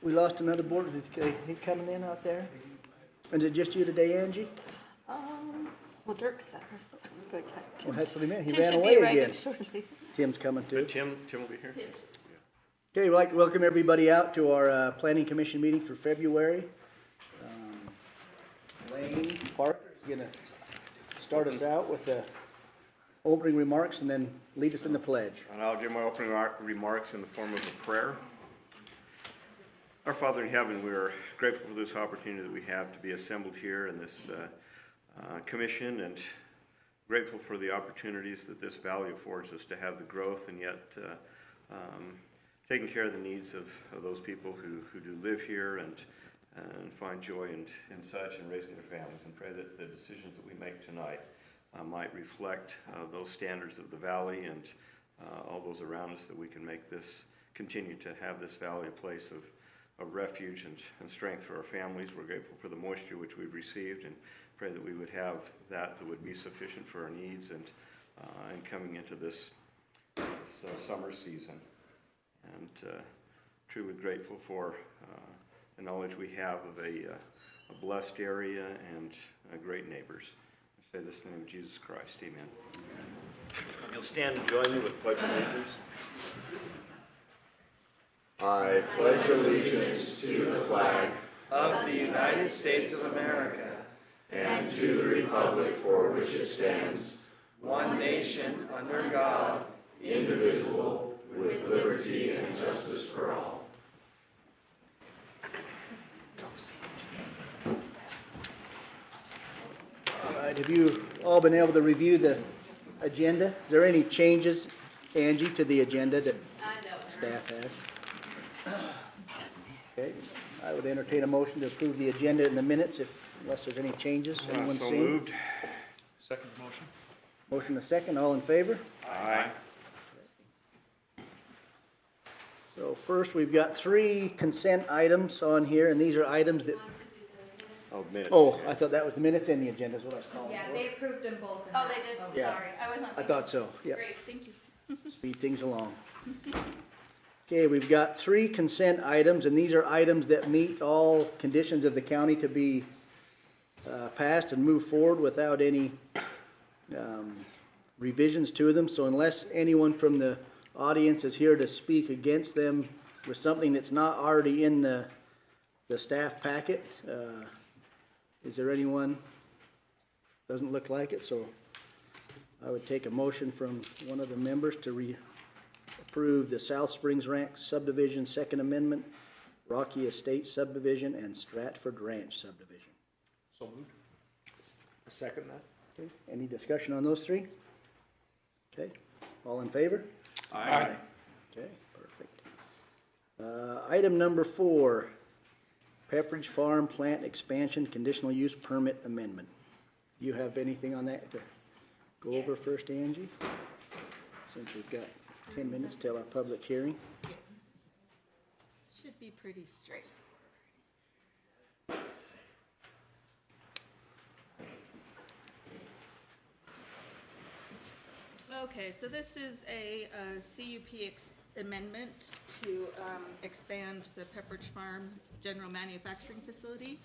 We lost another board. Is he coming in out there? Is it just you today, Angie? Well, Dirk's there. But Well, that's what he meant. He Tim ran should away be arriving again. shortly. Tim's coming too. Tim will be here. Okay, we'd like to welcome everybody out to our Planning Commission meeting for February. Lane Parker is going to start us out with the opening remarks and then lead us in the pledge. And I'll give my opening remarks in the form of a prayer. Our Father in heaven, we are grateful for this opportunity that we have to be assembled here in this commission, and grateful for the opportunities that this valley affords us to have the growth and yet taking care of the needs of those people who do live here and find joy in such and raising their families, and pray that the decisions that we make tonight might reflect those standards of the valley and all those around us, that we can make this, continue to have this valley a place of refuge and strength for our families. We're grateful for the moisture which we've received, and pray that we would have that would be sufficient for our needs and coming into this summer season. And truly grateful for the knowledge we have of a blessed area and great neighbors. I say this in the name of Jesus Christ. Amen. You'll stand and join me with pledge of allegiance. I pledge allegiance to the flag of the United States of America and to the republic for which it stands, one nation under God, indivisible, with liberty and justice for all. All right, have you all been able to review the agenda? Is there any changes, Angie, to the agenda that staff has? Okay, I would entertain a motion to approve the agenda in the minutes unless there's any changes. Anyone So seen? moved. Second motion. Motion a second, all in favor? Aye. So first, we've got 3 consent items on here, and these are items that, Oh, minutes. oh, I thought that was the minutes and the agenda is what I was calling Yeah, for. they approved them both. in Oh, that they did? vote. Yeah. Sorry, I was not. I thought so, yeah. Great, thank you. Speed things along. Okay, we've got 3 consent items, and these are items that meet all conditions of the county to be passed and move forward without any revisions to them. So unless anyone from the audience is here to speak against them with something that's not already in the staff packet, is there anyone? Doesn't look like it, so I would take a motion from one of the members to approve the South Springs Ranch subdivision, Second Amendment, Rocky Estates subdivision, and Stratford Ranch subdivision. So moved. I second that. Okay, any discussion on those 3? Okay, all in favor? Aye. Okay, perfect. Item number 4, Pepperidge Farm Plant Expansion Conditional Use Permit Amendment. You have anything on that to go over first, Angie? Since we've got 10 minutes till our public hearing. Should be pretty straight. Okay, so this is a CUP amendment to expand the Pepperidge Farm General Manufacturing Facility.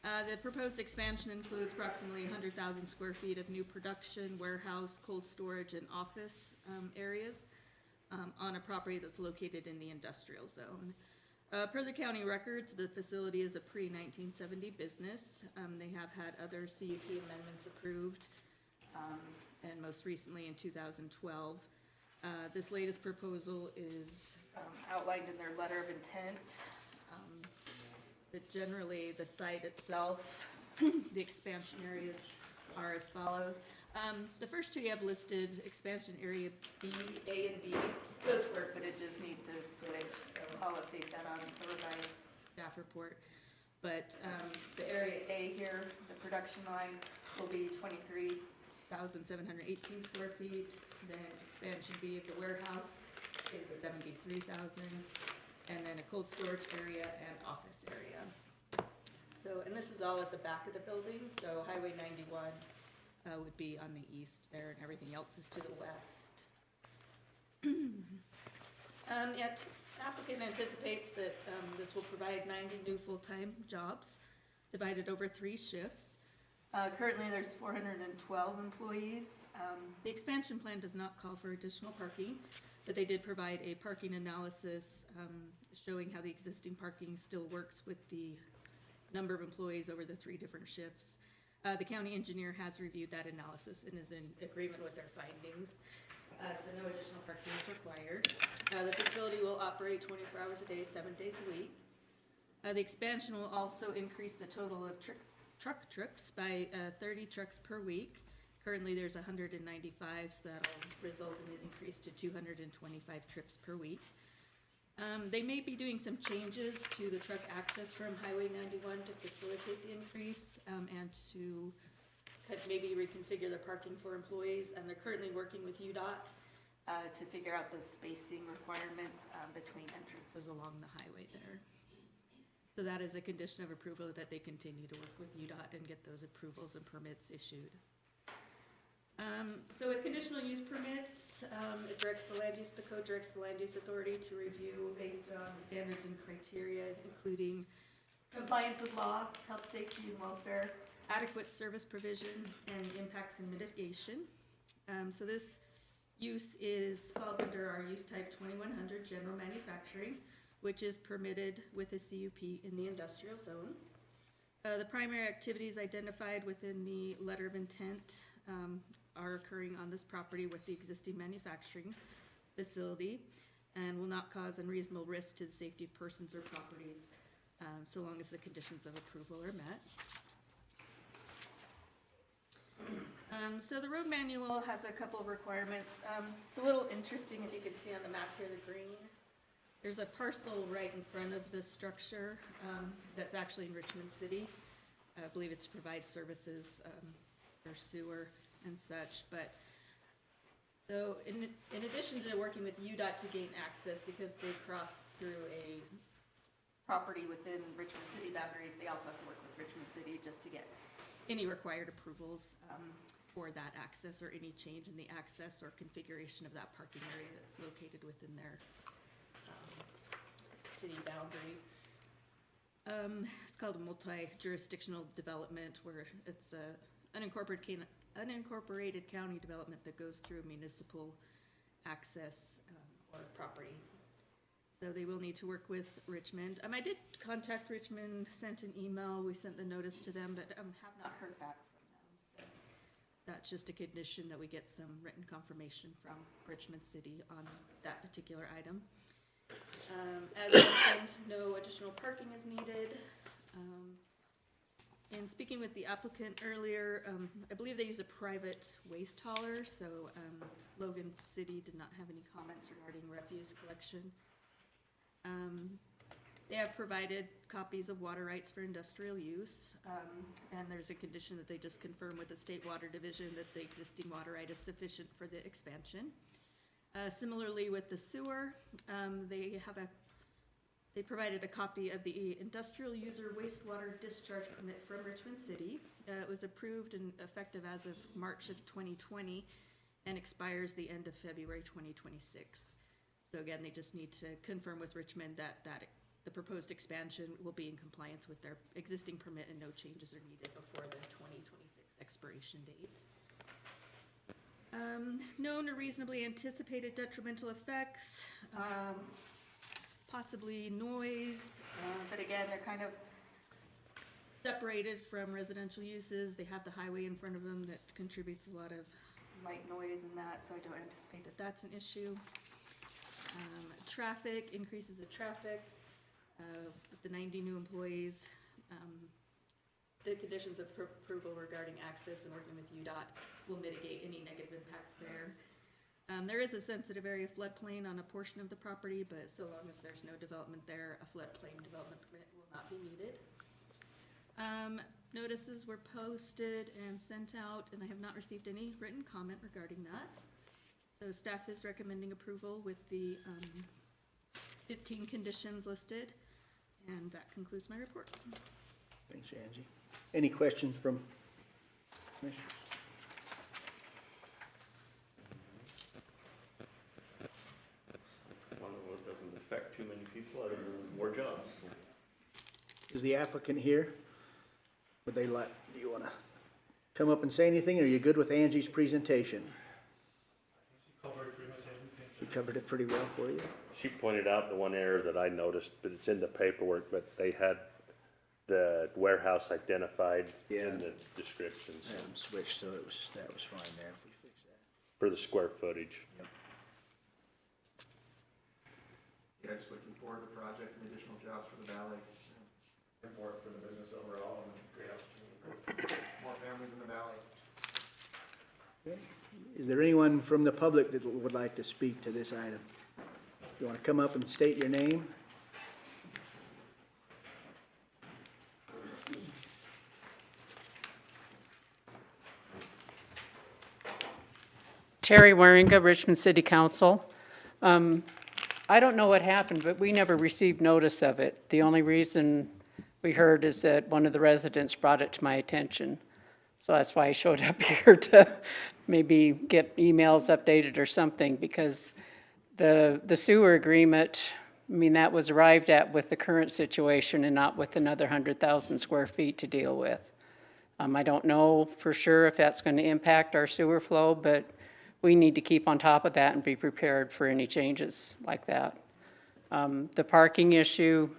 The proposed expansion includes approximately 100,000 square feet of new production, warehouse, cold storage, and office areas on a property that's located in the industrial zone. Per the county records, the facility is a pre-1970 business. They have had other CUP amendments approved, and most recently in 2012. This latest proposal is outlined in their letter of intent. But generally, the site itself, the expansion areas are as follows. The first 2 you have listed, expansion area B, A, and B. Those square footages need to switch, so I'll update that on the revised staff report. But the area A here, the production line, will be 23,718 square feet. Then expansion B of the warehouse is 73,000. And then a cold storage area and office area. So, and this is all at the back of the building, so Highway 91 would be on the east there, and everything else is to the west. applicant anticipates that this will provide 90 new full-time jobs divided over 3 shifts. Currently, there's 412 employees. The expansion plan does not call for additional parking, but they did provide a parking analysis showing how the existing parking still works with the number of employees over the 3 different shifts. The county engineer has reviewed that analysis and is in agreement with their findings. So no additional parking is required. The facility will operate 24 hours a day, 7 days a week. The expansion will also increase the total of truck trips by 30 trucks per week. Currently, there's 195, so that'll result in an increase to 225 trips per week. They may be doing some changes to the truck access from Highway 91 to facilitate the increase and to maybe reconfigure their parking for employees. And they're currently working with UDOT to figure out the spacing requirements between entrances along the highway there. So that is a condition of approval, that they continue to work with UDOT and get those approvals and permits issued. So with conditional use permits, it directs the code directs the land use authority to review based on the standards and criteria, including compliance with law, health, safety, and welfare, adequate service provision, and impacts and mitigation. So this use falls under our use type 2100 general manufacturing, which is permitted with a CUP in the industrial zone. The primary activities identified within the letter of intent are occurring on this property with the existing manufacturing facility and will not cause unreasonable risk to the safety of persons or properties, so long as the conditions of approval are met. So the road manual has a couple of requirements. It's a little interesting, if you can see on the map here, the green. There's a parcel right in front of the structure that's actually in Richmond City. I believe it's to provide services for sewer and such. But so in addition to working with UDOT to gain access, because they cross through a property within Richmond City boundaries, they also have to work with Richmond City just to get any required approvals for that access or any change in the access or configuration of that parking area that's located within their city boundary. It's called a multi-jurisdictional development, where it's an unincorporated county development that goes through municipal access or property. So they will need to work with Richmond. I did contact Richmond, sent an email, we sent the notice to them, but have not heard back from them. So that's just a condition that we get some written confirmation from Richmond City on that particular item. As mentioned, no additional parking is needed. In speaking with the applicant earlier, I believe they use a private waste hauler, so Logan City did not have any comments regarding refuse collection. They have provided copies of water rights for industrial use, and there's a condition that they just confirm with the State Water Division that the existing water right is sufficient for the expansion. Similarly with the sewer, they provided a copy of the industrial user wastewater discharge permit from Richmond City. It was approved and effective as of March of 2020 and expires the end of February 2026. So again, they just need to confirm with Richmond that the proposed expansion will be in compliance with their existing permit and no changes are needed before the 2026 expiration date. Known or reasonably anticipated detrimental effects, possibly noise, but again, they're kind of separated from residential uses. They have the highway in front of them that contributes a lot of light noise and that, so I don't anticipate that that's an issue. Traffic, increases of traffic, with the 90 new employees. The conditions of approval regarding access and working with UDOT will mitigate any negative impacts there. There is a sensitive area floodplain on a portion of the property, but so long as there's no development there, a floodplain development permit will not be needed. Notices were posted and sent out, and I have not received any written comment regarding that. So staff is recommending approval with the 15 conditions listed, and that concludes my report. Thanks, Angie. Any questions from commissioners? One of those doesn't affect too many people out of more jobs. Is the applicant here? Would they like, do you wanna come up and say anything, or are you good with Angie's presentation? She covered it pretty well for you. She pointed out the one error that I noticed, but it's in the paperwork, but they had the warehouse identified Yeah. in the descriptions I had them switched, so that was fine there if we fix that. for the square footage. Yeah, just looking forward to the project and additional jobs for the valley. And more for the business overall and great opportunity. More families in the valley. Okay. Is there anyone from the public that would like to speak to this item? You wanna come up and state your name? Terry Waringa, Richmond City Council. I don't know what happened, but we never received notice of it. The only reason we heard is that one of the residents brought it to my attention. So that's why I showed up here to maybe get emails updated or something, because the sewer agreement, I mean, that was arrived at with the current situation and not with another 100,000 square feet to deal with. I don't know for sure if that's going to impact our sewer flow, but we need to keep on top of that and be prepared for any changes like that. The parking issue,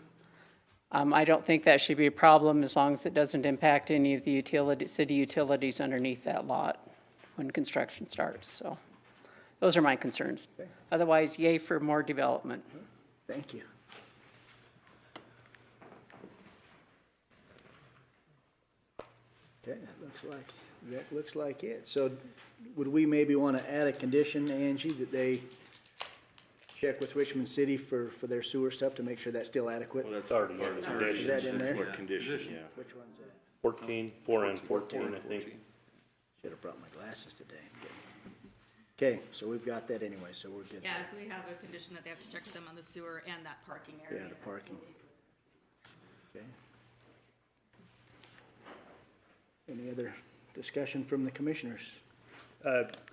I don't think that should be a problem as long as it doesn't impact any of the city utilities underneath that lot when construction starts. So those are my concerns. Okay. Otherwise, yay for more development. Thank you. Okay, that looks like it. So would we maybe want to add a condition, Angie, that they check with Richmond City for their sewer stuff to make sure that's still adequate? Well, that's Already part in of the the conditions. Is that in That's there? what condition, yeah. Which one's that? 14, 4 and 14, I think. Should have brought my glasses today. Okay, so we've got that anyway, so we're good. Yeah, so we have a condition that they have to check with them on the sewer and that parking area. Yeah, the parking. Okay. Any other discussion from the commissioners?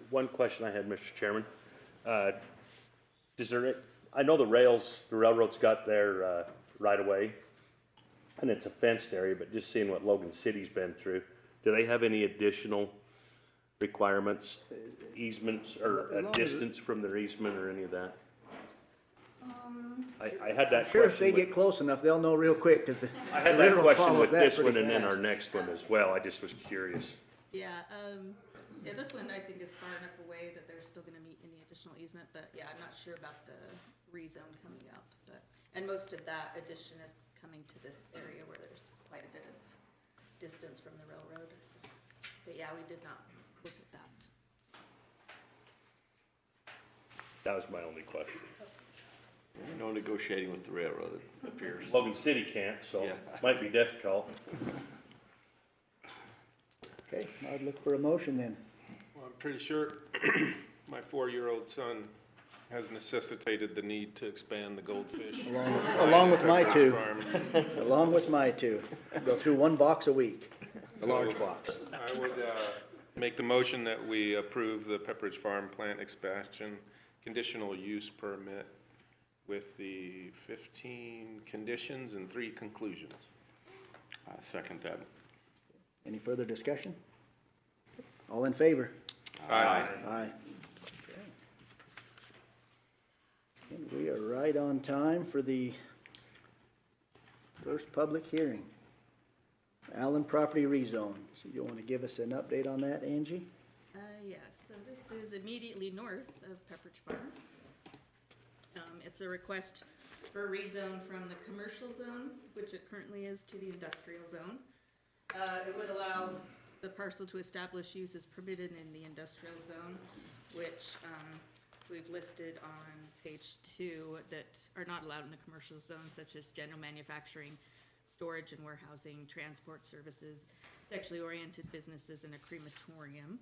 One question I had, Mr. Chairman. I know the railroad's got their right of way, and it's a fenced area, but just seeing what Logan City's been through, do they have any additional requirements, easements, or As a long as it- distance from their easement or any of that? I had that Sure, if they question get with, close enough, they'll know real quick, because the I had the that railroad question follows with that this pretty one and then our fast. next one as well. I just was curious. Yeah, this one I think is far enough away that they're still gonna meet any additional easement, but yeah, I'm not sure about the rezone coming up, but, and most of that addition is coming to this area where there's quite a bit of distance from the railroad, so. But yeah, we did not look at that. That was my only question. No negotiating with the railroad, it appears. Logan City can't, so Yeah. it might be difficult. Okay, I'd look for a motion then. Well, I'm pretty sure my 4-year-old son has necessitated the need to expand the goldfish. Along with my Pepperidge two, Farm. along with my two. Go through one box a week, the large So, box. I would make the motion that we approve the Pepperidge Farm plant expansion conditional use permit with the 15 conditions and 3 conclusions. I second that. Any further discussion? All in favor? Aye. Aye. Okay. And we are right on time for the first public hearing. Allen property rezone. So you want to give us an update on that, Angie? Yes, so this is immediately north of Pepperidge Farm. It's a request for a rezone from the commercial zone, which it currently is, to the industrial zone. It would allow the parcel to establish uses permitted in the industrial zone, which we've listed on page 2 that are not allowed in the commercial zone, such as general manufacturing, storage and warehousing, transport services, sexually oriented businesses, and a crematorium.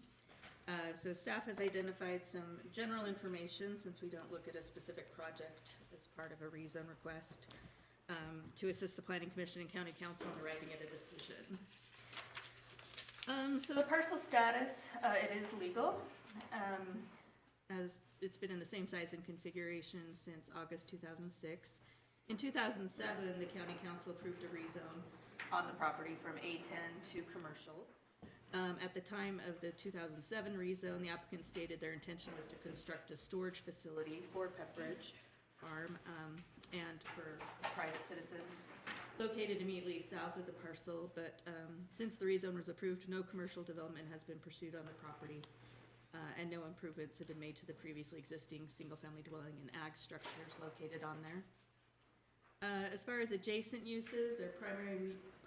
So staff has identified some general information, since we don't look at a specific project as part of a rezone request, to assist the Planning Commission and County Council in arriving at a decision. So the parcel status, it is legal, as it's been in the same size and configuration since August 2006. In 2007, the county council approved a rezone on the property from A10 to commercial. At the time of the 2007 rezone, the applicant stated their intention was to construct a storage facility for Pepperidge Farm and for private citizens located immediately south of the parcel, but since the rezone was approved, no commercial development has been pursued on the property, and no improvements have been made to the previously existing single-family dwelling and ag structures located on there. As far as adjacent uses, they're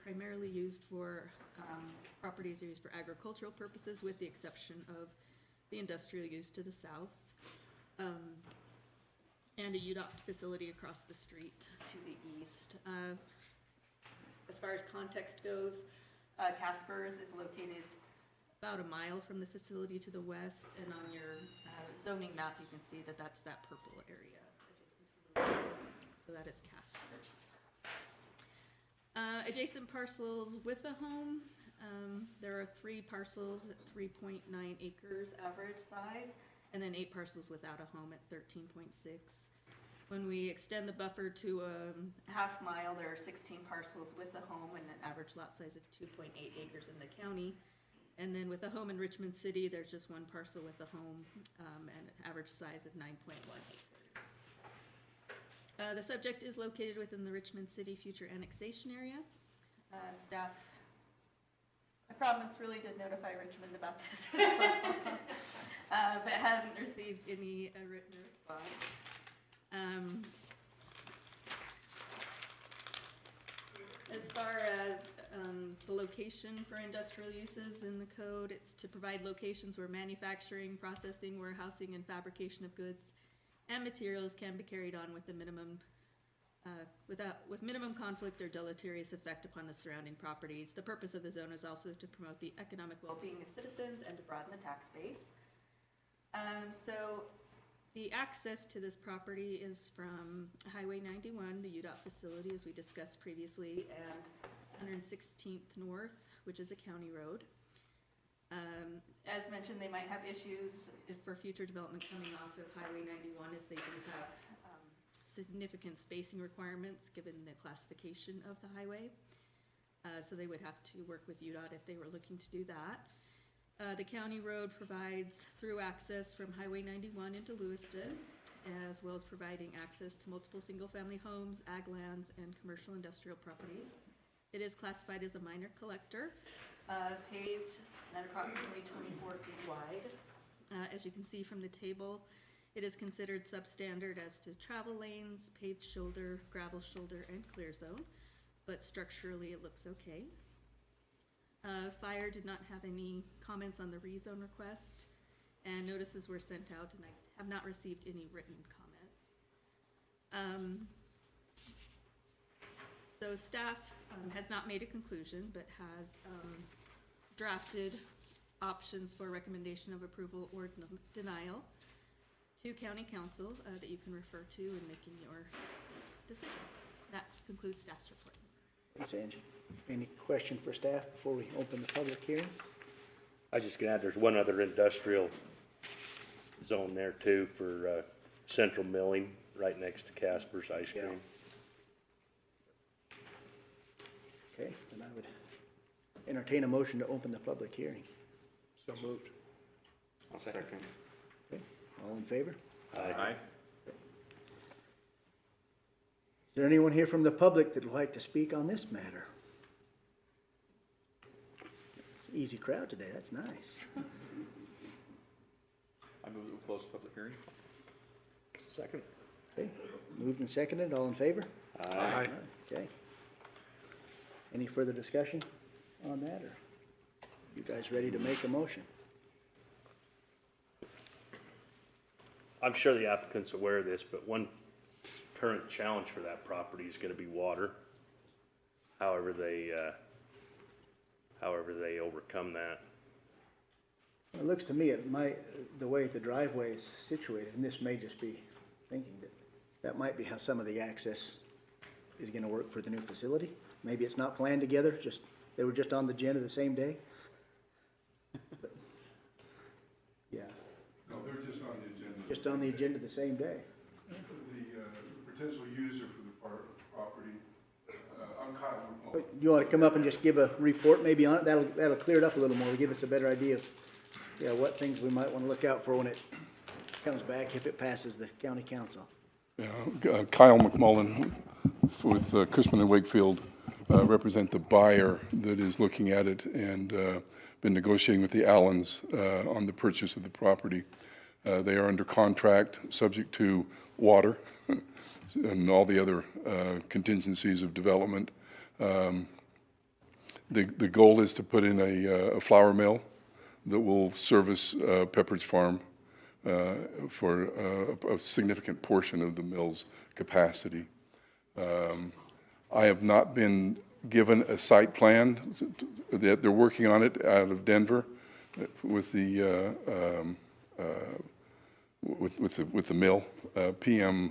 primarily used for, properties are used for agricultural purposes with the exception of the industrial use to the south. And a UDOT facility across the street to the east. As far as context goes, Casper's is located about a mile from the facility to the west, and on your zoning map, you can see that that's that purple area. So that is Casper's. Adjacent parcels with the home, there are 3 parcels at 3.9 acres average size, and then 8 parcels without a home at 13.6. When we extend the buffer to a half mile, there are 16 parcels with a home and an average lot size of 2.8 acres in the county. And then with a home in Richmond City, there's just 1 parcel with a home and an average size of 9.1 acres. The subject is located within the Richmond City future annexation area. Staff, I promise, really did notify Richmond about this as well, but hadn't received any written response. As far as the location for industrial uses in the code, it's to provide locations where manufacturing, processing, warehousing, and fabrication of goods and materials can be carried on with a minimum minimum conflict or deleterious effect upon the surrounding properties. The purpose of the zone is also to promote the economic well-being of citizens and to broaden the tax base. So the access to this property is from Highway 91, the UDOT facility, as we discussed previously, and 116th North, which is a county road. As mentioned, they might have issues for future development coming off of Highway 91, as they do have significant spacing requirements given the classification of the highway. So they would have to work with UDOT if they were looking to do that. The county road provides through access from Highway 91 into Lewiston, as well as providing access to multiple single-family homes, ag lands, and commercial industrial properties. It is classified as a minor collector, paved and approximately 24 feet wide. As you can see from the table, it is considered substandard as to travel lanes, paved shoulder, gravel shoulder, and clear zone, but structurally it looks okay. Fire did not have any comments on the rezone request, and notices were sent out, and I have not received any written comments. So staff has not made a conclusion, but has drafted options for recommendation of approval or denial to County Council that you can refer to in making your decision. That concludes staff's report. Thanks, Angie. Any question for staff before we open the public hearing? I was just gonna add, there's one other industrial zone there too for, Central Milling, right next to Casper's Ice Cream. Okay, then I would entertain a motion to open the public hearing. So moved. I'll second. Okay, all in favor? Aye. Is there anyone here from the public that would like to speak on this matter? It's an easy crowd today, that's nice. I move that we close the public hearing. Second. Okay, moved and seconded, all in favor? Aye. Okay. Any further discussion on that, or you guys ready to make a motion? I'm sure the applicant's aware of this, but one current challenge for that property is gonna be water. However they overcome that. It looks to me, the way the driveway is situated, and this may just be thinking that might be how some of the access is gonna work for the new facility. Maybe it's not planned together, they were just on the agenda the same day. But, yeah, No, they're just on the agenda. just on the agenda the same day. The potential user for the property. I'm Kyle McMullen. You wanna come up and just give a report maybe on it? That'll clear it up a little more, give us a better idea of, yeah, what things we might wanna look out for when it comes back, if it passes the county council. Yeah, Kyle McMullen with Cushman and Wakefield, represent the buyer that is looking at it and been negotiating with the Allens on the purchase of the property. They are under contract, subject to water and all the other contingencies of development. The goal is to put in a flour mill that will service Pepperidge Farm for a significant portion of the mill's capacity. I have not been given a site plan. They're working on it out of Denver with the with the mill, PHM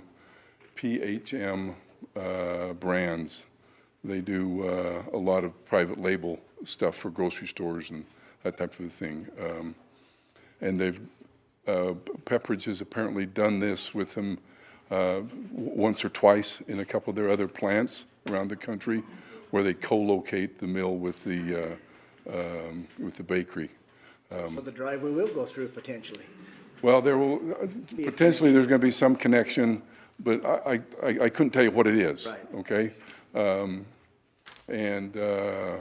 Brands. They do a lot of private label stuff for grocery stores and that type of thing. And they've Pepperidge has apparently done this with them once or twice in a couple of their other plants around the country, where they co-locate the mill with the bakery. So the driveway will go through potentially. Well, there will potentially there's going to be some connection, but I couldn't tell you what it is. Right. Okay. And Going on the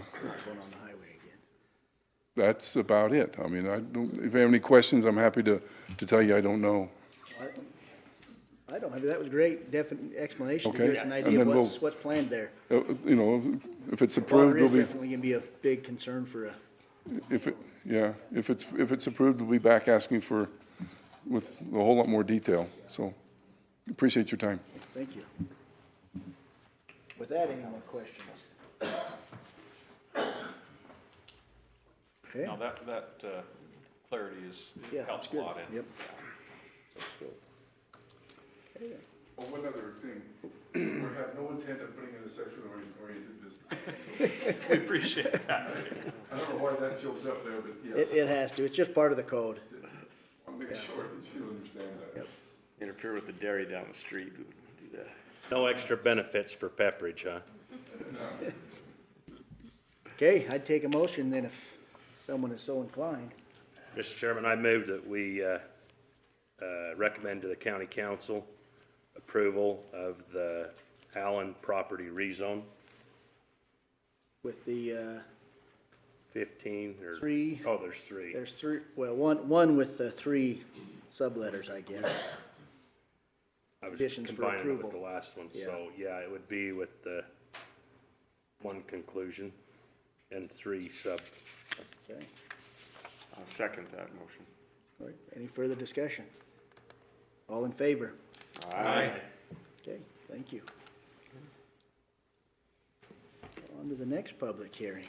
highway again. that's about it. I mean, if you have any questions, I'm happy to tell you I don't know. I don't have, that was great, definite explanation to Okay. give us an And idea of then what's planned there. You know, if it's Water approved, is we'll be, definitely gonna be a big concern for a, if it's approved, we'll be back asking for, with a whole lot more detail. So, appreciate your time. thank you. With that, any more questions? Okay, Now, that clarity yeah, helps that's a good. lot in. Yep. Okay. Oh, one other thing. We have no intent of putting in a sexually oriented business. We appreciate that. I don't know why that shows up there, but yes. It has to, it's just part of the code. I'll make sure that you understand that. Yep. Interfere with the dairy down the street, we wouldn't do that. No extra benefits for Pepperidge, huh? Okay, I'd take a motion then if someone is so inclined. Mr. Chairman, I move that we recommend to the county council approval of the Allen property rezone, With the, 15 or... three, Oh, there's three. there's three, well, one with the three subletters, I guess. I was conditions for combining it with approval. the last one, Yeah. so, yeah, it would be with the one conclusion and three sub. Okay, I'll second that motion. all right, any further discussion? All in favor? Aye. Okay, thank you. On to the next public hearing.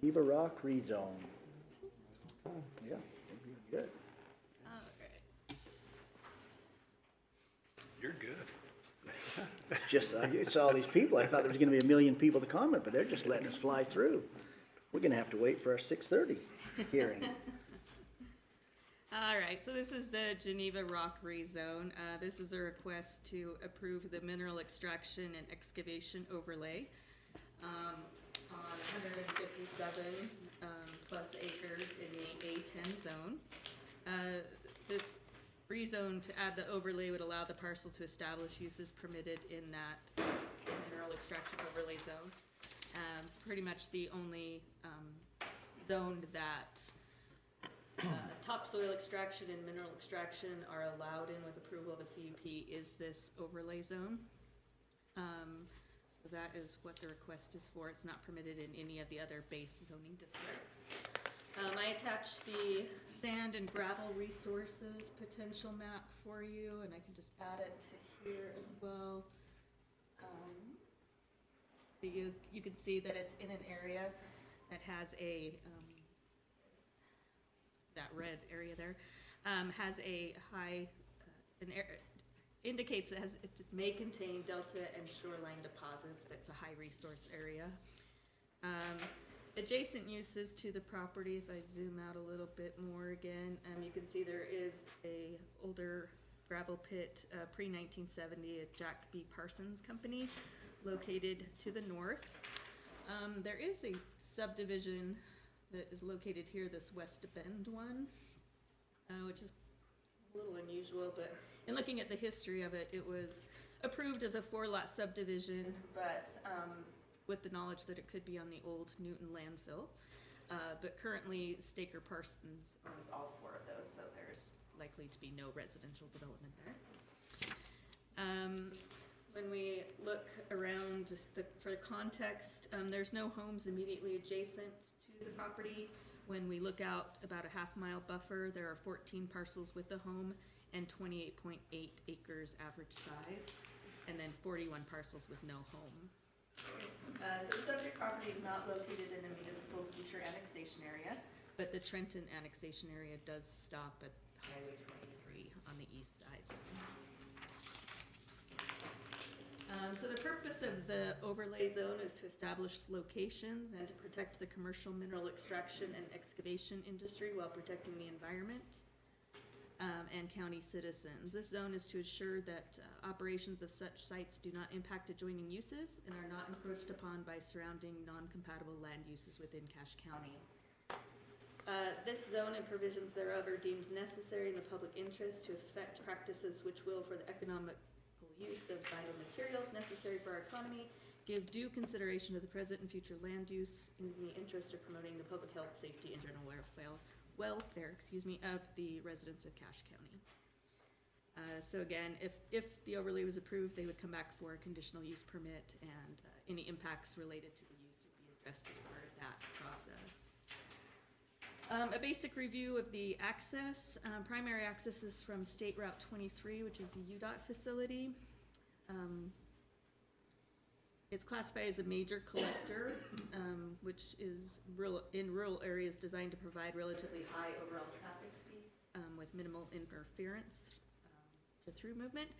Geneva Rock rezone. Yeah, good. All right. You're good. Just, I saw these people, I thought there was gonna be 1 million people to comment, but they're just letting us fly through. We're gonna have to wait for our 6:30 hearing. All right, so this is the Geneva Rock rezone. This is a request to approve the mineral extraction and excavation overlay on 157 plus acres in the A10 zone. This rezone to add the overlay would allow the parcel to establish uses permitted in that mineral extraction overlay zone. Pretty much the only zone that topsoil extraction and mineral extraction are allowed in with approval of a CUP is this overlay zone. So that is what the request is for. It's not permitted in any of the other base zoning districts. I attached the sand and gravel resources potential map for you, and I can just add it to here as well. So you can see that it's in an area that has a that red area there has a high indicates it may contain delta and shoreline deposits. That's a high resource area. adjacent uses to the property, if I zoom out a little bit more again, you can see there is a older gravel pit, pre-1970 at Jack B. Parsons Company, located to the north. There is a subdivision that is located here, this West Bend one, which is a little unusual, but in looking at the history of it, it was approved as a 4-lot subdivision, but with the knowledge that it could be on the old Newton landfill. But currently, Staker Parsons owns all 4 of those, so there's likely to be no residential development there. When we look around for context, there's no homes immediately adjacent to the property. When we look out about a half-mile buffer, there are 14 parcels with a home and 28.8 acres average size, and then 41 parcels with no home. So the subject property is not located in a municipal future annexation area, but the Trenton annexation area does stop at Highway 23 on the east side. So the purpose of the overlay zone is to establish locations and to protect the commercial mineral extraction and excavation industry while protecting the environment and county citizens. This zone is to ensure that operations of such sites do not impact adjoining uses and are not encroached upon by surrounding non-compatible land uses within Cache County. This zone and provisions thereof are deemed necessary in the public interest to effect practices which will, for the economic use of vital materials necessary for our economy, give due consideration to the present and future land use in the interest of promoting the public health, safety, and general welfare of the residents of Cache County. So again, if the overlay was approved, they would come back for a conditional use permit, and any impacts related to the use would be addressed as part of that process. A basic review of the access. Primary access is from State Route 23, which is a UDOT facility. It's classified as a major collector, which is in rural areas designed to provide relatively high overall traffic speeds with minimal interference to through movement.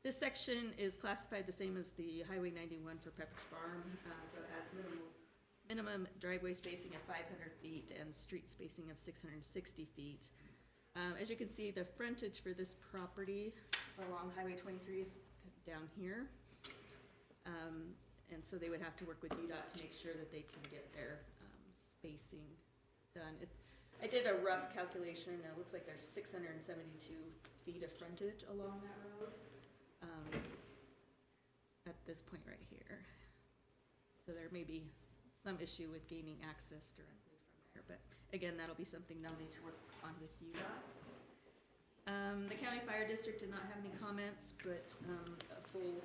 This section is classified the same as the Highway 91 for Pepperidge Farm, so it has minimum driveway spacing of 500 feet and street spacing of 660 feet. As you can see, the frontage for this property along Highway 23 is down here. And so they would have to work with UDOT to make sure that they can get their spacing done. I did a rough calculation, and it looks like there's 672 feet of frontage along that road at this point right here. So there may be some issue with gaining access directly from there, but again, that'll be something they'll need to work on with UDOT. The county fire district did not have any comments, but a full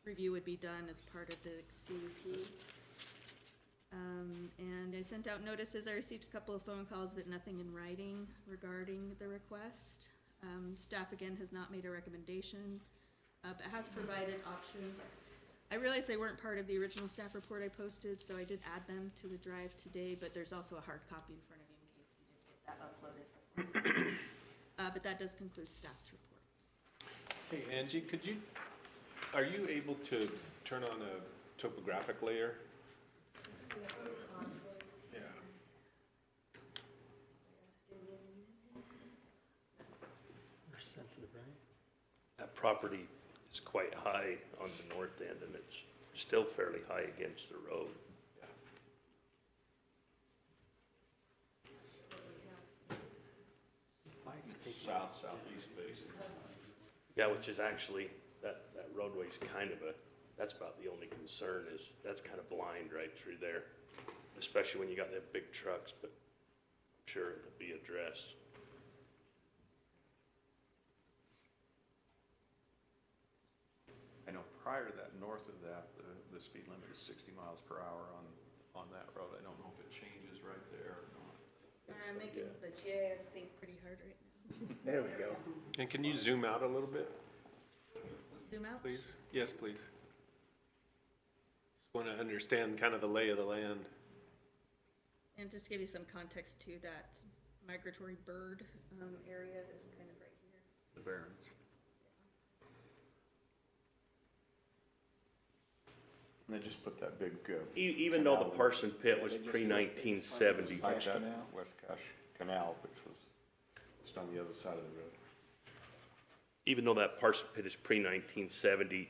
review would be done as part of the CUP. And I sent out notices. I received a couple of phone calls, but nothing in writing regarding the request. Staff, again, has not made a recommendation, but has provided options. I realized they weren't part of the original staff report I posted, so I did add them to the drive today, but there's also a hard copy in front of you in case you didn't get that uploaded. But that does conclude staff's report. Hey, Angie, are you able to turn on a topographic layer? Yeah. That property is quite high on the north end, and it's still fairly high against the road. Southeast facing. Yeah, which is actually, that roadway's kind of that's about the only concern, is that's kind of blind right through there, especially when you got that big trucks, but I'm sure it'll be addressed. I know prior to that, north of that, the speed limit is 60 miles per hour on that road. I don't know if it changes right there or not. I'm making the GIS think pretty hard right now. There we go. And can you zoom out a little bit, Zoom out. please? Yes, please. Just want to understand kind of the lay of the land. And just to give you some context too, that migratory bird area is kind of right here. The Barrens. And they just put that big, Even though the Parson Pit was pre-1970, like that West Cache Canal, which was just on the other side of the road. even though that Parson Pit is pre-1970,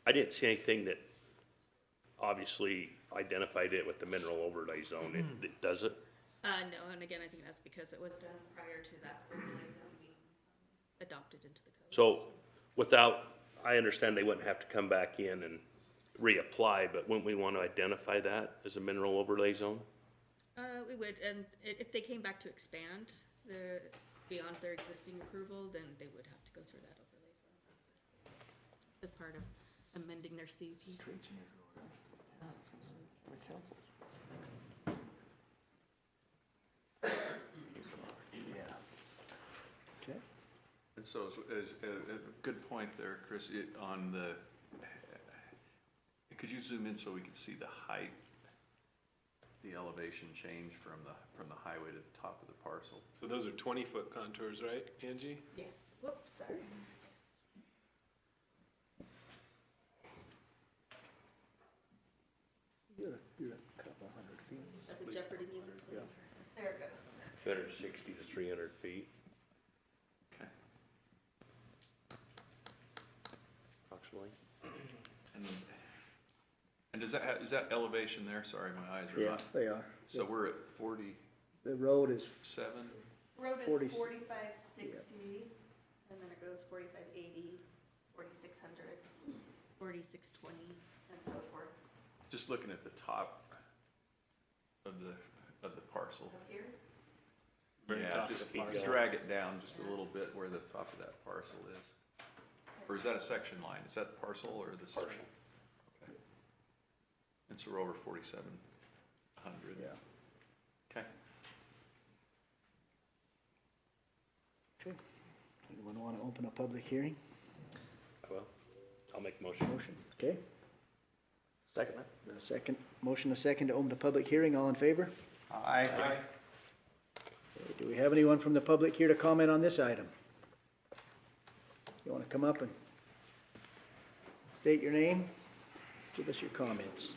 I didn't see anything that obviously identified it with the mineral overlay zone. It does it? No, and again, I think that's because it was done prior to that overlay zone being adopted into the code. So without, I understand they wouldn't have to come back in and reapply, but wouldn't we want to identify that as a mineral overlay zone? We would, and if they came back to expand beyond their existing approval, then they would have to go through that overlay zone process as part of amending their CUP. Okay. And so, as a good point there, Chris, on the, could you zoom in so we could see the height, the elevation change from the highway to the top of the parcel? So those are 20-foot contours, right, Angie? Yes. Whoops, sorry. You're a couple hundred feet. At the Jeopardy music. Yeah. There it goes. 260 to 300 feet Okay. approximately. And does that is that elevation there? Sorry, my eyes are Yeah, not. they are. So we're at 47? The road is, Road is 40 4560, and then it goes 4580, 4600, 4620, and so forth. Just looking at the top of the parcel. Up here? Very Yeah, top of just the parcel. drag it down just a little bit where the top of that parcel is. Or is that a section line? Is that the parcel or the section? Parcel. Okay. And so we're over 4,700. yeah. Okay. Okay. Anyone want to open a public hearing? Well, I'll make a motion. Motion, okay. Second. A second, motion a second to open the public hearing, all in favor? Aye. Okay, do we have anyone from the public here to comment on this item? You want to come up and state your name? Give us your comments.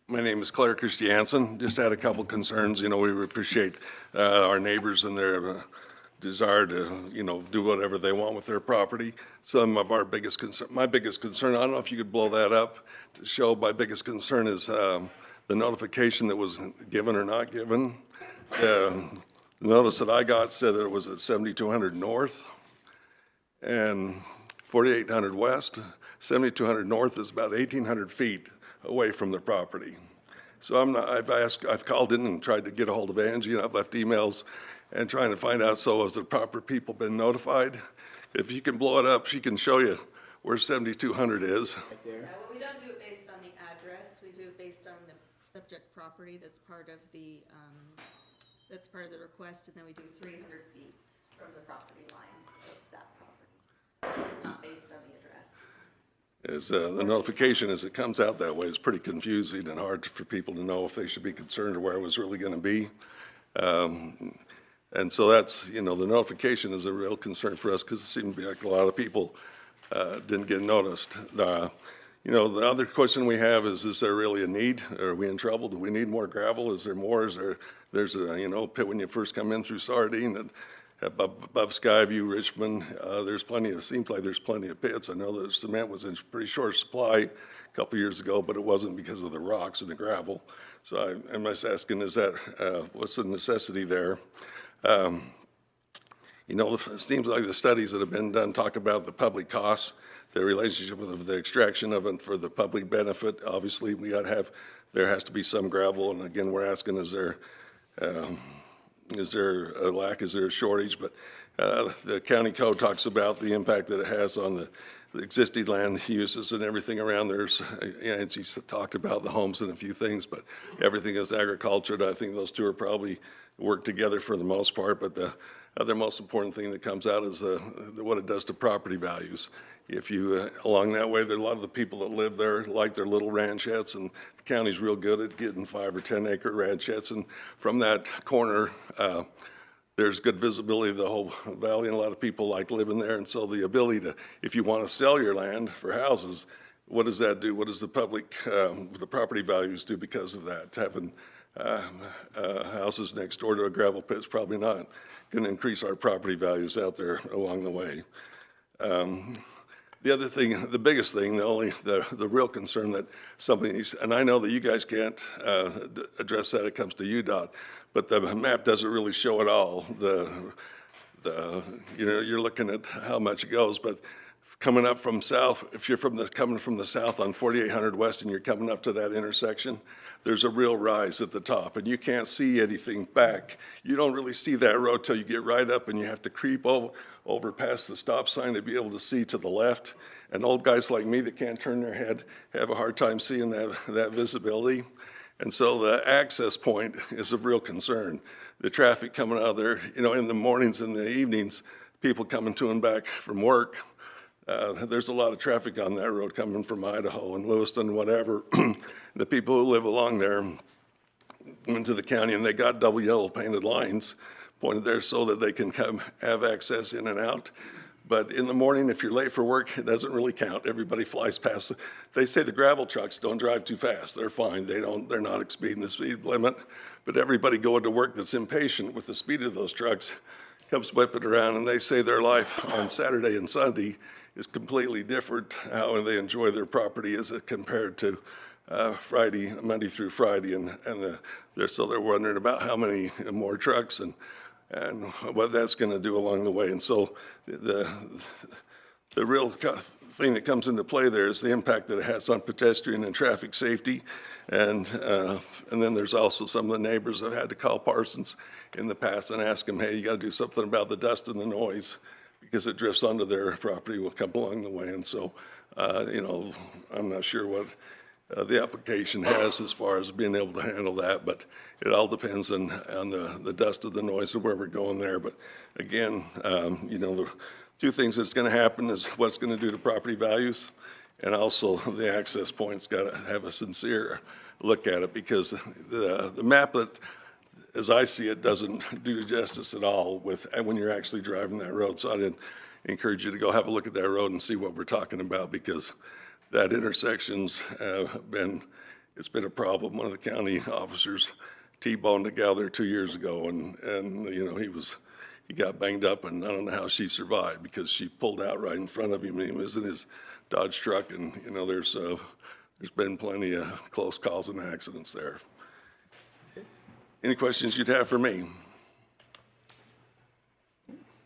My name is Claire Christiansen. Just had a couple concerns. You know, we appreciate our neighbors and their desire to, you know, do whatever they want with their property. Some of our biggest concern, my biggest concern, I don't know if you could blow that up to show my biggest concern is the notification that was given or not given. The notice that I got said that it was at 7200 North and 4800 West. 7200 North is about 1800 feet away from the property. So I've called in and tried to get a hold of Angie, and I've left emails and trying to find out, so has the proper people been notified? If you can blow it up, she can show you where 7200 is. Right there. Well, we don't do it based on the address, we do it based on the subject property that's part of the request, and then we do 300 feet from the property lines of that property. It's not based on the address. The notification as it comes out that way is pretty confusing and hard for people to know if they should be concerned or where it was really going to be. And so that's, you know, the notification is a real concern for us because it seemed to be like a lot of people didn't get noticed. You know, the other question we have is there really a need? Are we in trouble? Do we need more gravel? Is there more? There's a, you know, pit when you first come in through Sardine that above Skyview, Richmond, seems like there's plenty of pits. I know that cement was in pretty short supply a couple years ago, but it wasn't because of the rocks and the gravel. So I'm just asking, what's the necessity there? You know, it seems like the studies that have been done talk about the public costs, the relationship with the extraction of it for the public benefit. Obviously, there has to be some gravel, and again, we're asking, is there a lack, is there a shortage? But the county code talks about the impact that it has on the existing land uses and everything around there. And she's talked about the homes and a few things, but everything is agriculture. And I think those two are probably work together for the most part. But the other most important thing that comes out is what it does to property values. If you, along that way, there are a lot of the people that live there like their little ranchettes, and the county's real good at getting 5 or 10 acre ranchettes. And from that corner, there's good visibility of the whole valley, and a lot of people like living there. And so the ability to, if you want to sell your land for houses, what does that do? What does the the property values do because of that? Having houses next door to a gravel pit is probably not going to increase our property values out there along the way. The other thing, the biggest thing, the real concern that somebody needs, and I know that you guys can't address that, it comes to UDOT, but the map doesn't really show it all. You're looking at how much it goes, but coming up from south, if you're coming from the south on 4800 West and you're coming up to that intersection, there's a real rise at the top, and you can't see anything back. You don't really see that road till you get right up, and you have to creep over past the stop sign to be able to see to the left. And old guys like me that can't turn their head have a hard time seeing that visibility. And so the access point is of real concern. The traffic coming out of there, in the mornings and the evenings, people coming to and back from work. There's a lot of traffic on that road coming from Idaho and Lewiston, whatever. The people who live along there went to the county, and they got double yellow painted lines pointed there so that they can have access in and out. But in the morning, if you're late for work, it doesn't really count. Everybody flies past. They say the gravel trucks don't drive too fast. They're fine. They're not exceeding the speed limit. But everybody going to work that's impatient with the speed of those trucks comes whipping around, and they say their life on Saturday and Sunday is completely different, how they enjoy their property as compared to Monday through Friday, so they're wondering about how many more trucks and what that's going to do along the way. And so the real thing that comes into play there is the impact that it has on pedestrian and traffic safety. And then there's also some of the neighbors have had to call Parsons in the past and ask them, hey, you got to do something about the dust and the noise, because it drifts onto their property, will come along the way. And so, I'm not sure what the application has as far as being able to handle that, but it all depends on the dust of the noise and where we're going there. But again, the two things that's going to happen is what's going to do to property values, and also the access point's got to have a sincere look at it, because the map that, as I see it, doesn't do justice at all when you're actually driving that road. So I'd encourage you to go have a look at that road and see what we're talking about, because that intersection's it's been a problem. One of the county officers T-boned a gal there 2 years ago, and he got banged up, and I don't know how she survived, because she pulled out right in front of him, and he was in his Dodge truck, and there's been plenty of close calls and accidents there. Any questions you'd have for me?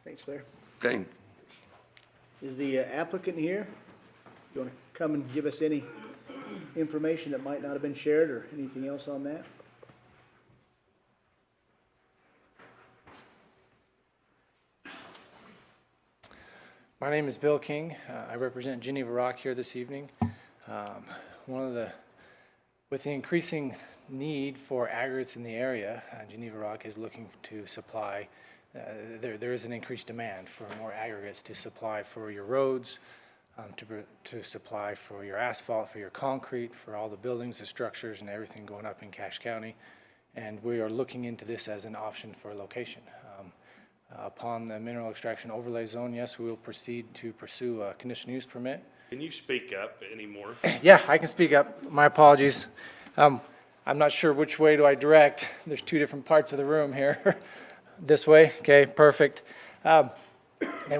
Thanks, Claire. Okay. Is the applicant here? You want to come and give us any information that might not have been shared, or anything else on that? My name is Bill King. I represent Geneva Rock here this evening. With the increasing need for aggregates in the area, Geneva Rock is looking to supply, there is an increased demand for more aggregates to supply for your roads, to supply for your asphalt, for your concrete, for all the buildings, the structures, and everything going up in Cache County. And we are looking into this as an option for location. Upon the mineral extraction overlay zone, yes, we will proceed to pursue a conditional use permit. Can you speak up anymore? Yeah, I can speak up. My apologies. I'm not sure which way do I direct. There's two different parts of the room here. This way? Okay, perfect. And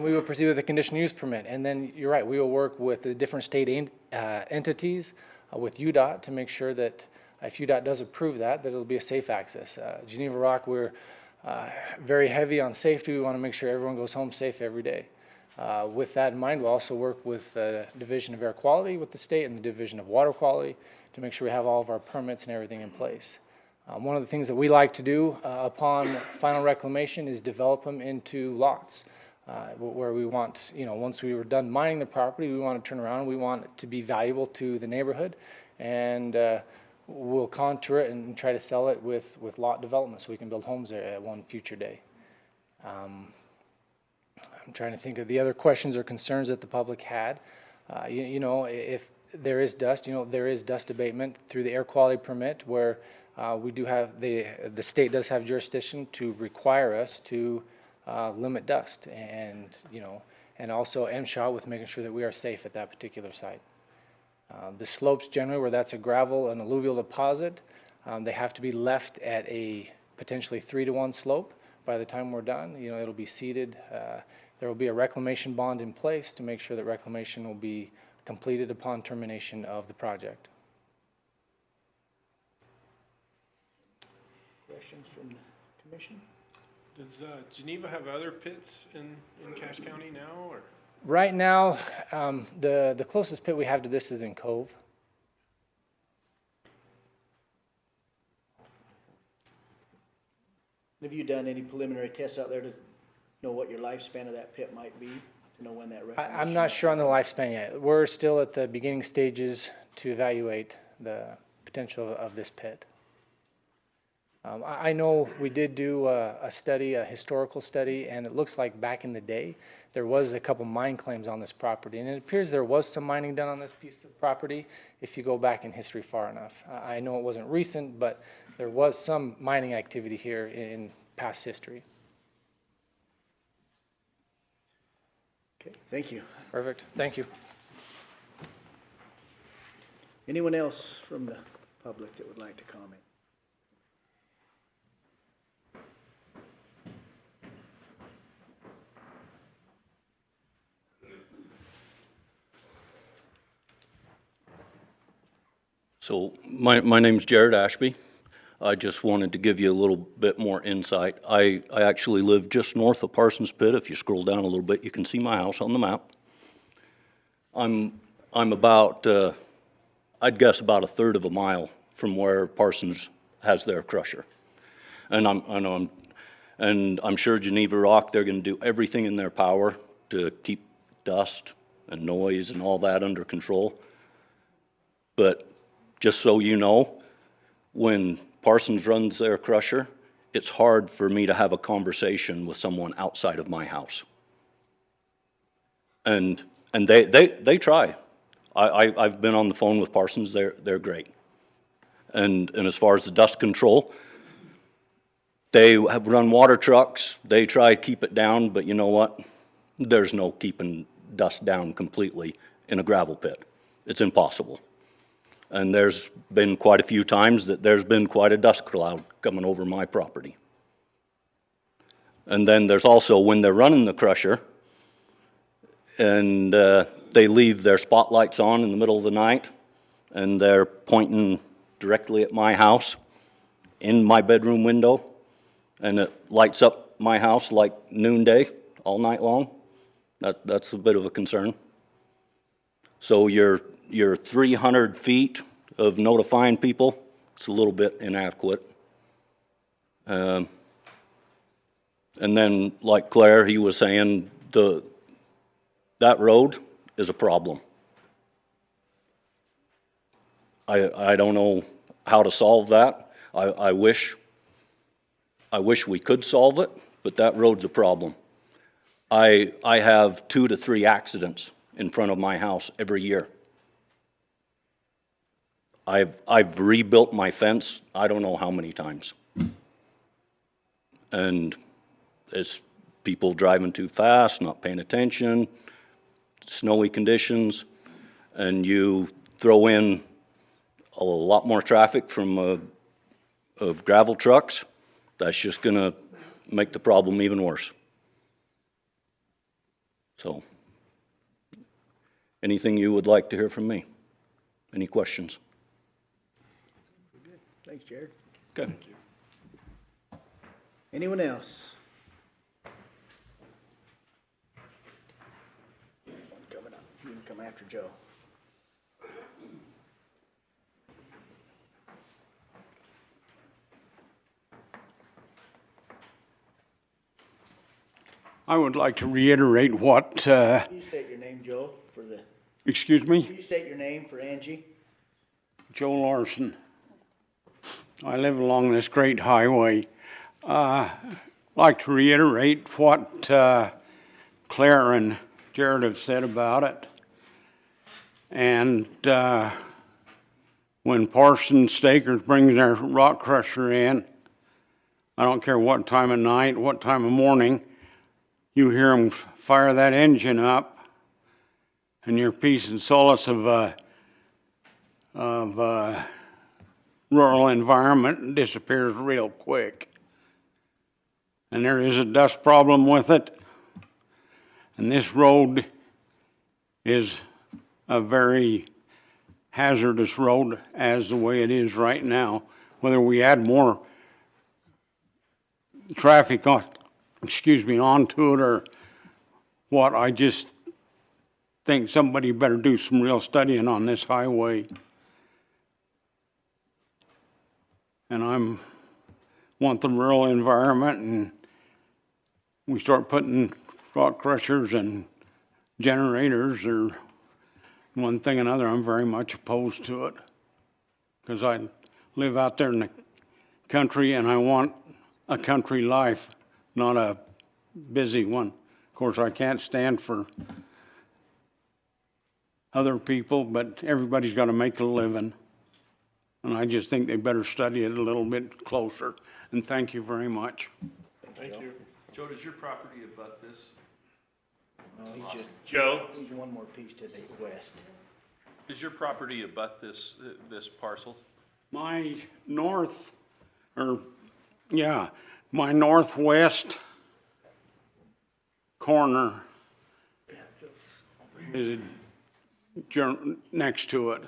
we will proceed with a conditional use permit. And then, you're right, we will work with the different state entities, with UDOT, to make sure that if UDOT does approve that it'll be a safe access. Geneva Rock, we're very heavy on safety. We want to make sure everyone goes home safe every day. With that in mind, we'll also work with the Division of Air Quality with the state and the Division of Water Quality to make sure we have all of our permits and everything in place. One of the things that we like to do upon final reclamation is develop them into lots, where we want, once we were done mining the property, we want to turn around, we want it to be valuable to the neighborhood, and we'll contour it and try to sell it with lot development so we can build homes there at one future day. I'm trying to think of the other questions or concerns that the public had. If there is dust, there is dust abatement through the air quality permit, where we do have, the state does have jurisdiction to require us to limit dust and, and also MSHA with making sure that we are safe at that particular site. The slopes generally where that's a gravel and alluvial deposit, they have to be left at a potentially 3-to-1 slope by the time we're done. It'll be seeded. There will be a reclamation bond in place to make sure that reclamation will be completed upon termination of the project. Questions from the commission? Does Geneva have other pits in Cache County now, or? Right now, the closest pit we have to this is in Cove. Have you done any preliminary tests out there to know what your lifespan of that pit might be, to know when that reclamation? I'm not sure on the lifespan yet. We're still at the beginning stages to evaluate the potential of this pit. I know we did do a study, a historical study, and it looks like back in the day, there was a couple mine claims on this property, and it appears there was some mining done on this piece of property if you go back in history far enough. I know it wasn't recent, but there was some mining activity here in past history. Okay, thank you. Perfect, thank you. Anyone else from the public that would like to comment? So my name's Jared Ashby. I just wanted to give you a little bit more insight. I actually live just north of Parsons Pit. If you scroll down a little bit, you can see my house on the map. I'm about, I'd guess about 1/3 of a mile from where Parsons has their crusher. And I'm sure Geneva Rock, they're going to do everything in their power to keep dust and noise and all that under control. But just so you know, when Parsons runs their crusher, it's hard for me to have a conversation with someone outside of my house. And they try. I've been on the phone with Parsons, they're great. And as far as the dust control, they have run water trucks, they try to keep it down, but you know what? There's no keeping dust down completely in a gravel pit. It's impossible. And there's been quite a few times that there's been quite a dust cloud coming over my property. And then there's also when they're running the crusher and they leave their spotlights on in the middle of the night and they're pointing directly at my house in my bedroom window and it lights up my house like noonday all night long. That's a bit of a concern. So your 300 feet of notifying people, it's a little bit inadequate. And then, like Claire, he was saying, that road is a problem. I don't know how to solve that. I wish we could solve it, but that road's a problem. I have 2 to 3 accidents in front of my house every year. I've rebuilt my fence, I don't know how many times. And it's people driving too fast, not paying attention, snowy conditions, and you throw in a lot more traffic from of gravel trucks, that's just gonna make the problem even worse. So, anything you would like to hear from me? Any questions? Thanks, Jared. Okay. Thank you. Anyone else? One coming up. You can come after Joe. I would like to reiterate what, Can you state your name, Joe, for the, excuse can me, you state your name for Angie? Joe Larson. I live along this great highway. Like to reiterate what Claire and Jared have said about it. And when Parsons Stakers brings their rock crusher in, I don't care what time of night, what time of morning, you hear them fire that engine up, and your peace and solace of rural environment disappears real quick. And there is a dust problem with it. And this road is a very hazardous road as the way it is right now. Whether we add more traffic onto it or what, I just think somebody better do some real studying on this highway. And want the rural environment, and we start putting rock crushers and generators or one thing or another, I'm very much opposed to it. Because I live out there in the country and I want a country life, not a busy one. Of course, I can't stand for other people, but everybody's got to make a living. And I just think they better study it a little bit closer. And thank you very much. Thank you. Joe, does your property abut this? No, he's just, Joe? he's one more piece to the west. Does your property abut this parcel? My my northwest corner is next to it.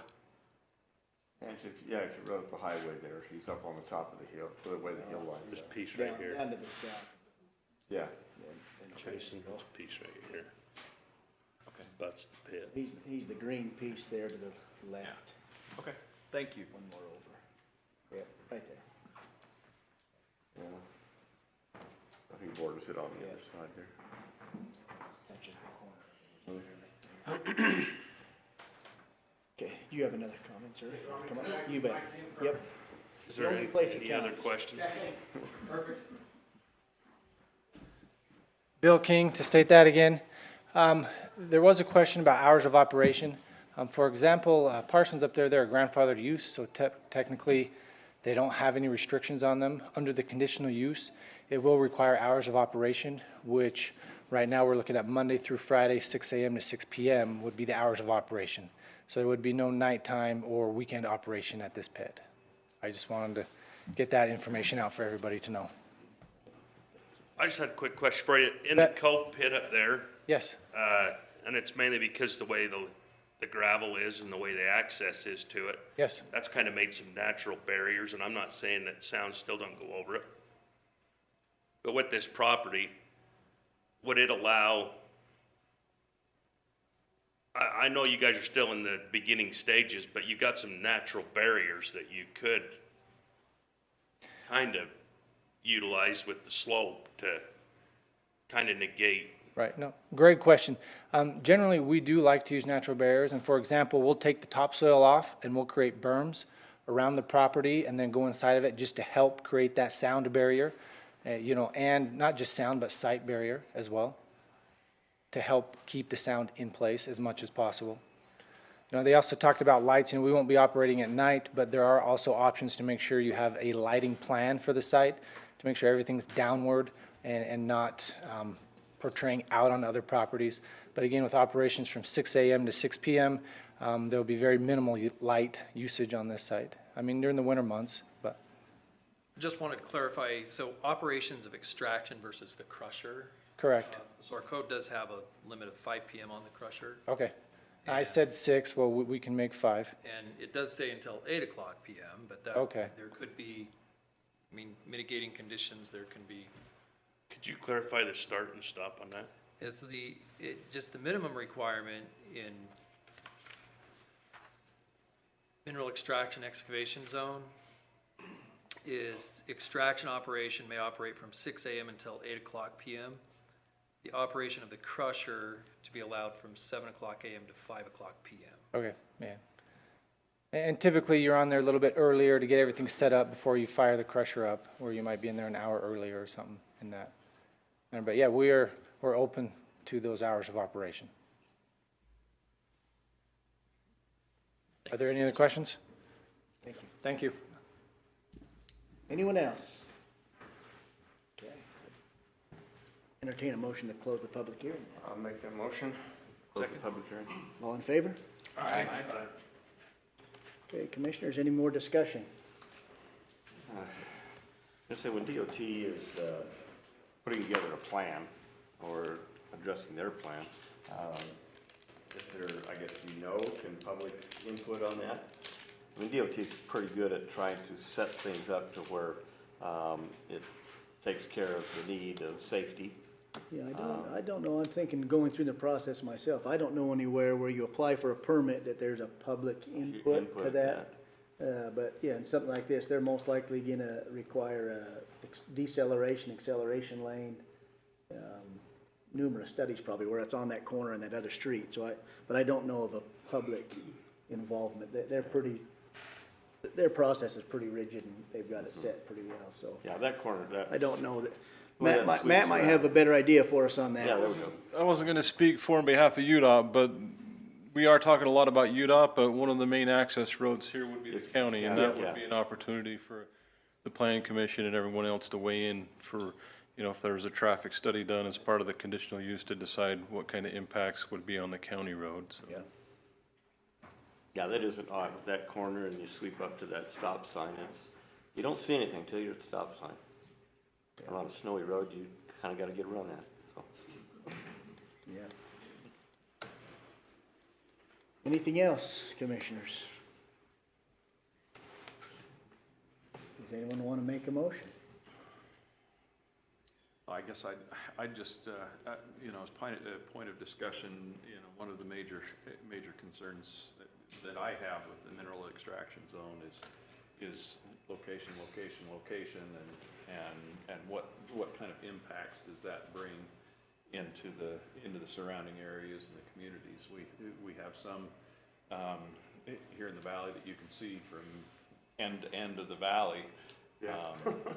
Actually, if you rode up the highway there, he's up on the top of the hill, the way the hill lines. This up. piece right here. Down to the south. Yeah. Jason, this piece right here. Okay. That's the pit. He's the green piece there to the left. Okay, thank you. One more over. Yep, right there. Yeah. I think he borders it on the other side there. Touches the corner. Okay, do you have another comment, sir? Come on, you bet. Yep. Is there The only place it any other counts. questions? Perfect. Bill King, to state that again. There was a question about hours of operation. For example, Parsons up there, they're a grandfathered use, so technically they don't have any restrictions on them. Under the conditional use, it will require hours of operation, which right now we're looking at Monday through Friday, 6 a.m. to 6 p.m. would be the hours of operation. So there would be no nighttime or weekend operation at this pit. I just wanted to get that information out for everybody to know. I just had a quick question for you. In the Cove pit up there, Yes, and it's mainly because the way the gravel is and the way the access is to it, yes. that's kind of made some natural barriers, and I'm not saying that sound still don't go over it. But with this property, would it allow, I know you guys are still in the beginning stages, but you've got some natural barriers that you could kind of utilize with the slope to kind of negate. Right, no, great question. Generally, we do like to use natural barriers, and for example, we'll take the topsoil off and we'll create berms around the property and then go inside of it just to help create that sound barrier, and not just sound, but sight barrier as well, to help keep the sound in place as much as possible. They also talked about lights. We won't be operating at night, but there are also options to make sure you have a lighting plan for the site, to make sure everything's downward and not portraying out on other properties. But again, with operations from 6 a.m. to 6 p.m., there'll be very minimal light usage on this site. I mean, during the winter months, but. Just want to clarify, so operations of extraction versus the crusher. Correct. So our code does have a limit of 5 p.m. on the crusher. Okay. I said 6, well, we can make 5. And it does say until 8 o'clock p.m., but that, Okay. there could be, mitigating conditions, there can be. Could you clarify the start and stop on that? It's just the minimum requirement in mineral extraction excavation zone is extraction operation may operate from 6 a.m. until 8 o'clock p.m. The operation of the crusher to be allowed from 7 o'clock a.m. to 5 o'clock p.m. Okay, man. And typically you're on there a little bit earlier to get everything set up before you fire the crusher up, or you might be in there an hour earlier or something in that. But yeah, we're open to those hours of operation. Are there any other questions? Thank you. Thank you. Anyone else? Okay. Entertain a motion to close the public hearing. I'll make that motion. Close the public hearing. All in favor? Aye. Okay, commissioners, any more discussion? Just say when DOT is putting together a plan or addressing their plan, is there, I guess, can public input on that? I mean, DOT is pretty good at trying to set things up to where it takes care of the need of safety. Yeah, I don't know, I'm thinking going through the process myself, I don't know anywhere where you apply for a permit that there's a public input to that. But yeah, in something like this, they're most likely gonna require a deceleration, acceleration lane. Numerous studies probably where it's on that corner and that other street, but I don't know of a public involvement. Their process is pretty rigid and they've got it set pretty well, so. Yeah, that corner, I don't know that, Well, Matt might have a better idea for us on that. Yeah, there we go. I wasn't going to speak for on behalf of UDOT, but we are talking a lot about UDOT, but one of the main access roads here would be the county, and that would be an opportunity for the planning commission and everyone else to weigh in for, if there was a traffic study done as part of the conditional use to decide what kind of impacts would be on the county roads. Yeah. Yeah, that isn't odd with that corner and you sweep up to that stop sign. You don't see anything till you're at the stop sign. And on a snowy road, you kind of got to get around that, so. Yeah. Anything else, commissioners? Does anyone want to make a motion? I guess I'd just, as point of discussion, one of the major concerns that I have with the mineral extraction zone is location, and what kind of impacts does that bring into the surrounding areas and the communities. We have some here in the valley that you can see from end to end of the valley.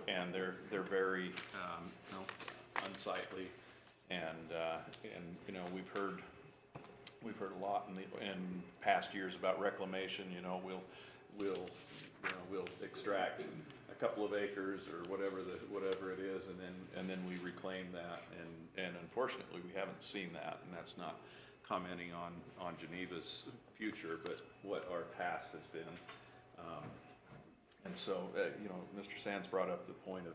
And they're very unsightly, and we've heard a lot in past years about reclamation. We'll extract a couple of acres or whatever it is, and then we reclaim that. And unfortunately, we haven't seen that, and that's not commenting on Geneva's future, but what our past has been. And so, Mr. Sands brought up the point of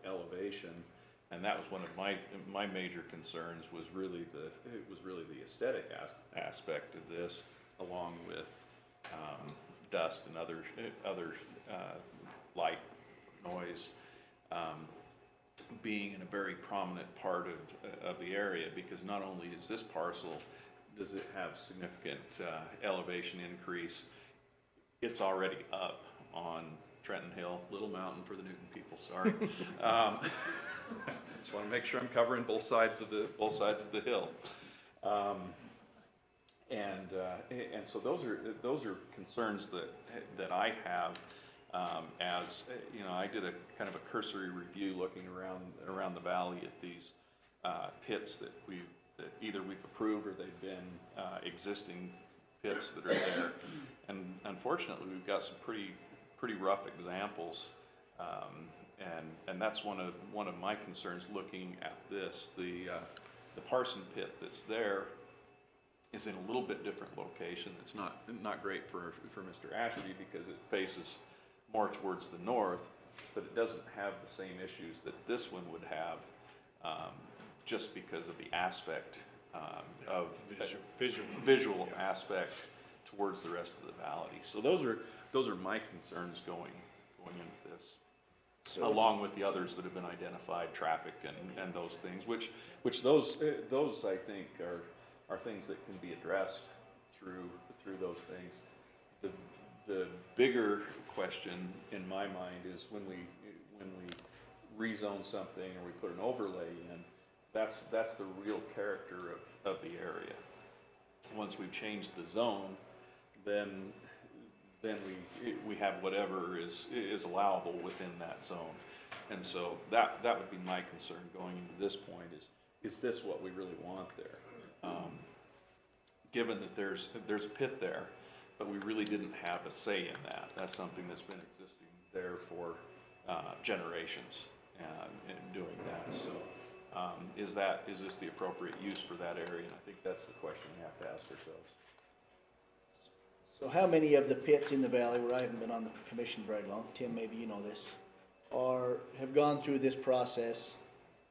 elevation, and that was one of my major concerns was really the aesthetic aspect of this, along with dust and other light, noise, being in a very prominent part of the area, because not only is this parcel, does it have significant elevation increase, it's already up on Trenton Hill, Little Mountain for the Newton people, sorry. Just want to make sure I'm covering both sides of the hill. And so those are concerns that I have. As I did a kind of a cursory review looking around the valley at these pits that either we've approved or they've been existing pits that are there, and unfortunately we've got some pretty rough examples, and that's one of my concerns looking at this. The Parson pit that's there is in a little bit different location. It's not great for Mr. Ashby because it faces more towards the north, but it doesn't have the same issues that this one would have, just because of the aspect of visual aspect towards the rest of the valley. So those are my concerns going into this, along with the others that have been identified, traffic and those things, which those I think are things that can be addressed through those things. The bigger question in my mind is when we rezone something or we put an overlay in, that's the real character of the area. Once we've changed the zone, then we have whatever is allowable within that zone. And so that would be my concern going into this point is this what we really want there? Given that there's a pit there but we really didn't have a say in that. That's something that's been existing there for generations in doing that. So is this the appropriate use for that area? And I think that's the question we have to ask ourselves. So how many of the pits in the valley, where I haven't been on the commission very long, Tim, maybe you know this, have gone through this process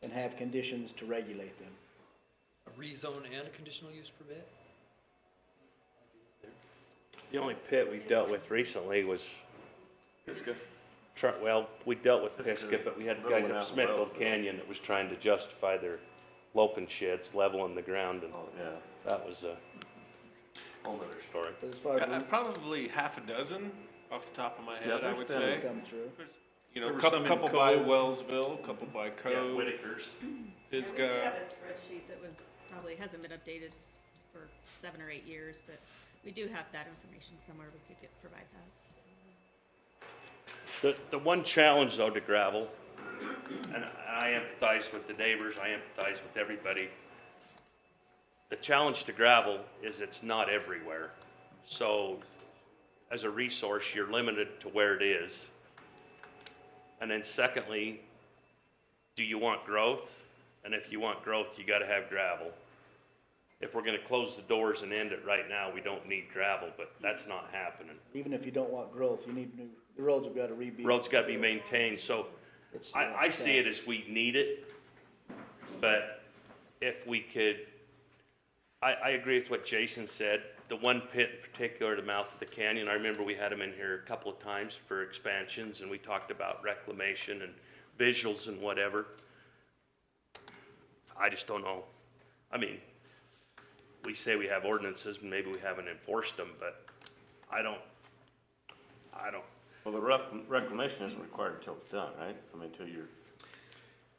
and have conditions to regulate them? A rezone and a conditional use permit? The only pit we've dealt with recently was, Pisgah? well, we dealt with Pisgah, but we had Little guys one at out in Smithville Wellsville. Canyon that was trying to justify their loping sheds, leveling the ground, and Oh, yeah. that was a whole other story. But as far as Probably half a dozen off the top of my Yeah, head, I there's would been say. come through, You know, There were couple, some in couple by Cove. Wellsville, couple by Yeah, Cove, Whitaker's. We do Pisgah. have a spreadsheet that probably hasn't been updated for 7 or 8 years, but we do have that information somewhere. We could provide that. The one challenge though to gravel, and I empathize with the neighbors, I empathize with everybody. The challenge to gravel is it's not everywhere. So as a resource, you're limited to where it is. And then secondly, do you want growth? And if you want growth, you gotta have gravel. If we're gonna close the doors and end it right now, we don't need gravel, but that's not happening. even if you don't want growth, you need new, the roads have got to be. Roads gotta be maintained, so It's, I see it as we need it, but if we could, I agree with what Jason said. The one pit in particular, the mouth of the canyon, I remember we had him in here a couple of times for expansions, and we talked about reclamation and visuals and whatever. I just don't know. I mean, we say we have ordinances, and maybe we haven't enforced them, but I don't. Well, the reclamation isn't required until it's done, right? I mean, until you're.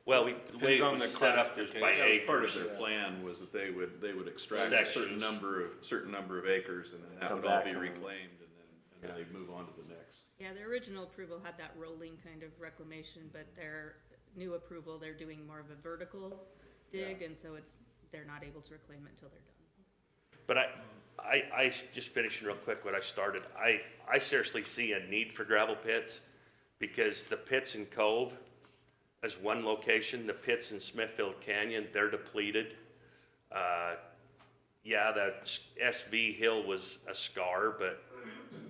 Well, the way Depends it on was the set up is by That was part of acres. their plan, was that they would extract a certain Sections. number of acres, and then that Come would all back be and- reclaimed, and then they'd move on to the next. Yeah, the original approval had that rolling kind of reclamation, but their new approval, they're doing more of a vertical dig, and so they're not able to reclaim it until they're done. But I just finishing real quick what I started. I seriously see a need for gravel pits because the pits in Cove as one location, the pits in Smithfield Canyon, they're depleted. Yeah, that SV Hill was a scar, but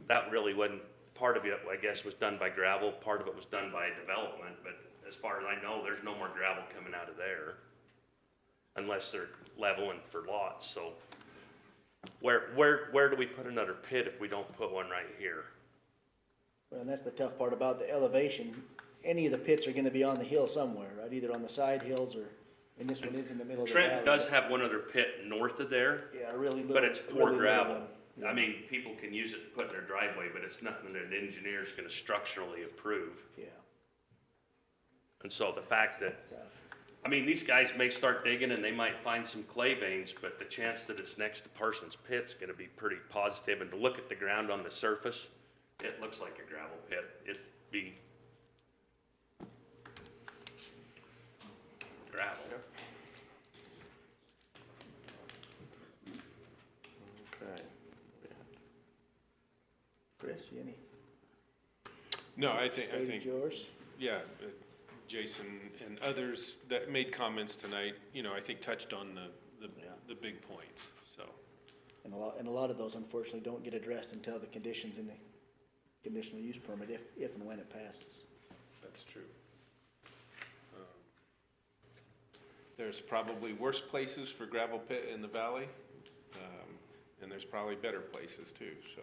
that really wasn't, part of it, I guess, was done by gravel, part of it was done by development, but as far as I know, there's no more gravel coming out of there unless they're leveling for lots, so. Where do we put another pit if we don't put one right here? Well, and that's the tough part about the elevation. Any of the pits are gonna be on the hill somewhere, right? Either on the side hills or, and this one is in the middle of the valley. Trent does have one other pit north of there, Yeah, a really little. but it's really poor little gravel. one. Yeah. I mean, people can use it to put in their driveway, but it's nothing that an engineer's gonna structurally approve. Yeah, And so the fact that, tough. I mean, these guys may start digging and they might find some clay veins, but the chance that it's next to Parsons Pit's gonna be pretty positive. And to look at the ground on the surface, it looks like a gravel pit. It'd be gravel. Okay. Chris, you any No, I think, stage yours? yeah, Jason and others that made comments tonight, you know, I think touched on the big points, so. And a lot of those unfortunately don't get addressed until the conditions in the conditional use permit, if and when it passes. That's true. There's probably worse places for gravel pit in the valley, and there's probably better places too, so.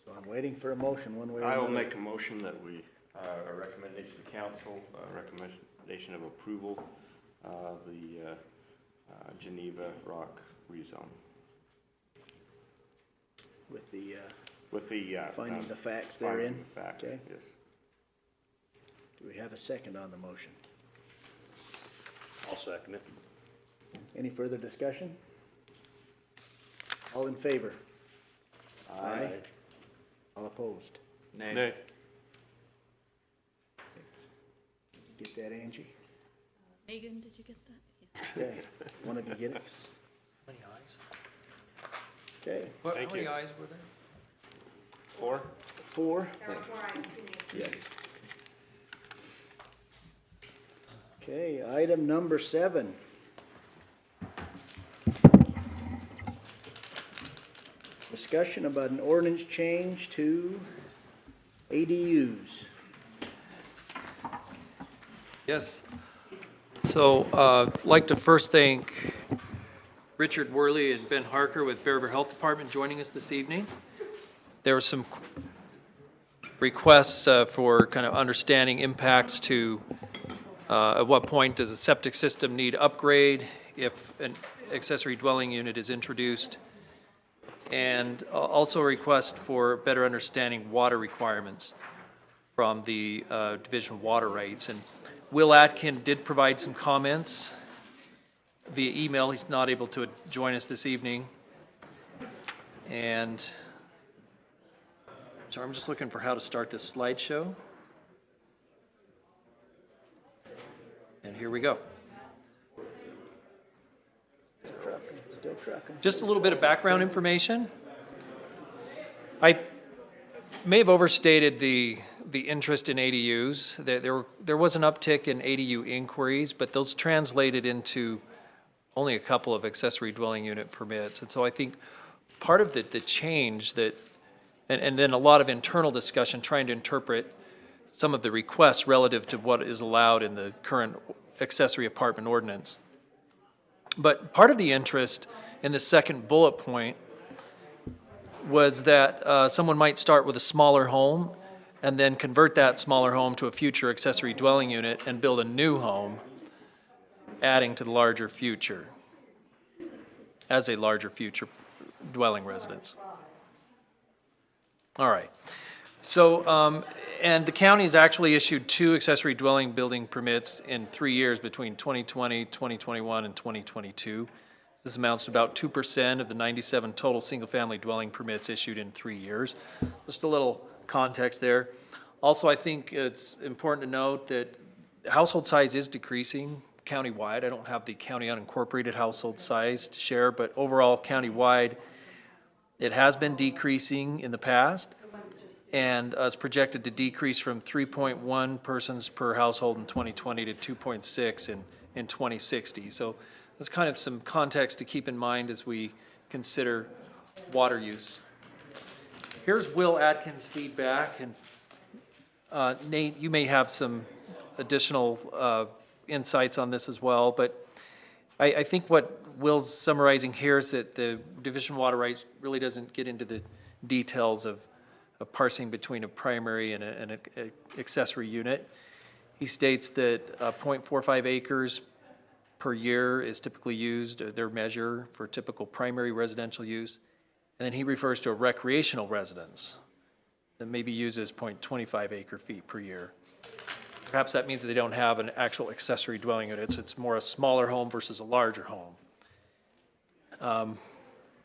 So I'm waiting for a motion one way or I another. will make a motion that we, a recommendation to council, a recommendation of approval of the Geneva Rock rezone. With the, With the. findings of facts findings therein. of fact, Okay. yes. Do we have a second on the motion? I'll second it. Any further discussion? All in favor? Aye. All opposed? Nay. Get that, Angie? Megan, did you get that? Okay, one of you get it? How many ayes? Okay, How Thank many you. ayes were there? 4? 4. There were 4 ayes, 2 nays. Yeah. Okay, item number 7. Discussion about an ordinance change to ADUs. Yes. So, I'd like to first thank Richard Worley and Ben Harker with Bear River Health Department joining us this evening. There were some requests for kind of understanding impacts to at what point does a septic system need upgrade if an accessory dwelling unit is introduced, and also a request for better understanding water requirements from the Division of Water Rights. And Will Atkin did provide some comments via email. He's not able to join us this evening. And so I'm just looking for how to start this slideshow. And here we go. Still trucking. Just a little bit of background information. I may have overstated the interest in ADUs. There was an uptick in ADU inquiries, but those translated into only a couple of accessory dwelling unit permits. And so I think part of the change that, and then a lot of internal discussion trying to interpret some of the requests relative to what is allowed in the current accessory apartment ordinance. But part of the interest in the second bullet point was that someone might start with a smaller home and then convert that smaller home to a future accessory dwelling unit and build a new home, adding to the larger future, as a larger future dwelling residence. All right. So, and the county has actually issued 2 accessory dwelling building permits in 3 years between 2020, 2021, and 2022. This amounts to about 2% of the 97 total single-family dwelling permits issued in 3 years. Just a little context there. Also, I think it's important to note that household size is decreasing countywide. I don't have the county unincorporated household size to share, but overall countywide, it has been decreasing in the past, and is projected to decrease from 3.1 persons per household in 2020 to 2.6 in 2060. So that's kind of some context to keep in mind as we consider water use. Here's Will Atkins' feedback, and Nate, you may have some additional insights on this as well, but I think what Will's summarizing here is that the Division of Water Rights really doesn't get into the details of parsing between a primary and an accessory unit. He states that 0.45 acres per year is typically used, their measure for typical primary residential use. And then he refers to a recreational residence that maybe uses 0.25 acre feet per year. Perhaps that means that they don't have an actual accessory dwelling unit. It's more a smaller home versus a larger home.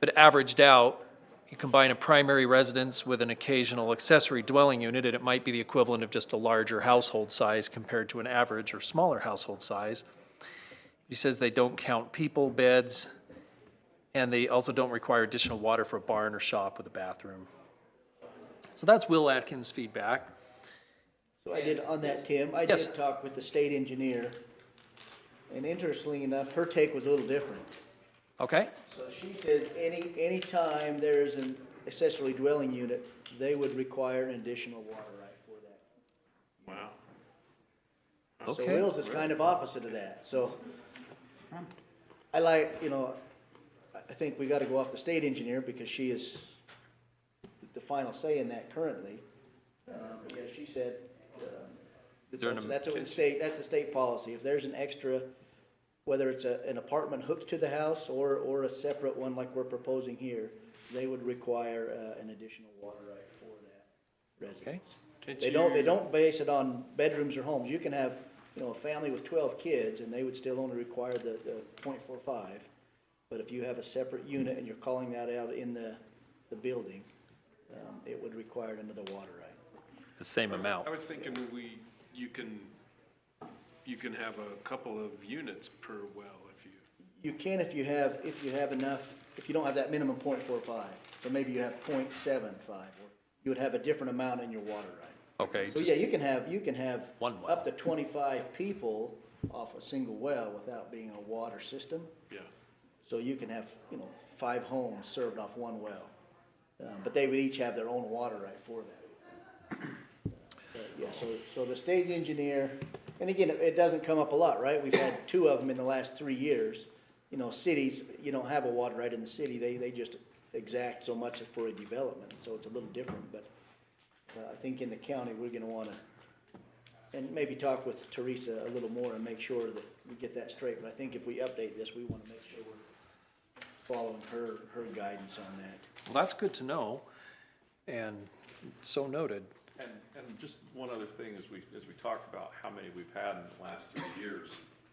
But averaged out, you combine a primary residence with an occasional accessory dwelling unit, and it might be the equivalent of just a larger household size compared to an average or smaller household size. He says they don't count people, beds, and they also don't require additional water for a barn or shop with a bathroom. So that's Will Atkins' feedback. So I did, on that, Tim, I Yes. did talk with the state engineer, and interestingly enough, her take was a little different. Okay? So she says any time there's an accessory dwelling unit, they would require an additional water right for that. Wow. So Okay. Will's is kind of opposite of that, so I like, I think we gotta go off the state engineer because she is the final say in that currently. But yeah, she said, there an that's what that's the state policy. If there's an extra, whether it's an apartment hooked to the house or a separate one like we're proposing here, they would require an additional water right for that residence. They don't base it on bedrooms or homes. You can have, a family with 12 kids and they would still only require the 0.45. But if you have a separate unit and you're calling that out in the building, it would require another water right. The same amount. I was thinking you can you can have a couple of units per well if you. You can if you have enough, if you don't have that minimum .45. So maybe you have .75, or you would have a different amount in your water right. Okay. So yeah, you can have One well. up to 25 people off a single well without being a water system. Yeah. So you can have, 5 homes served off one well. But they would each have their own water right for that. Yeah, so the state engineer, and again, it doesn't come up a lot, right? We've had 2 of them in the last 3 years. Cities, you don't have a water right in the city. They just exact so much for a development, so it's a little different. But I think in the county, we're gonna wanna, and maybe talk with Teresa a little more and make sure that we get that straight. But I think if we update this, we wanna make sure we're following her guidance on that. Well, that's good to know, and so noted. And just one other thing, as we talked about how many we've had in the last 3 years,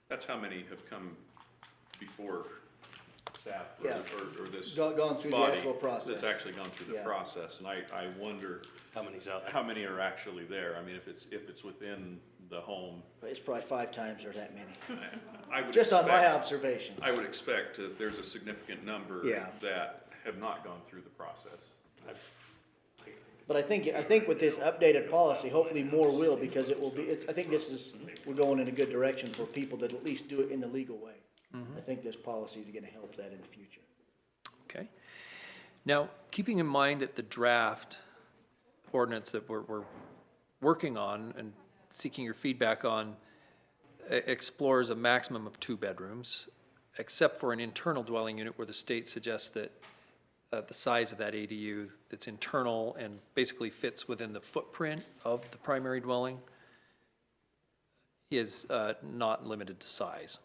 that's how many have come before staff Yeah. or this Gone through the body actual process. that's actually gone through the Yeah. process. And I wonder How many's out there? how many are actually there. I mean, if it's within the home, It's probably 5 times or that many. I would Just on my expect- observations. I would expect that there's a significant number Yeah. that have not gone through the process. But I think with this updated policy, hopefully more will, because it will be, I think we're going in a good direction for people to at least do it in the legal way. I think this policy is gonna help that in the future. Okay. Now, keeping in mind that the draft ordinance that we're working on and seeking your feedback on explores a maximum of 2 bedrooms, except for an internal dwelling unit where the state suggests that the size of that ADU that's internal and basically fits within the footprint of the primary dwelling is not limited to size.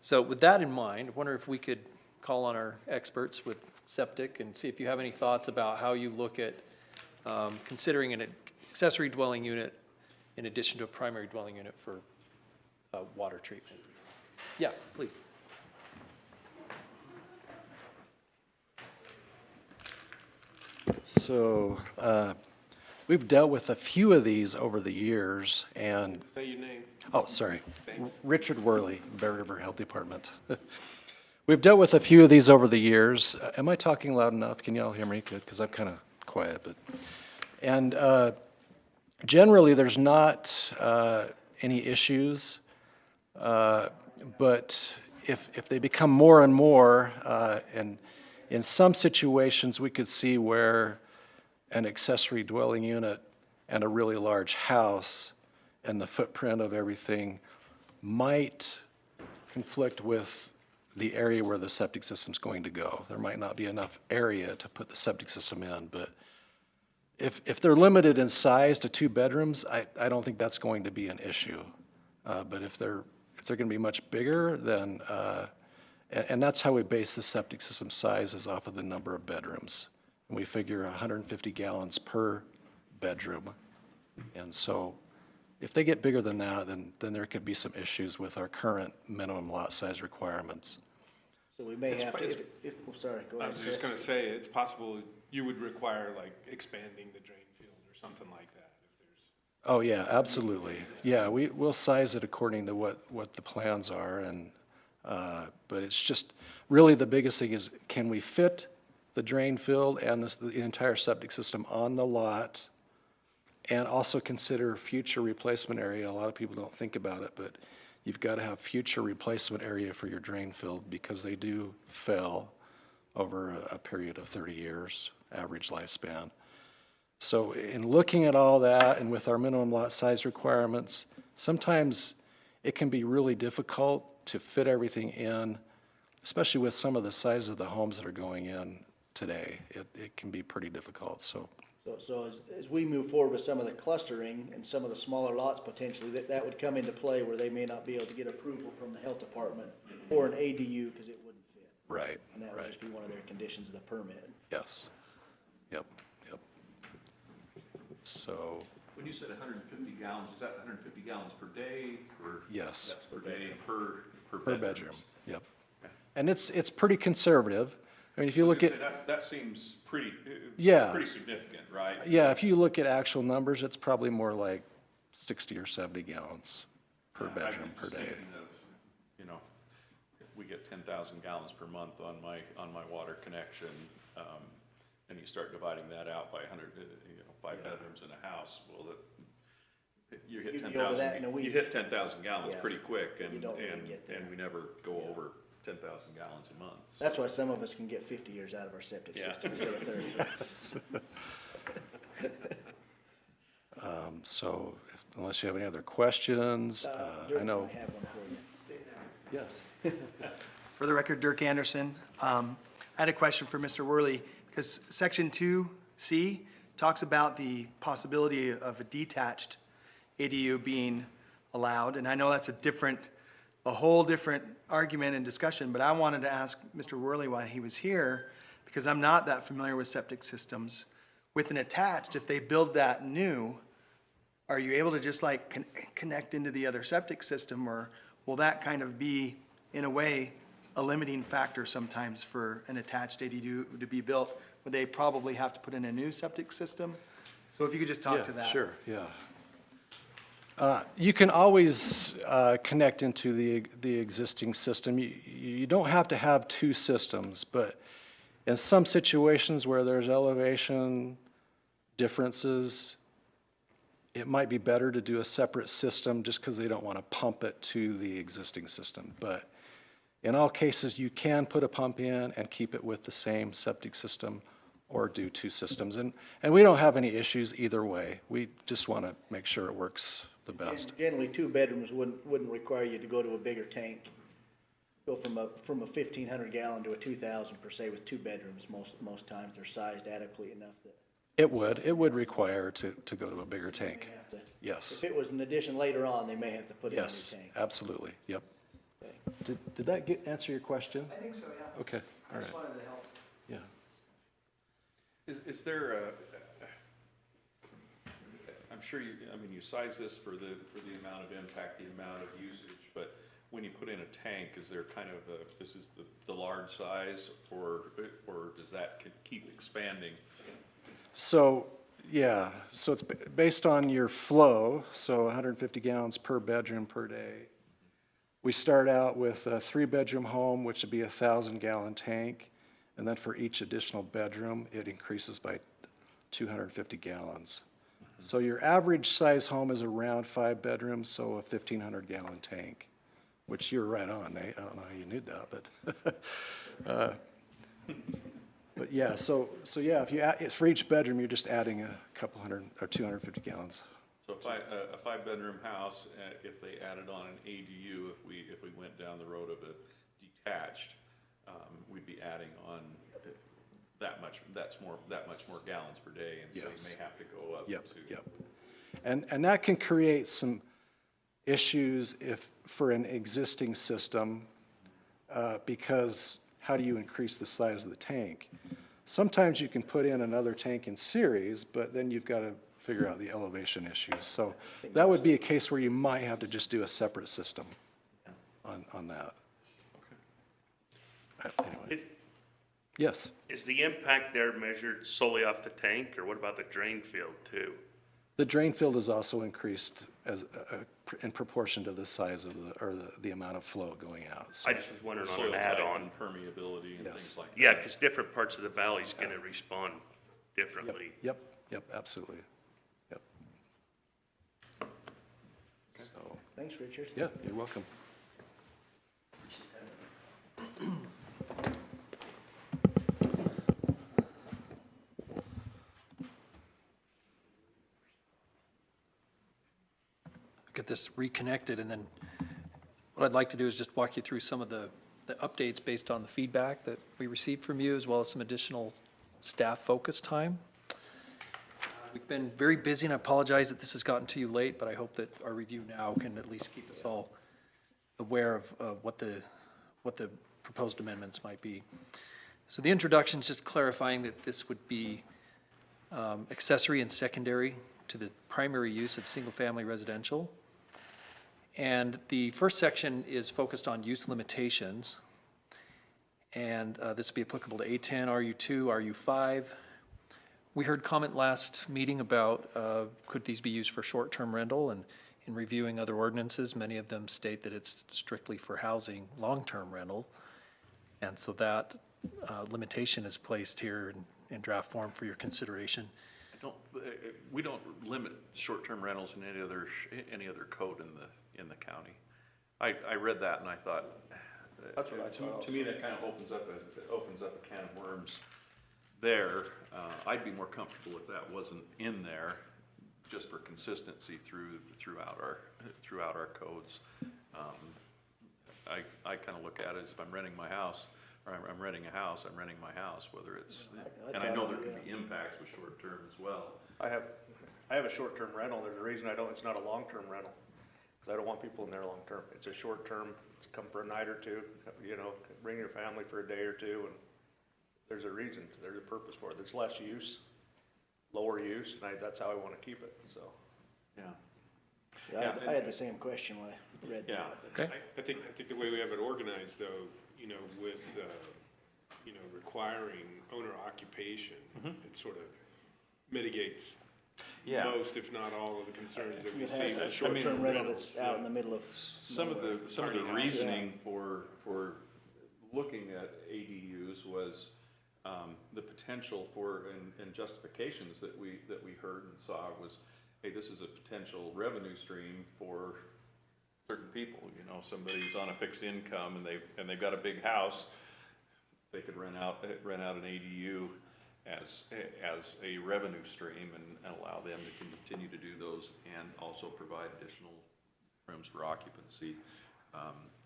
So with that in mind, I wonder if we could call on our experts with septic and see if you have any thoughts about how you look at considering an accessory dwelling unit in addition to a primary dwelling unit for water treatment. Yeah, please. So, we've dealt with a few of these over the years, and, Say your name. oh, sorry. Thanks. Richard Worley, Bear River Health Department. We've dealt with a few of these over the years. Am I talking loud enough? Can you all hear me? Good, because I'm kind of quiet, but, and generally, there's not any issues, but if they become more and more, and in some situations, we could see where an accessory dwelling unit and a really large house and the footprint of everything might conflict with the area where the septic system's going to go. There might not be enough area to put the septic system in, but if they're limited in size to 2 bedrooms, I don't think that's going to be an issue. But if they're going to be much bigger, then and that's how we base the septic system size, is off of the number of bedrooms. And we figure 150 gallons per bedroom. And so if they get bigger than that, then there could be some issues with our current minimum lot size requirements. So we may have to, sorry, go I ahead, was just Chris. gonna say, it's possible you would require like expanding the drain field or something like that if there's. Oh, yeah, absolutely. Yeah, we'll size it according to what the plans are, and, but it's just, really the biggest thing is, can we fit the drain field and the entire septic system on the lot, and also consider future replacement area. A lot of people don't think about it, but you've got to have future replacement area for your drain field, because they do fail over a period of 30 years, average lifespan. So in looking at all that, and with our minimum lot size requirements, sometimes it can be really difficult to fit everything in, especially with some of the size of the homes that are going in today. It can be pretty difficult, so. So as we move forward with some of the clustering and some of the smaller lots potentially, that would come into play where they may not be able to get approval from the health department for an ADU because it wouldn't fit. Right. And that would just be one of their conditions of the permit. Yes. Yep. So. When you said 150 gallons, is that 150 gallons per day, or? Yes. That's per day, per bedroom. Yep. And it's pretty conservative. I mean, if you look at. That seems pretty, Yeah. pretty significant, right? Yeah, if you look at actual numbers, it's probably more like 60 or 70 gallons per bedroom per day. Thinking of, you know, if we get 10,000 gallons per month on my water connection, and you start dividing that out by 100, 5 bedrooms in a house, well, you hit You'd be over that in a 10,000. week. You hit 10,000 gallons Yeah. pretty quick, and You don't really get there. and we never go over 10,000 gallons a month. That's why some of us can get 50 years out of our septic Yeah. system instead of 30. So unless you have any other questions, I Dirk know. might have one for you. Yes. For the record, Dirk Anderson. I had a question for Mr. Worley, because Section 2C talks about the possibility of a detached ADU being allowed, and I know that's a whole different argument and discussion, but I wanted to ask Mr. Worley while he was here, because I'm not that familiar with septic systems. With an attached, if they build that new, are you able to just like connect into the other septic system, or will that kind of be, in a way, a limiting factor sometimes for an attached ADU to be built? Would they probably have to put in a new septic system? So if you could just talk to that. Sure, yeah. You can always connect into the existing system. You don't have to have two systems, but in some situations where there's elevation differences, it might be better to do a separate system just because they don't want to pump it to the existing system. But in all cases, you can put a pump in and keep it with the same septic system, or do two systems. And we don't have any issues either way. We just want to make sure it works the best. Generally, 2 bedrooms wouldn't require you to go to a bigger tank. Go from a 1,500 gallon to a 2,000 per se with 2 bedrooms. Most times they're sized adequately enough that. It would require to go to a bigger tank. Yes. If it was an addition later on, they may have to put in a new Yes, tank. absolutely, yep. Okay. Did that answer your question? I think so, yeah. Okay, all I right. just wanted to help. Yeah. Is there a, I'm sure you size this for the amount of impact, the amount of usage, but when you put in a tank, is there kind of this is the large size, or does that keep expanding? So, yeah, so it's based on your flow, so 150 gallons per bedroom per day. We start out with a 3-bedroom home, which would be a 1,000-gallon tank, and then for each additional bedroom, it increases by 250 gallons. So your average size home is around 5 bedrooms, so a 1,500-gallon tank, which you're right on, Nate. I don't know how you knew that, but but yeah, so yeah, if you for each bedroom, you're just adding a couple hundred or 250 gallons. So a 5-bedroom house, if they added on an ADU, if we went down the road of a detached, we'd be adding on that much more gallons per day, and so Yes. you may have to go up Yep, to. yep. And that can create some issues for an existing system, because how do you increase the size of the tank? Sometimes you can put in another tank in series, but then you've got to figure out the elevation issues. So that would be a case where you might have to just do a separate system on that. Anyway. Yes? Is the impact there measured solely off the tank, or what about the drain field too? The drain field is also increased in proportion to the size of the amount of flow going out. So. I just was wondering on Soil an type add-on. and permeability and things like that. Yeah, because different parts of the valley's gonna respond differently. Yep, absolutely. Yep. So, Thanks, Richard. yeah, you're welcome. Get this reconnected, and then what I'd like to do is just walk you through some of the updates based on the feedback that we received from you, as well as some additional staff focus time. We've been very busy, and I apologize that this has gotten to you late, but I hope that our review now can at least keep us all aware of what the proposed amendments might be. So the introduction is just clarifying that this would be accessory and secondary to the primary use of single-family residential. And the first section is focused on use limitations. And this would be applicable to A10, RU2, RU5. We heard comment last meeting about could these be used for short-term rental, and In reviewing other ordinances, many of them state that it's strictly for housing, long-term rental. And so that limitation is placed here in draft form for your consideration. We don't limit short-term rentals in any other code in the county. I read that and I thought, That's what I thought to me, that kind of opens up a can of worms there. I'd be more comfortable if that wasn't in there, just for consistency throughout our codes. I kind of look at it as if I'm renting my house, or I'm renting a house, I'm renting my house, whether it's, and I know there can be impacts with short term as well. I have a short-term rental. There's a reason it's not a long-term rental, because I don't want people in there long-term. It's a short-term, come for a night or two, bring your family for a day or two, and there's a reason, there's a purpose for it. There's less use, lower use, and that's how I want to keep it, so. Yeah, I had the same question when I read that. Okay. I think the way we have it organized though, with, requiring owner occupation, it sort of mitigates most, if not all, of the concerns that we see with short-term rental rentals. that's out in the middle of Some of the Tiny house. reasoning for looking at ADUs was the potential for, and justifications that we heard and saw was, hey, this is a potential revenue stream for certain people. Somebody's on a fixed income and they've got a big house, they could rent out an ADU as a revenue stream and allow them to continue to do those and also provide additional rooms for occupancy.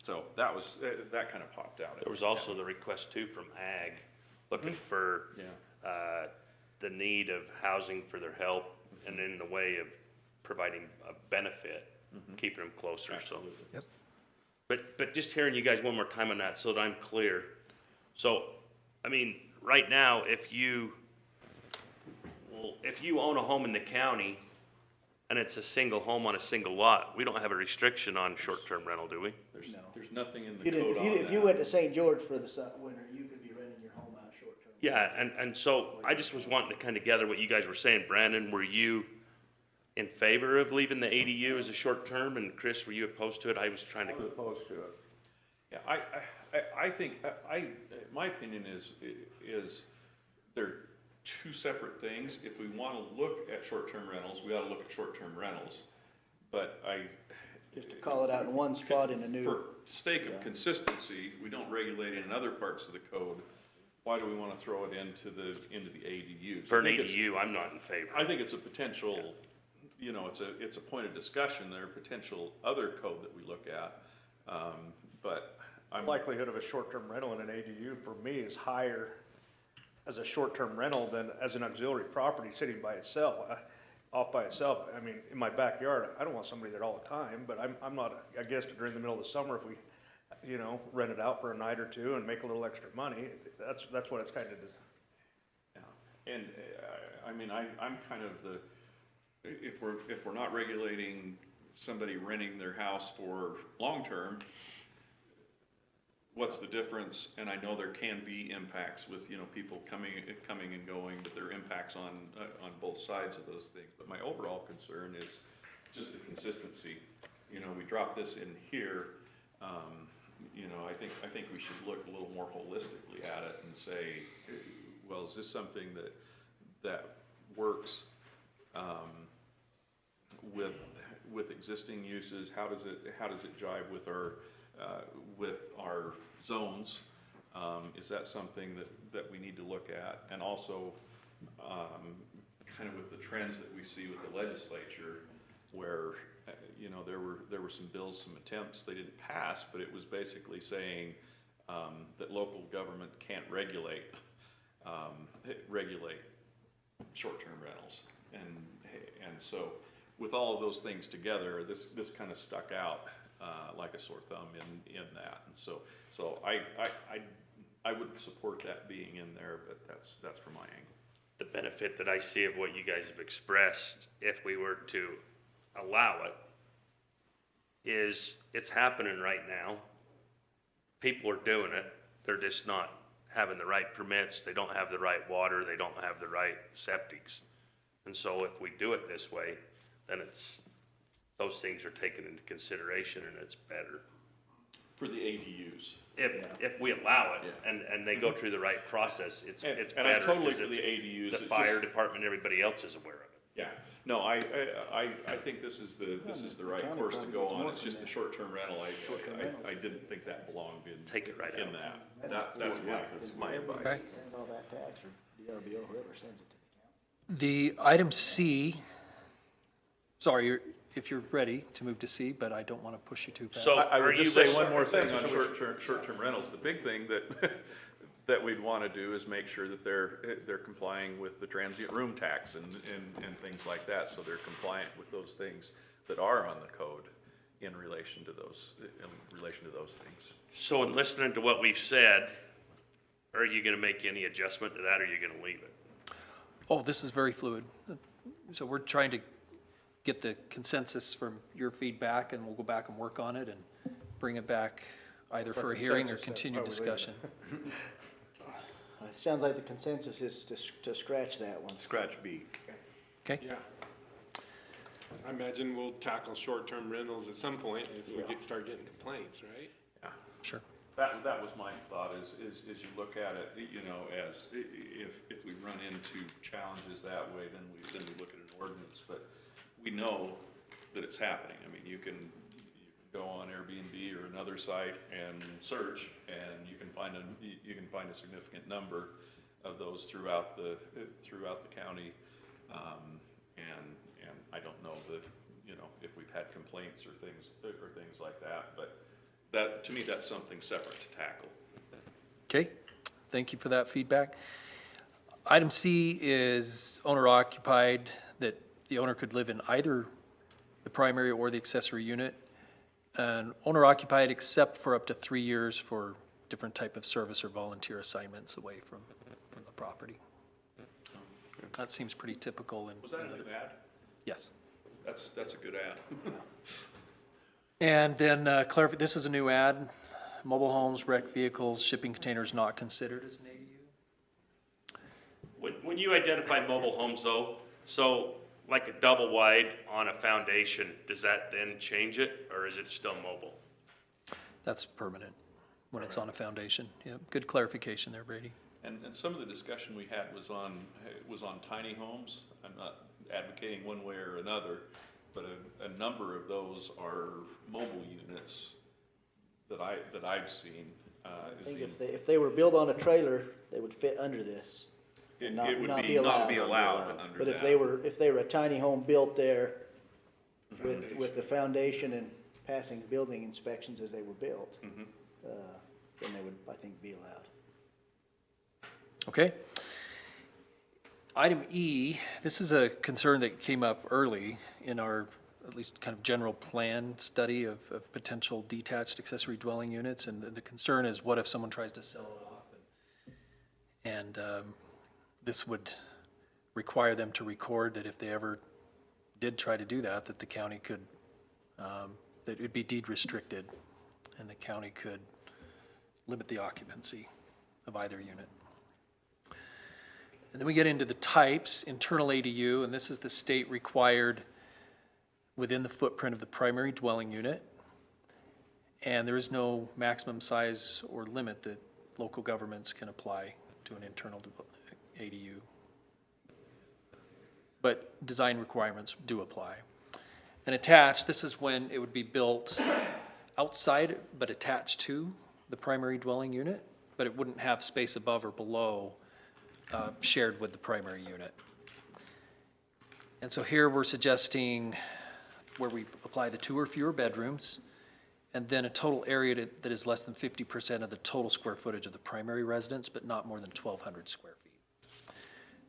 So that kind of popped out. There was also the request too from Ag, looking for the need of housing for their help and in the way of providing a benefit, keeping them closer. Absolutely. So, but just hearing you guys one more time on that so that I'm clear. So, I mean, right now, if you own a home in the county and it's a single home on a single lot, we don't have a restriction on short-term rental, do we? There's nothing in the If code on if you that. went to St. George for the winter, you could be renting your home out short-term. Yeah, and so I just was wanting to kind of gather what you guys were saying. Brandon, were you in favor of leaving the ADU as a short term, and Chris, were you opposed to it? I was trying to. I was opposed to it. Yeah, I think, my opinion is they're two separate things. If we want to look at short-term rentals, we ought to look at short-term rentals. But Just to call it out in one spot in a new. for sake of consistency, we don't regulate it in other parts of the code. Why do we want to throw it into the ADUs? For an ADU, I'm not in favor. I think it's a potential, it's a point of discussion. There are potential other code that we look at, but The likelihood of a short-term rental in an ADU for me is higher as a short-term rental than as an auxiliary property sitting by itself, off by itself. I mean, in my backyard, I don't want somebody there all the time, but I'm not against it during the middle of the summer if we, rent it out for a night or two and make a little extra money. That's what it's kind of. Yeah, and I mean, I'm kind of if we're not regulating somebody renting their house for long-term, what's the difference? And I know there can be impacts with, people coming and going, but there are impacts on both sides of those things. But my overall concern is just the consistency. We drop this in here, I think we should look a little more holistically at it and say, well, is this something that works with existing uses? How does it jive with our zones? Is that something that we need to look at? And also, kind of with the trends that we see with the legislature, where there were some bills, some attempts, they didn't pass, but it was basically saying that local government can't regulate short-term rentals, and so with all of those things together, this kind of stuck out like a sore thumb in that, and so I would support that being in there, but that's from my angle. The benefit that I see of what you guys have expressed, if we were to allow it, is it's happening right now. People are doing it. They're just not having the right permits. They don't have the right water. They don't have the right septics. And so if we do it this way, then it's those things are taken into consideration and it's better. For the ADUs. If we allow it and they go through the right process, it's And better. I'm totally 'cause for the it's- ADUs. The It's fire just- department, everybody else is aware of it. Yeah, no, I think this is the right course to go on, it's just a short-term rental, I didn't think that belonged in. Take it right in out. That's my advice. Okay. Send all that tax, or DRBO, whoever sends it to the county. The item C, sorry, if you're ready to move to C, but I don't want to push you too fast. So I are would you just say listening? one more thing on short-term rentals. The big thing that, that we'd want to do is make sure that they're complying with the transient room tax and things like that, so they're compliant with those things that are on the code in relation to those things. So in listening to what we've said, are you gonna make any adjustment to that, or are you gonna leave it? Oh, this is very fluid. So we're trying to get the consensus from your feedback, and we'll go back and work on it and bring it back either for a hearing or continued discussion. It sounds like the consensus is to scratch that one. Scratch B. Okay? Yeah. I imagine we'll tackle short-term rentals at some point if we start getting complaints, right? Yeah. Sure. That was my thought, is you look at it, you know, as if we run into challenges that way, then we look at an ordinance, but we know that it's happening. I mean, you can go on Airbnb or another site and search, and you can find a significant number of those throughout the county, and I don't know that, you know, if we've had complaints or things like that, but that, to me, that's something separate to tackle. Okay, thank you for that feedback. Item C is owner occupied, that the owner could live in either the primary or the accessory unit. And owner occupied except for up to 3 years for different type of service or volunteer assignments away from the property. That seems pretty typical. Was that a new ad? Yes. That's a good ad. And then this is a new ad. Mobile homes, wrecked vehicles, shipping containers not considered as an ADU. When you identify mobile homes though, so like a double wide on a foundation, does that then change it, or is it still mobile? That's permanent when it's on a foundation. Yeah, good clarification there, Brady. And some of the discussion we had was on tiny homes. I'm not advocating one way or another, but a number of those are mobile units that I've seen. I think if they were built on a trailer, they would fit under this. It Not would be not be allowed. allowed under But if that. they were a tiny home built there with the foundation and passing building inspections as they were built, then they would, I think, be allowed. Okay. Item E, this is a concern that came up early in our, at least kind of general plan study of potential detached accessory dwelling units. And the concern is, what if someone tries to sell it off? And this would require them to record that if they ever did try to do that, that the county could, that it would be deed restricted, and the county could limit the occupancy of either unit. And then we get into the types, internal ADU, and this is the state required within the footprint of the primary dwelling unit. And there is no maximum size or limit that local governments can apply to an internal ADU. But design requirements do apply. And attached, this is when it would be built outside but attached to the primary dwelling unit, but it wouldn't have space above or below shared with the primary unit. And so here we're suggesting where we apply the 2 or fewer bedrooms, and then a total area that is less than 50% of the total square footage of the primary residence, but not more than 1,200 square feet.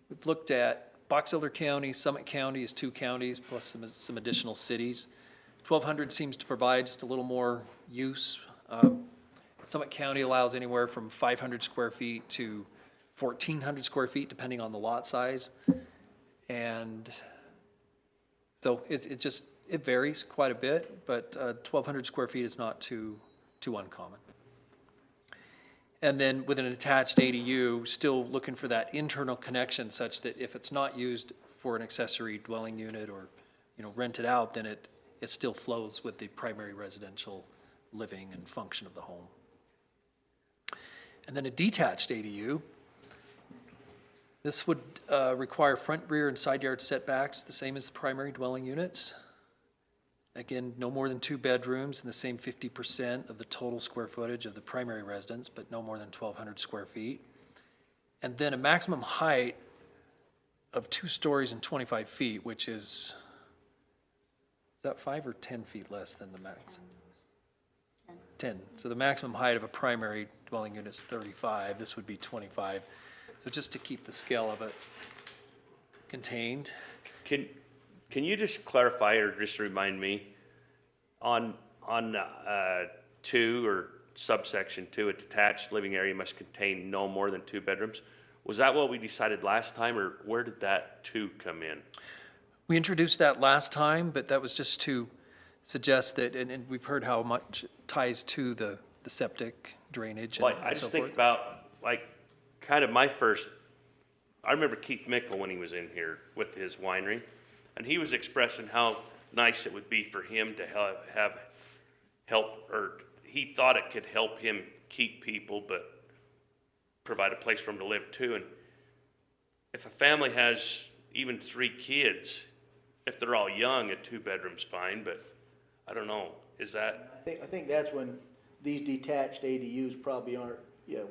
We've looked at Box Elder County, Summit County is 2 counties, plus some additional cities. 1,200 seems to provide just a little more use. Summit County allows anywhere from 500 square feet to 1,400 square feet, depending on the lot size. And so it varies quite a bit, but 1,200 square feet is not too uncommon. And then with an attached ADU, still looking for that internal connection such that if it's not used for an accessory dwelling unit or, rented out, then it still flows with the primary residential living and function of the home. And then a detached ADU. This would require front, rear, and side yard setbacks, the same as the primary dwelling units. Again, no more than 2 bedrooms and the same 50% of the total square footage of the primary residence, but no more than 1,200 square feet. And then a maximum height of 2 stories and 25 feet, which is that 5 or 10 feet less than the max? 10. So the maximum height of a primary dwelling unit is 35. This would be 25. So just to keep the scale of it contained. Can you just clarify or just remind me on 2 or subsection 2, a detached living area must contain no more than 2 bedrooms? Was that what we decided last time, or where did that 2 come in? We introduced that last time, but that was just to suggest that, and we've heard how much it ties to the septic drainage. Well, and I so just think forth. about, like, kind of I remember Keith Mickle when he was in here with his winery, and he was expressing how nice it would be for him to have help, or he thought it could help him keep people, but provide a place for them to live too. And if a family has even 3 kids, if they're all young, a 2-bedroom's fine, but I don't know, is that? I think that's when these detached ADUs probably aren't,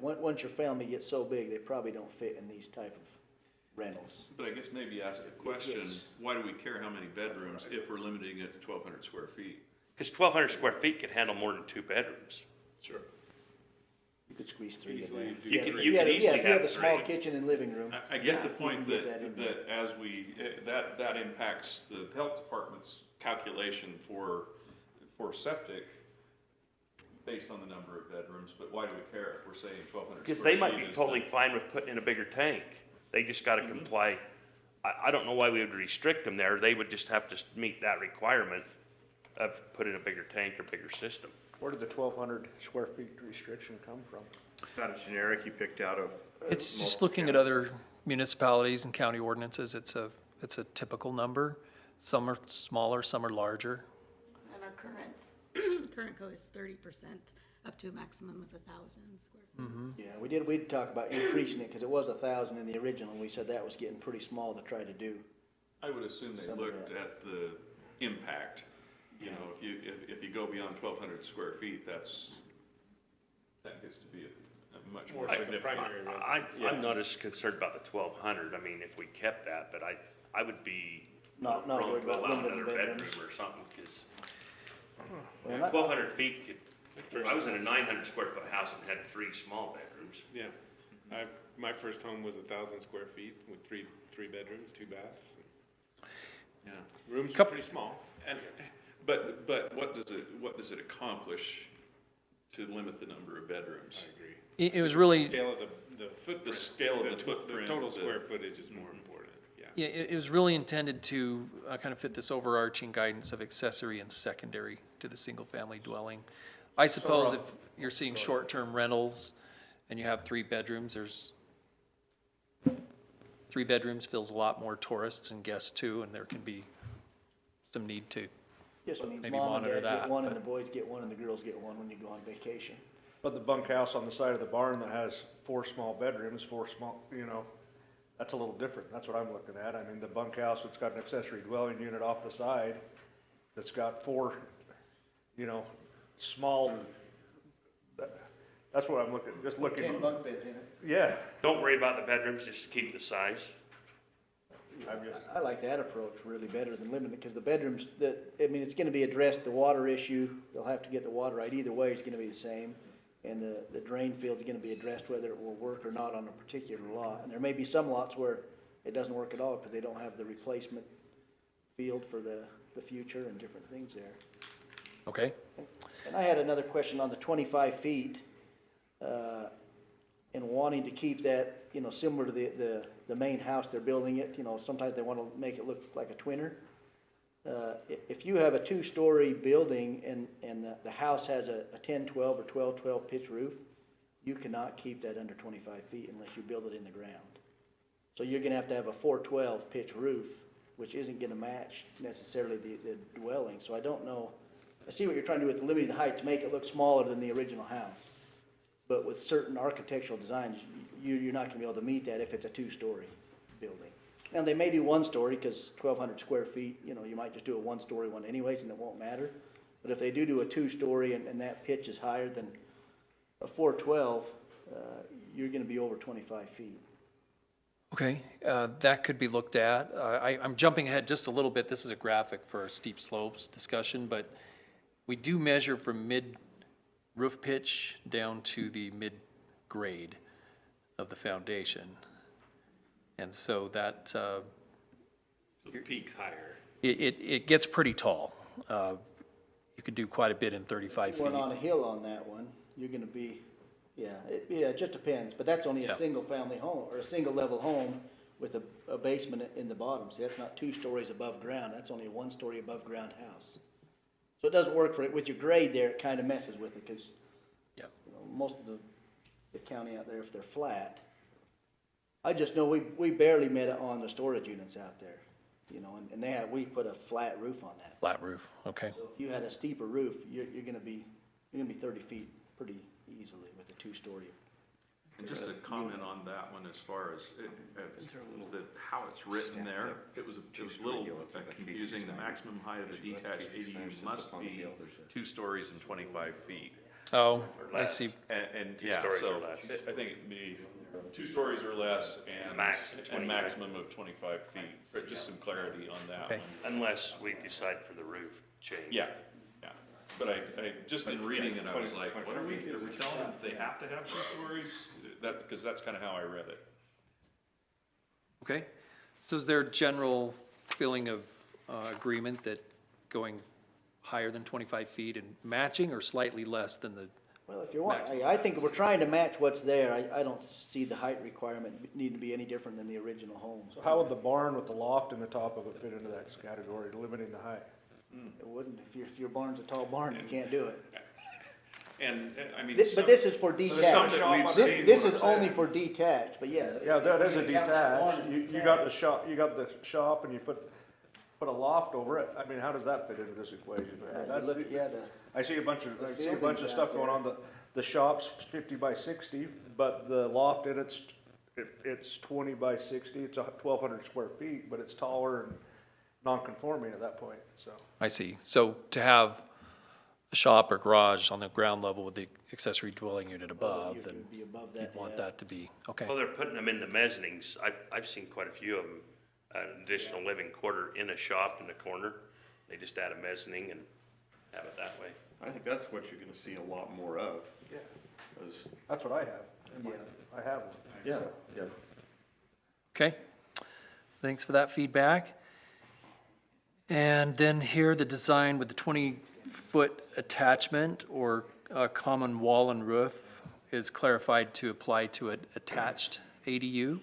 once your family gets so big, they probably don't fit in these type of rentals. But I guess maybe ask the question, Yes. why do we care how many bedrooms if we're limiting it to 1,200 square feet? Because 1,200 square feet could handle more than 2 bedrooms. Sure. You could squeeze 3 in Easily there. do You could- three. you could easily If you have a have small 3. kitchen and living room. I get the you point can get that in there. that as that impacts the health department's calculation for septic based on the number of bedrooms, but why do we care if we're saying 1,200 Because square they might feet be is totally the- fine with putting in a bigger tank. They just gotta comply. I don't know why we would restrict them there. They would just have to meet that requirement of putting a bigger tank or bigger system. Where did the 1,200 square feet restriction come from? Not a generic you picked out of? It's just multiple looking at counties? other municipalities and county ordinances, it's a typical number. Some are smaller, some are larger. And our current code is 30%, up to a maximum of 1,000 square feet. Yeah, we did talk about increasing it, because it was 1,000 in the original, and we said that was getting pretty small to try to do. I would assume they Some of looked that. at the impact. You know, if you go beyond 1,200 square feet, that gets to be a much more significant. I'm not as concerned about the 1,200. I mean, if we kept that, but I would be Not wrong worried to about allow limiting another bedrooms. bedroom or something, because Well, not- 1,200 feet could, I was in a 900 square foot house and had 3 small bedrooms. Yeah, my first home was 1,000 square feet with three bedrooms, 2 baths. Yeah. Rooms were pretty small. And, but what does it accomplish to limit the number of bedrooms? I agree. It was really, Scale of the footprint. The scale of the footprint, total the- square footage is more important, yeah. yeah, it was really intended to kind of fit this overarching guidance of accessory and secondary to the single-family dwelling. I suppose if you're seeing short-term rentals and you have 3 bedrooms, 3 bedrooms fills a lot more tourists and guests too, and there can be some need to Just means maybe mom and monitor dad get that. one, and but- the boys get one, and the girls get one when you go on vacation. But the bunkhouse on the side of the barn that has 4 small bedrooms, 4 small, that's a little different. That's what I'm looking at. I mean, the bunkhouse that's got an accessory dwelling unit off the side, that's got 4, small, that's what I'm looking, just looking. 10 bunk beds in it. Yeah. Don't worry about the bedrooms, just keep the size. I like that approach really better than limiting, because the bedrooms, it's gonna be addressed, the water issue, they'll have to get the water right, either way, it's gonna be the same. And the drain field's gonna be addressed whether it will work or not on a particular lot. And there may be some lots where it doesn't work at all, because they don't have the replacement field for the future and different things there. Okay. And I had another question on the 25 feet, and wanting to keep that, similar to the main house they're building it, sometimes they want to make it look like a twinner. If you have a 2-story building and the house has a 10-12 or 12-12 pitch roof, you cannot keep that under 25 feet unless you build it in the ground. So you're gonna have to have a 412 pitch roof which isn't gonna match necessarily the dwelling, so I don't know. I see what you're trying to do with limiting the height to make it look smaller than the original house. But with certain architectural designs, you're not gonna be able to meet that if it's a two-story building. Now, they may do one story, cause 1,200 square feet, you know, you might just do a one-story one anyways, and it won't matter. But if they do a two-story and that pitch is higher than a 412, you're gonna be over 25 feet. Okay, that could be looked at. I'm jumping ahead just a little bit. This is a graphic for our steep slopes discussion, but we do measure from mid-roof pitch down to the mid-grade of the foundation. And so that, So the peak's higher. it gets pretty tall. You could do quite a bit in 35 feet. Going on a hill on that one, you're gonna be, it just depends, but that's only a Yeah. single-family home, or a single-level home with a basement in the bottom. See, that's not 2 stories above ground, that's only a 1-story above-ground house. So it doesn't work for it, with your grade there, it kinda messes with it, cause, you know, most of the county out there, if they're flat, I just know we barely met it on the storage units out there, you know, and we put a flat roof on that. Flat roof, okay. So if you had a steeper roof, you're gonna be 30 feet pretty easily with a 2-story. And just a comment on that one as far as how it's written there, it was a little confusing. The maximum height of a detached ADU must be 2 stories and 25 feet. Oh, Or I less. see. And 2 yeah, stories so or less. I think it'd be 2 stories or less and maximum of 25 feet. But just some clarity on that Okay. one. Unless we decide for the roof change. Yeah. But I just in reading it, I was like, what are we telling them they have to have 2 stories? Because that's kind of how I read it. Okay, so is there a general feeling of agreement that going higher than 25 feet and matching or slightly less than the? Well, if you want, I think if we're trying to match what's there, I don't see the height requirement need to be any different than the original home. So how would the barn with the loft in the top of it fit into that category, limiting the height? It wouldn't, if your barn's a tall barn, you can't do it. And I mean. But this is for detached. This is only for detached, but yeah. Yeah, that is a you can count that barn detached. as You got the shop and you put a loft over it. I mean, how does that fit into this equation? I see a bunch of stuff going on. The shop's 50 by 60, but the loft in it's 20 by 60. It's 1,200 square feet, but it's taller and non-conforming at that point, so. I see. So to have a shop or garage on the ground level with the accessory dwelling unit above, then be above you'd that, want yeah. that to be, okay. Well, they're putting them in the mezzanines. I've seen quite a few of them, an additional living quarter in a shop in the corner. They just add a mezzanine and have it that way. I think that's what you're gonna see a lot more of. Yeah. Is- That's what I have. I have one. Yeah, yeah. Okay, thanks for that feedback. And then here, the design with the 20-foot attachment or common wall and roof is clarified to apply to an attached ADU.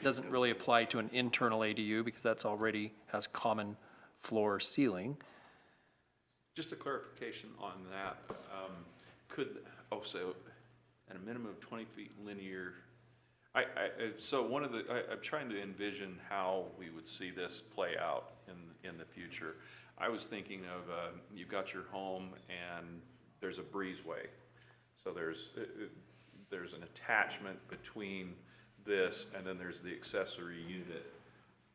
Doesn't really apply to an internal ADU because that's already has common floor ceiling. Just a clarification on that, so at a minimum of 20 feet linear, so I'm trying to envision how we would see this play out in the future. I was thinking of, you've got your home and there's a breezeway. So there's an attachment between this and then there's the accessory unit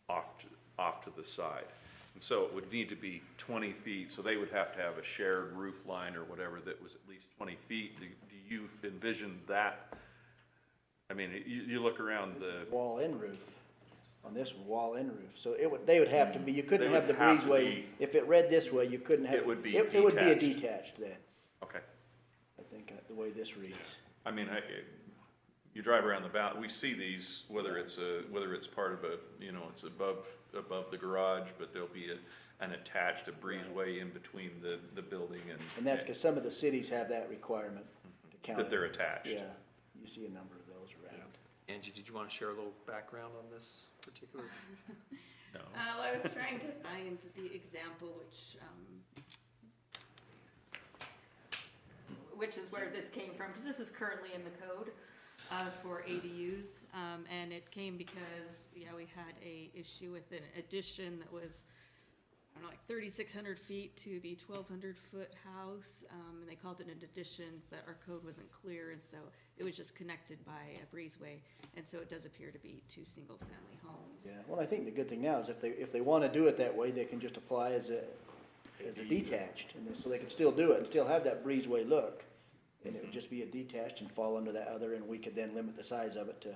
off to the side. And so it would need to be 20 feet, so they would have to have a shared roof line or whatever that was at least 20 feet. Do you envision that? I mean, you look around the. Wall and roof, on this one, wall and roof, so they would have to be, you couldn't They have the would have to breezeway, be- if it read this way, you couldn't have. It would be It would be a detached. detached then, Okay. I think, the way this reads. I mean, you drive around the valley, we see these, whether it's part of a, it's above the garage, but there'll be an attached, a breezeway in between the building And that's because some of the cities have that requirement to count. that it. they're attached. Yeah, you see a number of those around. Angie, did you want to share a little background on this particular? No. Well, I was trying to find the example which is where this came from, because this is currently in the code. for ADUs, and it came because, we had a issue with an addition that was, I don't know, like 3,600 feet to the 1,200-foot house, and they called it an addition, but our code wasn't clear, and so it was just connected by a breezeway, and so it does appear to be two single-family homes. Yeah, well, I think the good thing now is if they want to do it that way, they can just apply as a detached, and so they can still do it and still have that breezeway look. And it would just be a detached and fall under that other, and we could then limit the size of it to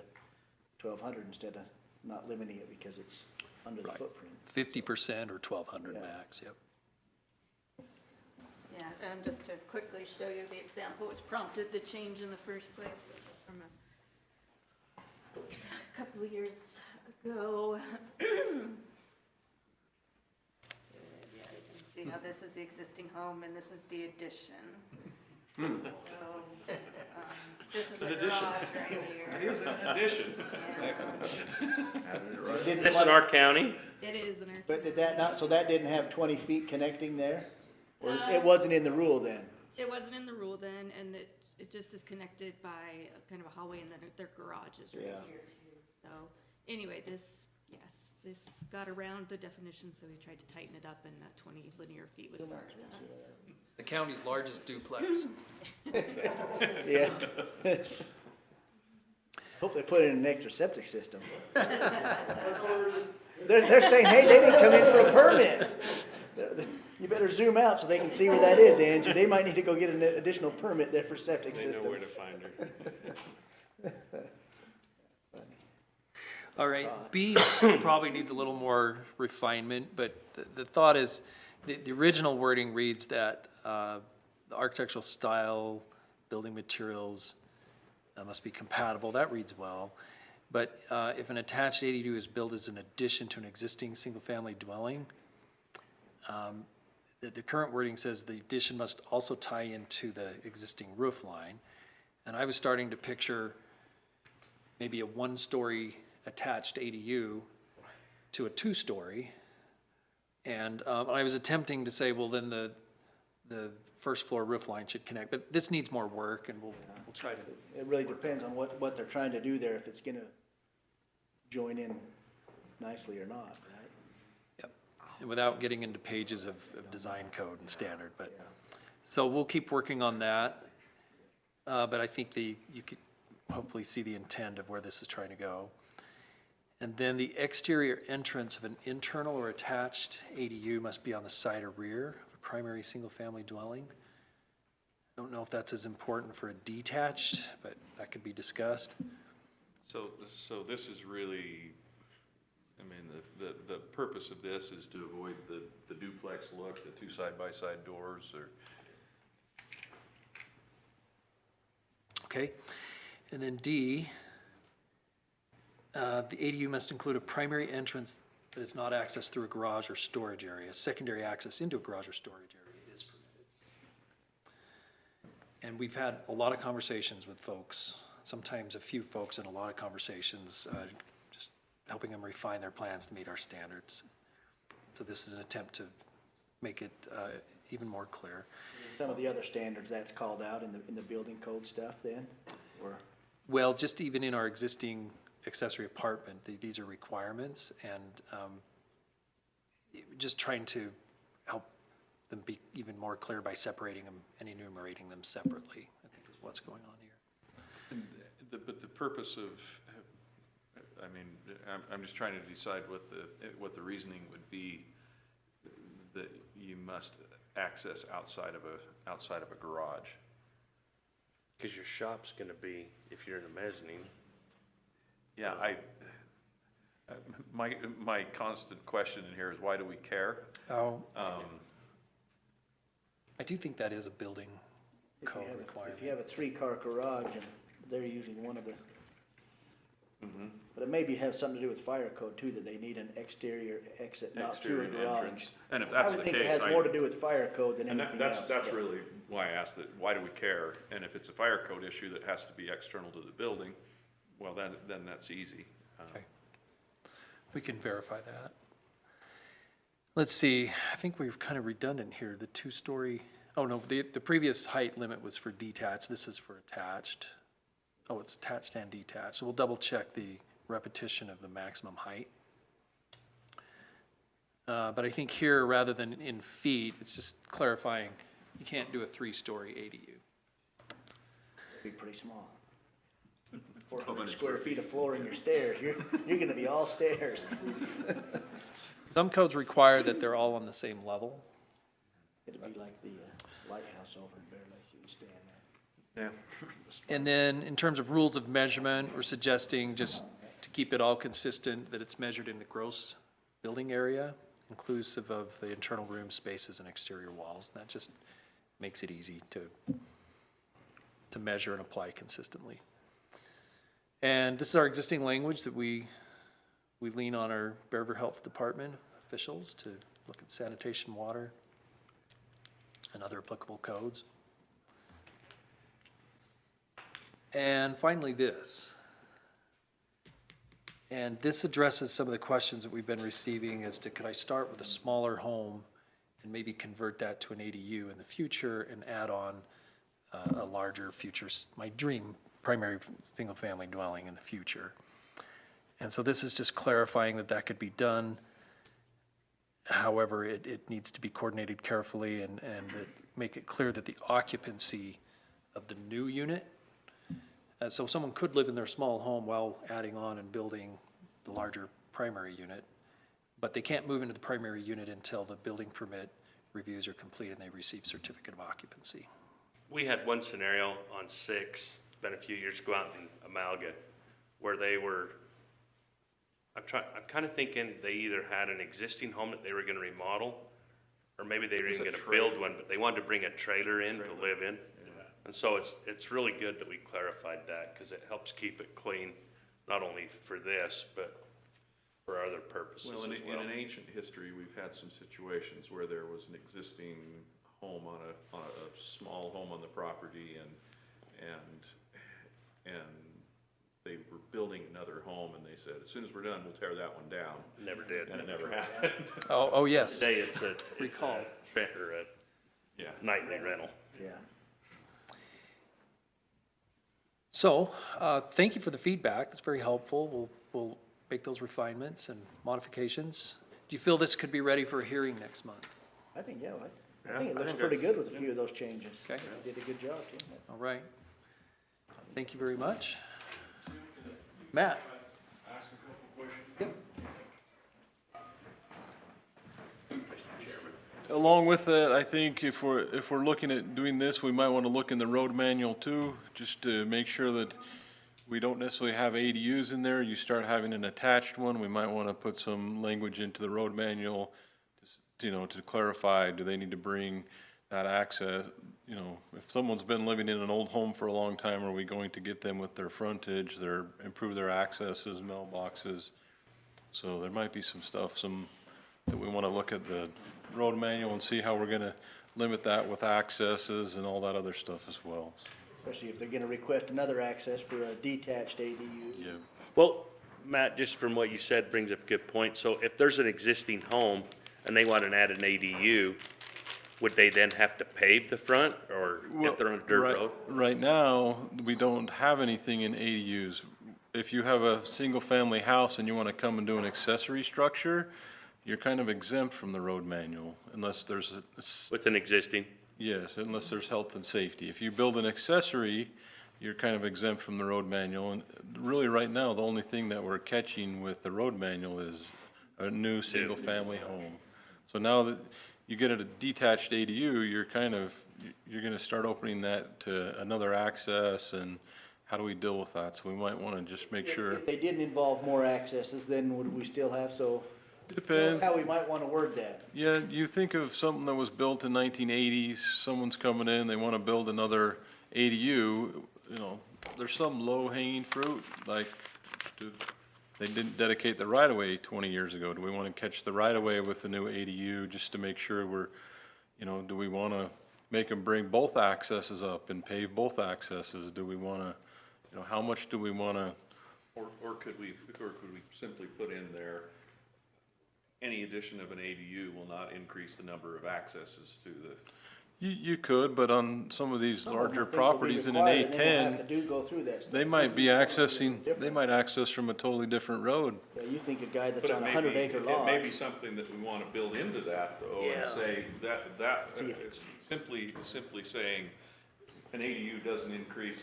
1,200 instead of not limiting it because it's under the footprint. 50% or 1,200 max, yep. Yeah, just to quickly show you the example which prompted the change in the first place. This is from a couple of years ago. Yeah, you can see how this is the existing home and this is the addition. So, this is a garage right here. It is an addition. Did This in our county? It is in our. But did that not, so that didn't have 20 feet connecting there? Or it wasn't in the rule then? It wasn't in the rule then, and it just is connected by kind of a hallway, and then their garage is right here too. So, anyway, this got around the definition, so we tried to tighten it up, and that 20 linear feet was part of that. So. The county's largest duplex. Yeah. Hope they put in an extra septic system. They're saying, hey, they didn't come in for a permit. You better zoom out so they can see where that is, Angie. They might need to go get an additional permit there for septic system. They know where to find her. All right, B probably needs a little more refinement, but the thought is, the original wording reads that the architectural style, building materials must be compatible. That reads well. But if an attached ADU is built as an addition to an existing single-family dwelling, the current wording says the addition must also tie into the existing roof line. And I was starting to picture maybe a one-story attached ADU to a two-story. And I was attempting to say, well, then the first floor roof line should connect, but this needs more work, and we'll try to. It really depends on what they're trying to do there, if it's gonna join in nicely or not, right? Yep, and without getting into pages of design code and standard, but, so we'll keep working on that. But I think you could hopefully see the intent of where this is trying to go. And then the exterior entrance of an internal or attached ADU must be on the side or rear of a primary single-family dwelling. I don't know if that's as important for a detached, but that could be discussed. So this is really, I mean, the purpose of this is to avoid the duplex look, the two side-by-side doors, or. Okay, and then D, the ADU must include a primary entrance that is not accessed through a garage or storage area. Secondary access into a garage or storage area is permitted. And we've had a lot of conversations with folks, sometimes a few folks, and a lot of conversations, just helping them refine their plans to meet our standards. So this is an attempt to make it even more clear. Some of the other standards that's called out in the building code stuff then, or? Well, just even in our existing accessory apartment, these are requirements, and just trying to help them be even more clear by separating them and enumerating them separately, I think is what's going on here. But the purpose of, I mean, I'm just trying to decide what the reasoning would be that you must access outside of a garage. Because your shop's gonna be, if you're in a mezzanine. Yeah, my constant question in here is, why do we care? Oh. I do think that is a building code requirement. If you have a 3-car garage and they're using one of the, but it maybe have something to do with fire code too, that they need an exterior exit, not through a garage. Entrance. And if that's the case, I would think it has more to do with fire code than anything else. That's really why I asked that, why do we care? And if it's a fire code issue that has to be external to the building, well, then that's easy. Okay. We can verify that. Let's see, I think we're kind of redundant here. The 2-story, oh no, the previous height limit was for detached. This is for attached. oh, it's attached and detached. So we'll double check the repetition of the maximum height. But I think here, rather than in feet, it's just clarifying, you can't do a 3-story ADU. It'd be pretty small. 400 square feet of floor in your stairs, you're gonna be all stairs. Some codes require that they're all on the same level. It'd be like the lighthouse over in Bear Lake, you would stay in that. Yeah. And then in terms of rules of measurement, we're suggesting just to keep it all consistent, that it's measured in the gross building area, inclusive of the internal room spaces and exterior walls. That just makes it easy to measure and apply consistently. And this is our existing language that we lean on our Bear River Health Department officials to look at sanitation, water, and other applicable codes. And finally, this. And this addresses some of the questions that we've been receiving as to, could I start with a smaller home and maybe convert that to an ADU in the future and add on a larger future, my dream primary single-family dwelling in the future. And so this is just clarifying that that could be done. However, it needs to be coordinated carefully and make it clear that the occupancy of the new unit, so someone could live in their small home while adding on and building the larger primary unit, but they can't move into the primary unit until the building permit reviews are complete and they receive certificate of occupancy. We had one scenario on 6, been a few years ago out in Amalga, where they were, I'm kind of thinking they either had an existing home that they were gonna remodel, or maybe they were even gonna build one, but they wanted to bring a trailer in to live in. And so it's really good that we clarified that, because it helps keep it clean, not only for this, but for other purposes as well. In an ancient history, we've had some situations where there was an existing home on a small home on the property, and they were building another home, and they said, as soon as we're done, we'll tear that one down. Never did. And it never happened. Oh, yes. Today it's a Recall. Nightly rental. Yeah. So, thank you for the feedback. That's very helpful. We'll make those refinements and modifications. Do you feel this could be ready for a hearing next month? I think, yeah, I think it looks pretty good with a few of those changes. Okay. You did a good job, too. All right. Thank you very much. Matt? Along with that, I think if we're looking at doing this, we might want to look in the road manual too, just to make sure that we don't necessarily have ADUs in there. You start having an attached one, we might want to put some language into the road manual, to clarify, do they need to bring that access? If someone's been living in an old home for a long time, are we going to get them with their frontage, improve their accesses, mailboxes? So there might be some stuff, that we want to look at the road manual and see how we're going to limit that with accesses and all that other stuff as well. Especially if they're gonna request another access for a detached ADU. Yeah. Well, Matt, just from what you said brings up a good point. So if there's an existing home and they want to add an ADU, would they then have to pave the front, or if they're on a dirt road? Right now, we don't have anything in ADUs. If you have a single-family house and you want to come and do an accessory structure, you're kind of exempt from the road manual unless there's with an existing? Yes, unless there's health and safety. If you build an accessory, you're kind of exempt from the road manual. And really right now, the only thing that we're catching with the road manual is a new single-family home. So now that you get a detached ADU, you're going to start opening that to another access, and how do we deal with that? So we might want to just make sure. If they didn't involve more accesses, then would we still have, Depends. That's how we might want to word that. Yeah, you think of something that was built in 1980s, someone's coming in, they want to build another ADU, there's some low-hanging fruit, like, they didn't dedicate the right-of-way 20 years ago. Do we want to catch the right-of-way with the new ADU just to make sure do we want to make them bring both accesses up and pave both accesses? Do we want to, how much do we want to? Or could we simply put in there, any addition of an ADU will not increase the number of accesses to the You could, but on some of these Some of them, I larger think, will be properties in an required, and then we'll have A10, to go through that stuff. they might be they might access from a totally different road. Yeah, you think a guy that's But on it a may be, 100-acre lot. it may be something that we want to build into that, though, and Yeah. say that, it's simply saying an ADU doesn't increase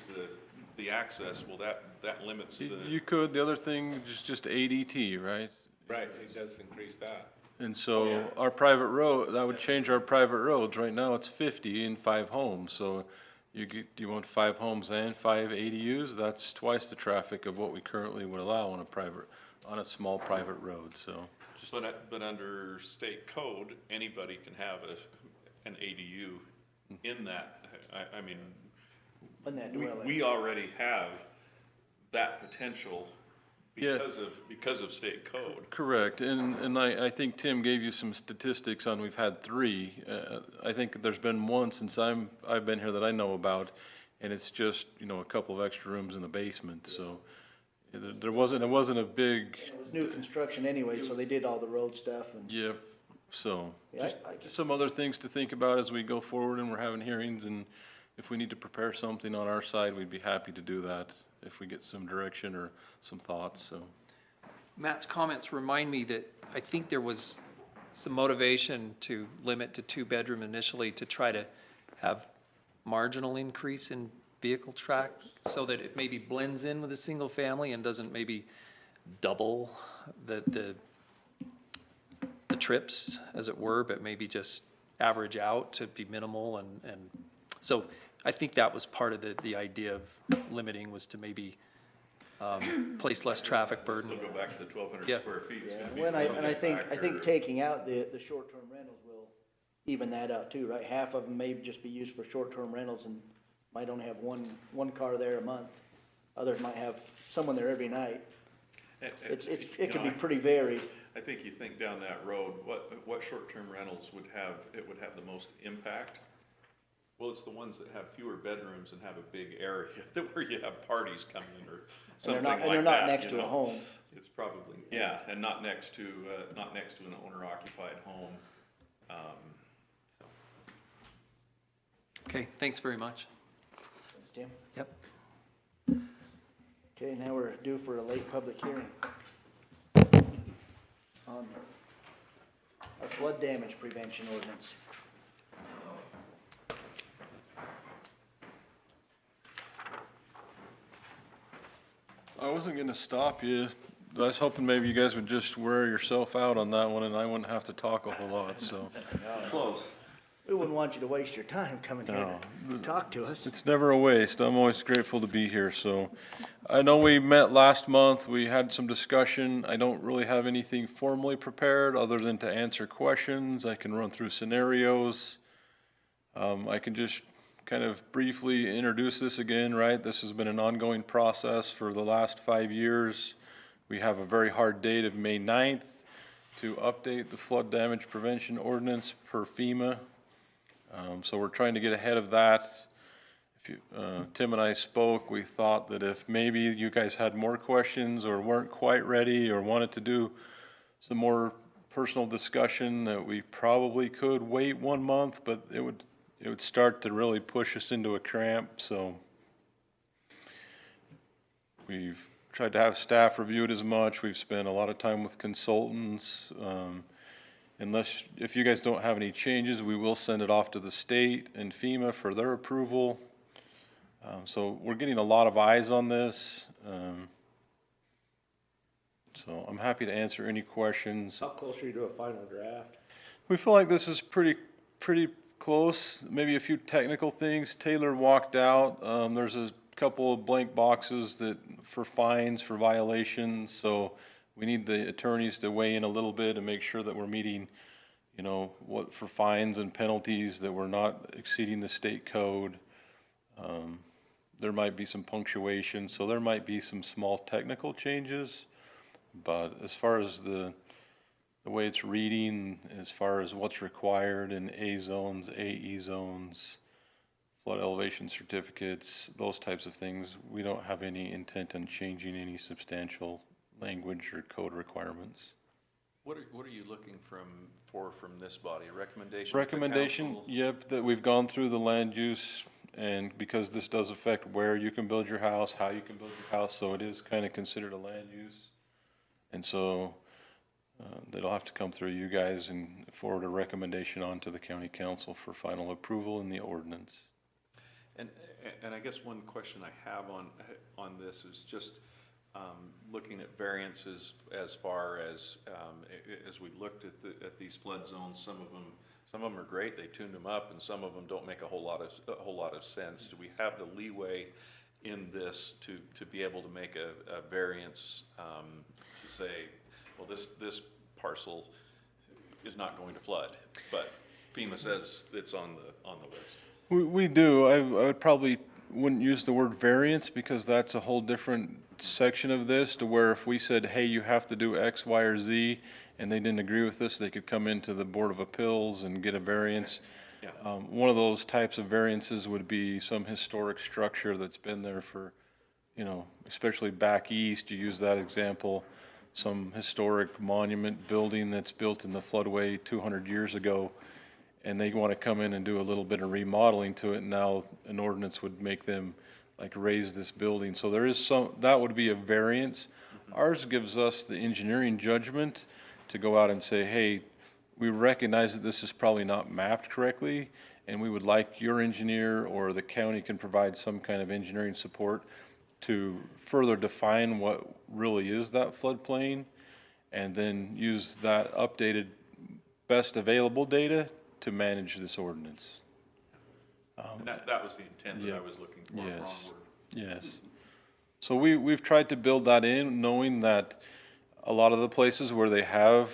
the access, well, that limits the. You could, the other thing is just ADT, right? Right, it does increase that. And so our private road, that would change our private roads. Right now, it's 50 in 5 homes. So you want 5 homes and 5 ADUs? That's twice the traffic of what we currently would allow on a small private road, so. But under state code, anybody can have an ADU in that, I mean, In that we dwelling. already have that potential because of state code. Correct, and I think Tim gave you some statistics on, we've had 3. I think there's been one since I've been here that I know about, and it's just, a couple of extra rooms in the basement, so it wasn't a big. It was new construction anyway, so they did all the road stuff and. Yep, so, Yeah, just some other things to think about as we go forward and we're having hearings, and if we need to prepare something on our side, we'd be happy to do that if we get some direction or some thoughts, so. Matt's comments remind me that I think there was some motivation to limit to 2-bedroom initially to try to have marginal increase in vehicle track so that it maybe blends in with a single family and doesn't maybe double the trips, as it were, but maybe just average out to be minimal and so I think that was part of the idea of limiting, was to maybe place less traffic burden. Still go back to the 1,200 Yeah. square feet. It's Yeah, gonna be well, a and I think factor. taking out the short-term rentals will even that out too, right? Half of them may just be used for short-term rentals and might only have one car there a month. Others might have someone there every night. It can be pretty varied. I think you think down that road, what short-term rentals would have the most impact? Well, it's the ones that have fewer bedrooms and have a big area where you have parties coming or something like that. And they're not next to a home. It's probably, and not next to an owner-occupied home. Okay, thanks very much. Thanks, Tim. Yep. Okay, now we're due for a late public hearing on our flood damage prevention ordinance. I wasn't gonna stop you. I was hoping maybe you guys would just wear yourself out on that one and I wouldn't have to talk a whole lot, so. Close. We wouldn't want you to waste your time coming here to talk to us. It's never a waste. I'm always grateful to be here, so. I know we met last month. We had some discussion. I don't really have anything formally prepared other than to answer questions. I can run through scenarios. I can just kind of briefly introduce this again, right? This has been an ongoing process for the last 5 years. We have a very hard date of May 9th to update the flood damage prevention ordinance per FEMA. So we're trying to get ahead of that. Tim and I spoke, we thought that if maybe you guys had more questions or weren't quite ready or wanted to do some more personal discussion, that we probably could wait 1 month, but it would start to really push us into a cramp, so we've tried to have staff review it as much. We've spent a lot of time with consultants. If you guys don't have any changes, we will send it off to the state and FEMA for their approval. So we're getting a lot of eyes on this. So I'm happy to answer any questions. How close are you to a final draft? We feel like this is pretty close. Maybe a few technical things. Taylor walked out. There's a couple of blank boxes for fines for violations. So we need the attorneys to weigh in a little bit and make sure that we're meeting, what for fines and penalties, that we're not exceeding the state code. There might be some punctuation, so there might be some small technical changes. But as far as the way it's reading, as far as what's required in A zones, AE zones, flood elevation certificates, those types of things, we don't have any intent on changing any substantial language or code requirements. What are you looking from this body? A recommendation? to the Recommendation, council? yep, that we've gone through the land use, and because this does affect where you can build your house, how you can build your house, so it is kind of considered a land use. And so, that'll have to come through you guys and forward a recommendation on to the county council for final approval in the ordinance. And I guess one question I have on this is just looking at variances as far as we looked at these flood zones. Some of them are great. They tuned them up, and some of them don't make a whole lot of sense. Do we have the leeway in this to be able to make a variance to say, well, this parcel is not going to flood, but FEMA says it's on the list? We do. I would probably wouldn't use the word variance, because that's a whole different section of this, to where if we said, hey, you have to do X, Y, or Z, and they didn't agree with this, they could come into the Board of Appeals and get a variance. Yeah. One of those types of variances would be some historic structure that's been there for, especially back east, you use that example, some historic monument building that's built in the floodway 200 years ago, and they want to come in and do a little bit of remodeling to it. Now an ordinance would make them like raise this building. So there is that would be a variance. Ours gives us the engineering judgment to go out and say, hey, we recognize that this is probably not mapped correctly, and we would like your engineer, or the county can provide some kind of engineering support to further define what really is that floodplain, and then use that updated best available data to manage this ordinance. And that was the intent that I was looking for. Yes. Wrong word. Yes. So we've tried to build that in, knowing that a lot of the places where they have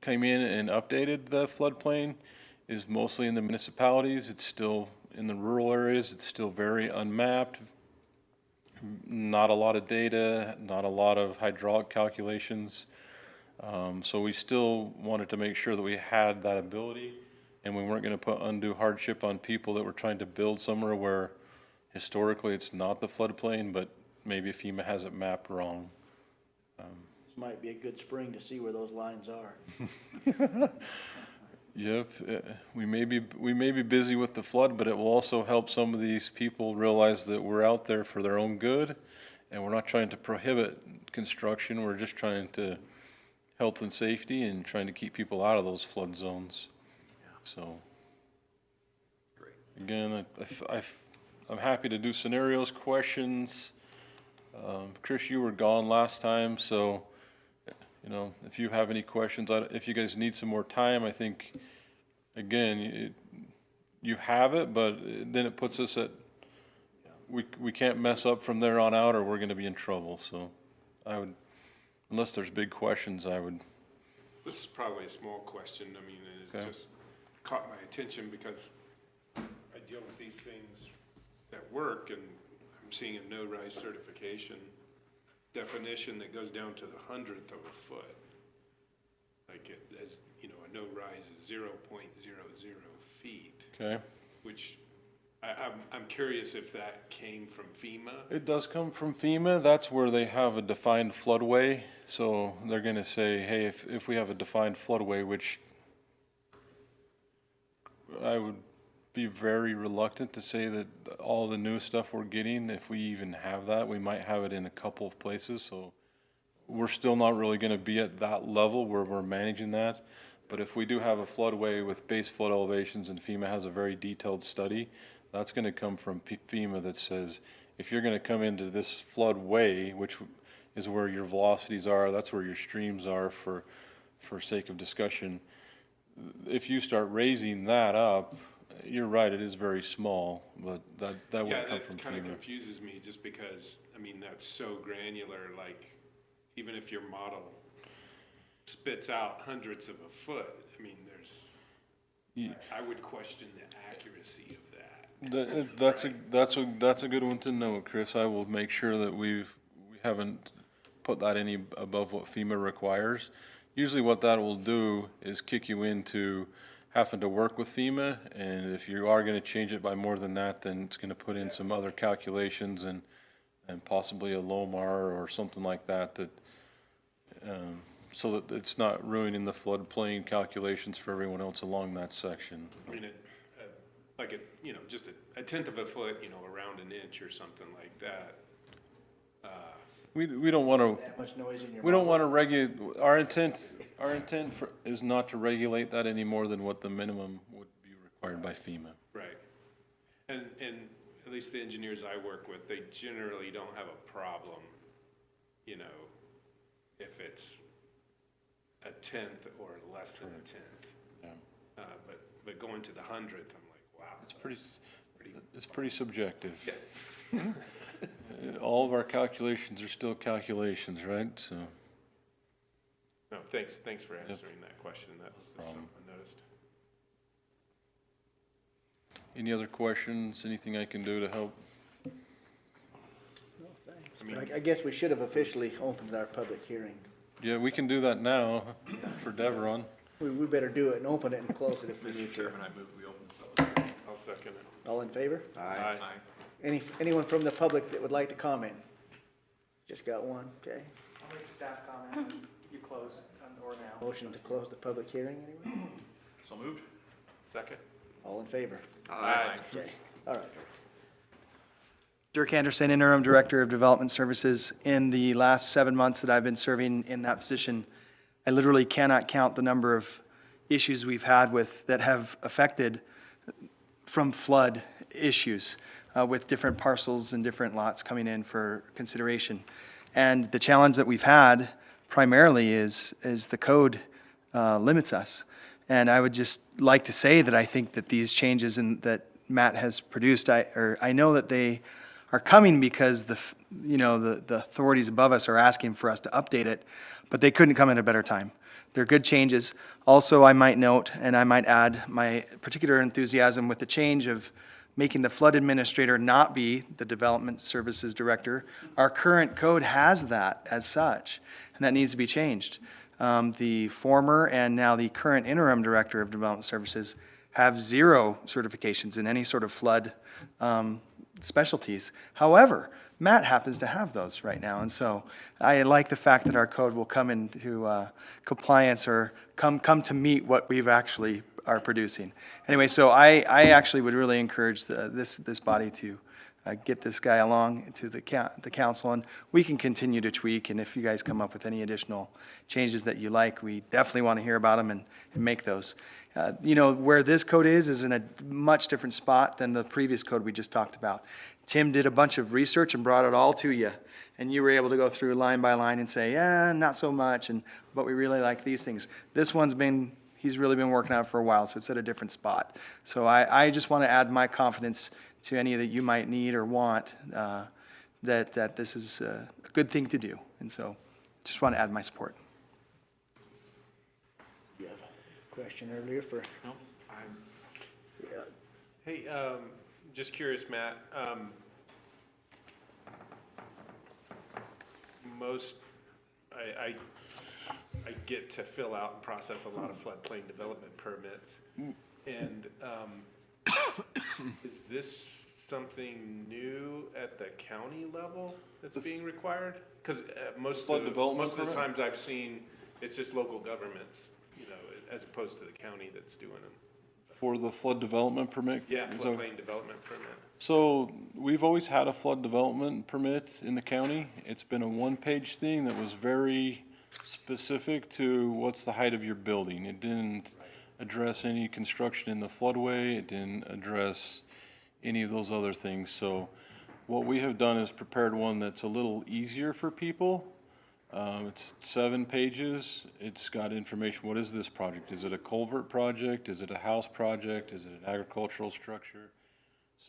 come in and updated the floodplain is mostly in the municipalities. It's still in the rural areas. It's still very unmapped. Not a lot of data, not a lot of hydraulic calculations. So we still wanted to make sure that we had that ability, and we weren't going to put undue hardship on people that were trying to build somewhere where historically it's not the floodplain, but maybe FEMA has it mapped wrong. This might be a good spring to see where those lines are. Yep, we may be busy with the flood, but it will also help some of these people realize that we're out there for their own good, and we're not trying to prohibit construction. We're just trying to health and safety and trying to keep people out of those flood zones. So, great. Again, I'm happy to do scenarios, questions. Chris, you were gone last time, so if you have any questions, if you guys need some more time, I think, again, you have it, but then it puts us at, we can't mess up from there on out, or we're going to be in trouble. So I would, unless there's big questions, I would. This is probably a small question. I mean, it's Okay. just caught my attention because I deal with these things at work, and I'm seeing a no-rise certification definition that goes down to the 100th of a foot. Like as a no-rise is 0.00 feet. Okay. Which I'm curious if that came from FEMA. It does come from FEMA. That's where they have a defined floodway. So they're going to say, hey, if we have a defined floodway, which I would be very reluctant to say that all the new stuff we're getting, if we even have that, we might have it in a couple of places. So we're still not really going to be at that level where we're managing that. But if we do have a floodway with base flood elevations, and FEMA has a very detailed study, that's going to come from FEMA that says, if you're going to come into this floodway, which is where your velocities are, that's where your streams are for sake of discussion. If you start raising that up, you're right, it is very small, but that would come from FEMA. Yeah, that kind of confuses me, just because, that's so granular. Like, even if your model spits out hundredths of a foot, I would question the accuracy of that. That's a good one to know, Chris. I will make sure that we haven't put that any above what FEMA requires. Usually what that will do is kick you into having to work with FEMA, and if you are going to change it by more than that, then it's going to put in some other calculations and possibly a LOMAR or something like that so that it's not ruining the floodplain calculations for everyone else along that section. I mean, like just a tenth of a foot, around an inch or something like that. We don't want to. That much noise in your We don't mouth. want to regulate, our intent is not to regulate that any more than what the minimum would be required by FEMA. Right. And at least the engineers I work with, they generally don't have a problem, if it's a tenth or less than a tenth. Yeah. But going to the hundredth, I'm like, wow. It's pretty subjective. Yeah. All of our calculations are still calculations, right? So. No, thanks for answering that question. That's something I noticed. Any other questions? Anything I can do to help? No, thanks. I guess we should have officially opened our public hearing. Yeah, we can do that now for Deveron. We better do it and open it and close it if we need to. I move we open the public hearing. I'll second it. All in favor? Aye. Anyone from the public that would like to comment? Just got one, okay. I'll make a staff comment when you close or now. Motion to close the public hearing, anyone? So moved. Second. All in favor? Aye. Okay, all right. Dirk Anderson, Interim Director of Development Services. In the last 7 months that I've been serving in that position, I literally cannot count the number of issues we've had that have affected from flood issues with different parcels and different lots coming in for consideration. And the challenge that we've had primarily is the code limits us. And I would just like to say that I think that these changes that Matt has produced, I know that they are coming because the authorities above us are asking for us to update it, but they couldn't come at a better time. They're good changes. Also, I might note, and I might add my particular enthusiasm with the change of making the flood administrator not be the development services director. Our current code has that as such, and that needs to be changed. The former and now the current interim director of development services have 0 certifications in any sort of flood specialties. However, Matt happens to have those right now, and so I like the fact that our code will come into compliance or come to meet what we've actually are producing. Anyway, so I actually would really encourage this body to get this guy along to the council, and we can continue to tweak, and if you guys come up with any additional changes that you like, we definitely want to hear about them and make those. Where this code is in a much different spot than the previous code we just talked about. Tim did a bunch of research and brought it all to you, and you were able to go through line by line and say, yeah, not so much, but we really like these things. This one's he's really been working on it for a while, so it's at a different spot. So I just want to add my confidence to any that you might need or want, that this is a good thing to do. And so just want to add my support. You have a question earlier for? No, Hey, just curious, Matt. I get to fill out and process a lot of floodplain development permits. And is this something new at the county level that's being required? Because most of the times I've seen, it's just local governments, as opposed to the county that's doing them. For the flood development permit? Yeah, floodplain development permit. So we've always had a flood development permit in the county. It's been a one-page thing that was very specific to what's the height of your building. It didn't address any construction in the floodway. It didn't address any of those other things. So what we have done is prepared one that's a little easier for people. It's 7 pages. It's got information. What is this project? Is it a culvert project? Is it a house project? Is it an agricultural structure?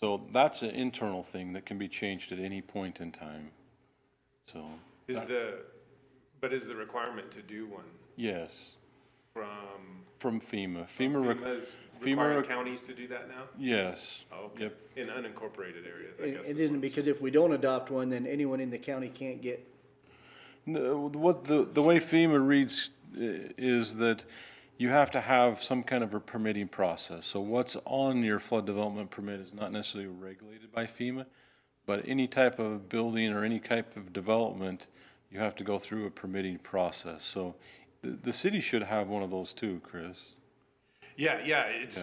So that's an internal thing that can be changed at any point in time. So Is the requirement to do one? Yes. From FEMA. FEMA's requiring counties to do that now? Yes. Oh, okay. Yep. In unincorporated areas, I guess. It isn't because if we don't adopt one, then anyone in the county can't get. No, the way FEMA reads is that you have to have some kind of a permitting process. So what's on your flood development permit is not necessarily regulated by FEMA, but any type of building or any type of development, you have to go through a permitting process. So the city should have one of those too, Chris. Yeah, it's,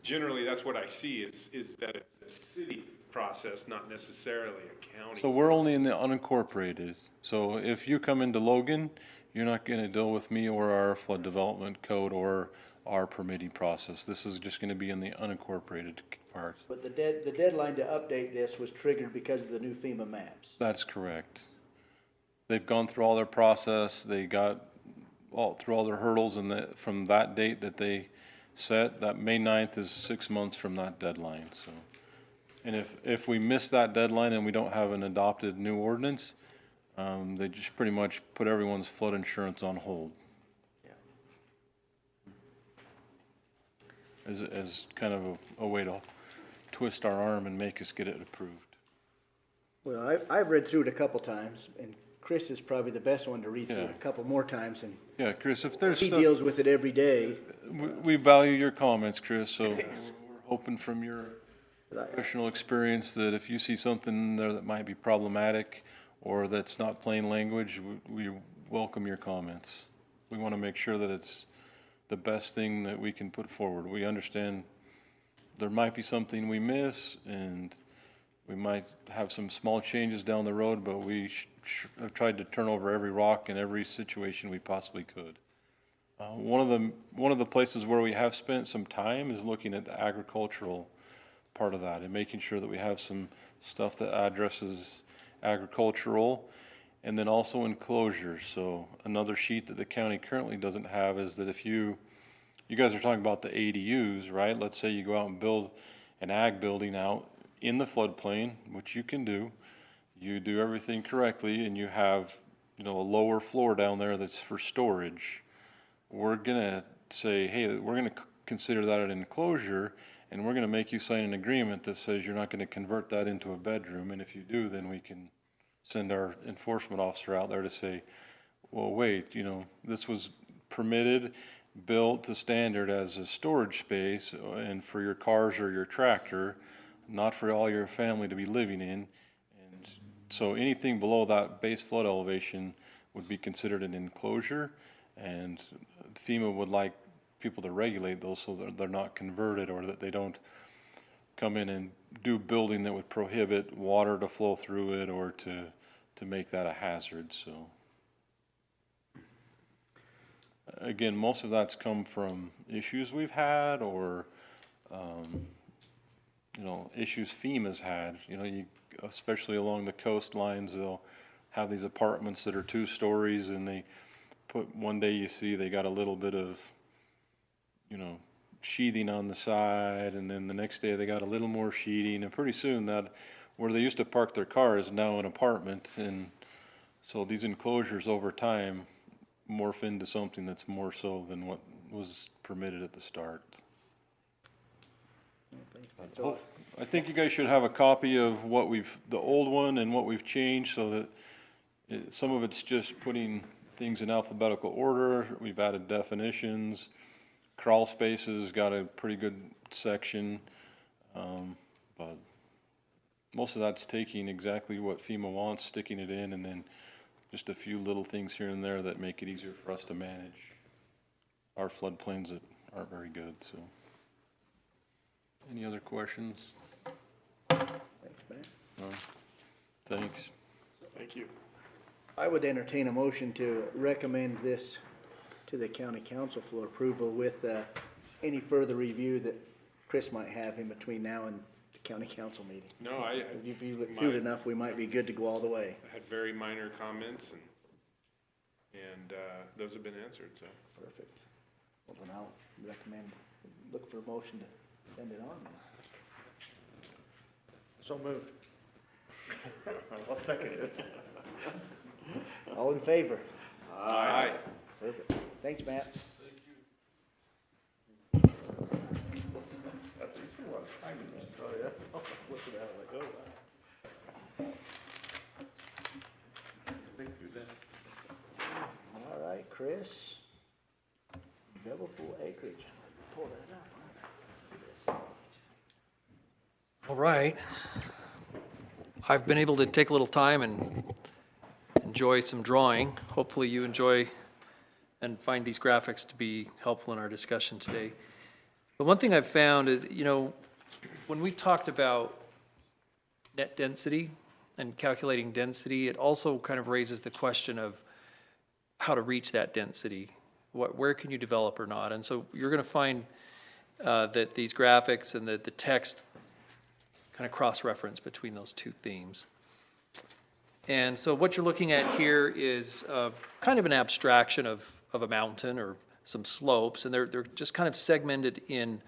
generally, that's what I see, is that it's a city process, not necessarily a county. So we're only in the unincorporated. So if you come into Logan, you're not gonna deal with me or our flood development code or our permitting process. This is just gonna be in the unincorporated part. But the deadline to update this was triggered because of the new FEMA maps. That's correct. They've gone through all their process, they got through all their hurdles, and from that date that they set, that May 9th is 6 months from that deadline, so. And if we miss that deadline and we don't have an adopted new ordinance, they just pretty much put everyone's flood insurance on hold. As kind of a way to twist our arm and make us get it approved. Well, I've read through it a couple times, and Chris is probably the best one to read through it a couple more times, and Yeah, Chris, if there's he stuff, deals with it every day. we value your comments, Chris, so we're hoping from your professional experience that if you see something there that might be problematic or that's not plain language, we welcome your comments. We want to make sure that it's the best thing that we can put forward. We understand there might be something we miss, and we might have some small changes down the road, but we have tried to turn over every rock in every situation we possibly could. One of the places where we have spent some time is looking at the agricultural part of that and making sure that we have some stuff that addresses agricultural, and then also enclosures. So another sheet that the county currently doesn't have is that if you guys are talking about the ADUs, right? Let's say you go out and build an ag building out in the floodplain, which you can do. You do everything correctly, and you have, a lower floor down there that's for storage. We're gonna say, hey, we're gonna consider that an enclosure, and we're gonna make you sign an agreement that says you're not gonna convert that into a bedroom, and if you do, then we can send our enforcement officer out there to say, well, wait, this was permitted, built to standard as a storage space and for your cars or your tractor, not for all your family to be living in. And so anything below that base flood elevation would be considered an enclosure, and FEMA would like people to regulate those so that they're not converted, or that they don't come in and do building that would prohibit water to flow through it or to make that a hazard. So again, most of that's come from issues we've had, or issues FEMA's had. Especially along the coastlines, they'll have these apartments that are 2 stories, and they put, one day you see they got a little bit of sheathing on the side, and then the next day they got a little more sheeting, and pretty soon that where they used to park their car is now an apartment. And so these enclosures over time morph into something that's more so than what was permitted at the start. I think you guys should have a copy of the old one and what we've changed, so that some of it's just putting things in alphabetical order. We've added definitions. Crawl spaces got a pretty good section, but most of that's taking exactly what FEMA wants, sticking it in, and then just a few little things here and there that make it easier for us to manage our floodplains that aren't very good. So, any other questions? Thanks, Matt. Thanks. Thank you. I would entertain a motion to recommend this to the county council for approval with any further review that Chris might have in between now and the county council meeting. No, If you look through it enough, we might be good to go all the way. I had very minor comments, and those have been answered, so. Perfect. Well, then I'll look for a motion to send it on. So moved. I'll second it. All in favor? Aye. Perfect. Thanks, Matt. All right, Chris. Buildable acreage. Pull that up. All right. I've been able to take a little time and enjoy some drawing. Hopefully you enjoy and find these graphics to be helpful in our discussion today. But one thing I've found is, when we've talked about net density and calculating density, it also kind of raises the question of how to reach that density. Where can you develop or not? And so you're going to find that these graphics and the text kind of cross-reference between those two themes. And so what you're looking at here is kind of an abstraction of a mountain or some slopes, and they're just kind of segmented in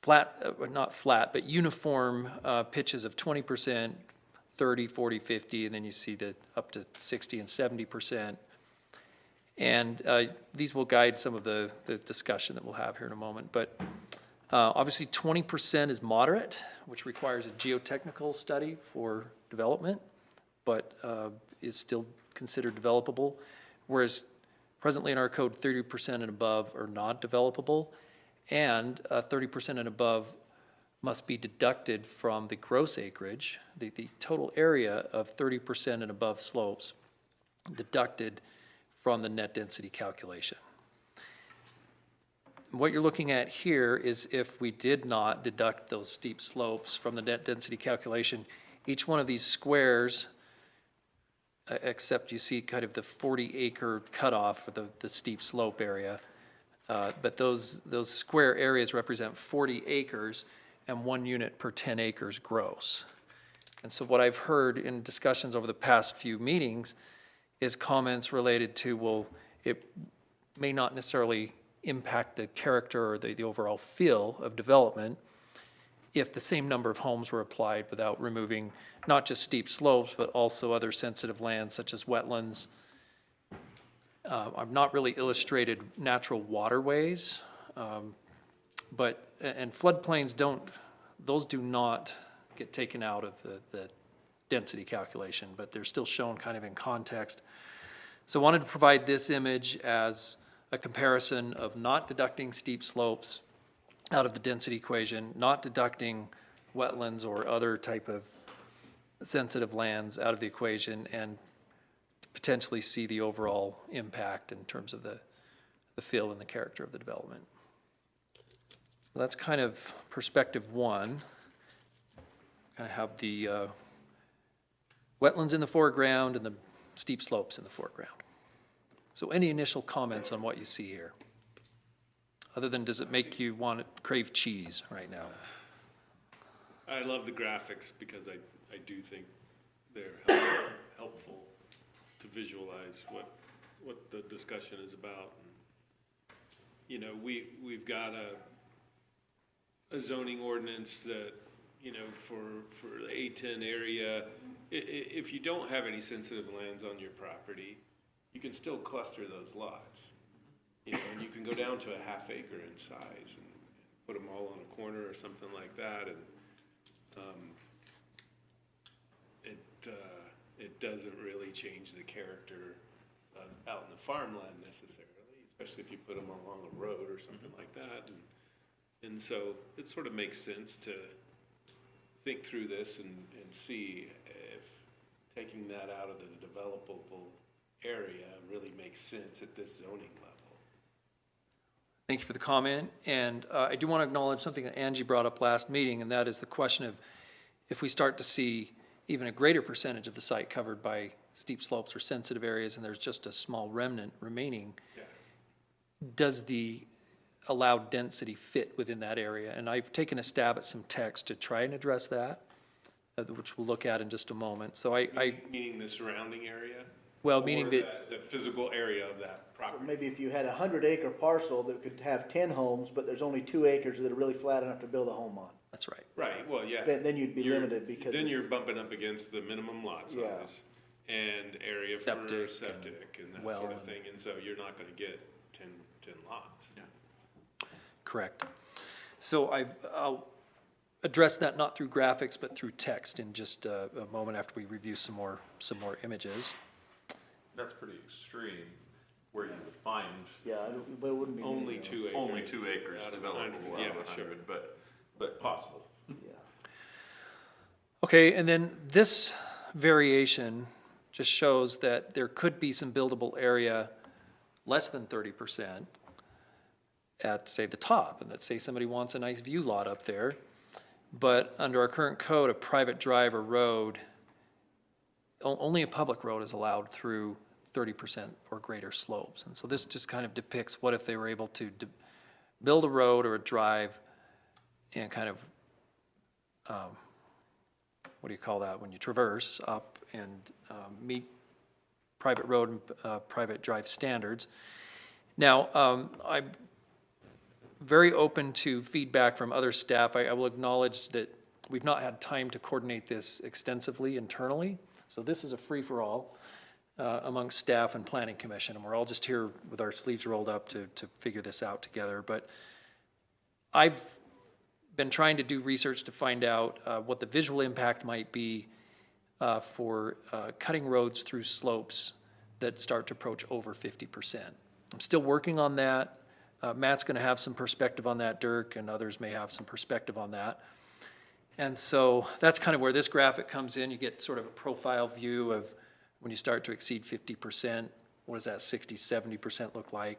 flat, not flat, but uniform pitches of 20%, 30, 40, 50, and then you see the up to 60 and 70%. And these will guide some of the discussion that we'll have here in a moment. But obviously 20% is moderate, which requires a geotechnical study for development, but is still considered developable. Whereas presently in our code, 30% and above are not developable, and 30% and above must be deducted from the gross acreage, the total area of 30% and above slopes, deducted from the net density calculation. What you're looking at here is if we did not deduct those steep slopes from the net density calculation, each one of these squares, except you see kind of the 40-acre cutoff for the steep slope area, but those square areas represent 40 acres and 1 unit per 10 acres gross. And so what I've heard in discussions over the past few meetings is comments related to, well, it may not necessarily impact the character or the overall feel of development if the same number of homes were applied without removing not just steep slopes, but also other sensitive lands such as wetlands. I've not really illustrated natural waterways, and floodplains do not get taken out of the density calculation, but they're still shown kind of in context. So I wanted to provide this image as a comparison of not deducting steep slopes out of the density equation, not deducting wetlands or other type of sensitive lands out of the equation, and potentially see the overall impact in terms of the feel and the character of the development. So that's kind of perspective one. Kind of have the wetlands in the foreground and the steep slopes in the foreground. So any initial comments on what you see here? Other than, does it make you want to crave cheese right now? I love the graphics because I do think they're helpful to visualize what the discussion is about. And, we've got a zoning ordinance that, for the A10 area, if you don't have any sensitive lands on your property, you can still cluster those lots. And you can go down to a half acre in size and put them all on a corner or something like that. And it doesn't really change the character out in the farmland necessarily, especially if you put them along a road or something like that. And so it sort of makes sense to think through this and see if taking that out of the developable area really makes sense at this zoning level. Thank you for the comment. And I do want to acknowledge something that Angie brought up last meeting, and that is the question of if we start to see even a greater percentage of the site covered by steep slopes or sensitive areas and there's just a small remnant remaining, does the allowed density fit within that area? And I've taken a stab at some text to try and address that, which we'll look at in just a moment. So Meaning the surrounding area? Well, meaning that the physical area of that property. So maybe if you had a 100-acre parcel that could have 10 homes, but there's only 2 acres that are really flat enough to build a home on. That's right. Right, well, yeah. Then you'd be limited because. Then you're bumping up against the minimum lot size and area for septic and that sort of thing. And so you're not going to get 10 lots. Yeah. Correct. So I'll address that not through graphics, but through text in just a moment after we review some more images. That's pretty extreme, where you would find. Yeah, but it wouldn't be. Only 2 acres. Only 2 acres developable out of 100, but possible. Yeah. Okay, and then this variation just shows that there could be some buildable area less than 30% at, say, the top, and let's say somebody wants a nice view lot up there, but under our current code, a private drive or road, only a public road is allowed through 30% or greater slopes. And so this just kind of depicts what if they were able to build a road or a drive and kind of, what do you call that, when you traverse up and meet private road and private drive standards. Now, I'm very open to feedback from other staff. I will acknowledge that we've not had time to coordinate this extensively internally. So this is a free-for-all amongst staff and planning commission, and we're all just here with our sleeves rolled up to figure this out together. But I've been trying to do research to find out what the visual impact might be for cutting roads through slopes that start to approach over 50%. I'm still working on that. Matt's going to have some perspective on that, Dirk, and others may have some perspective on that. And so that's kind of where this graphic comes in. You get sort of a profile view of when you start to exceed 50%, what does that 60, 70% look like?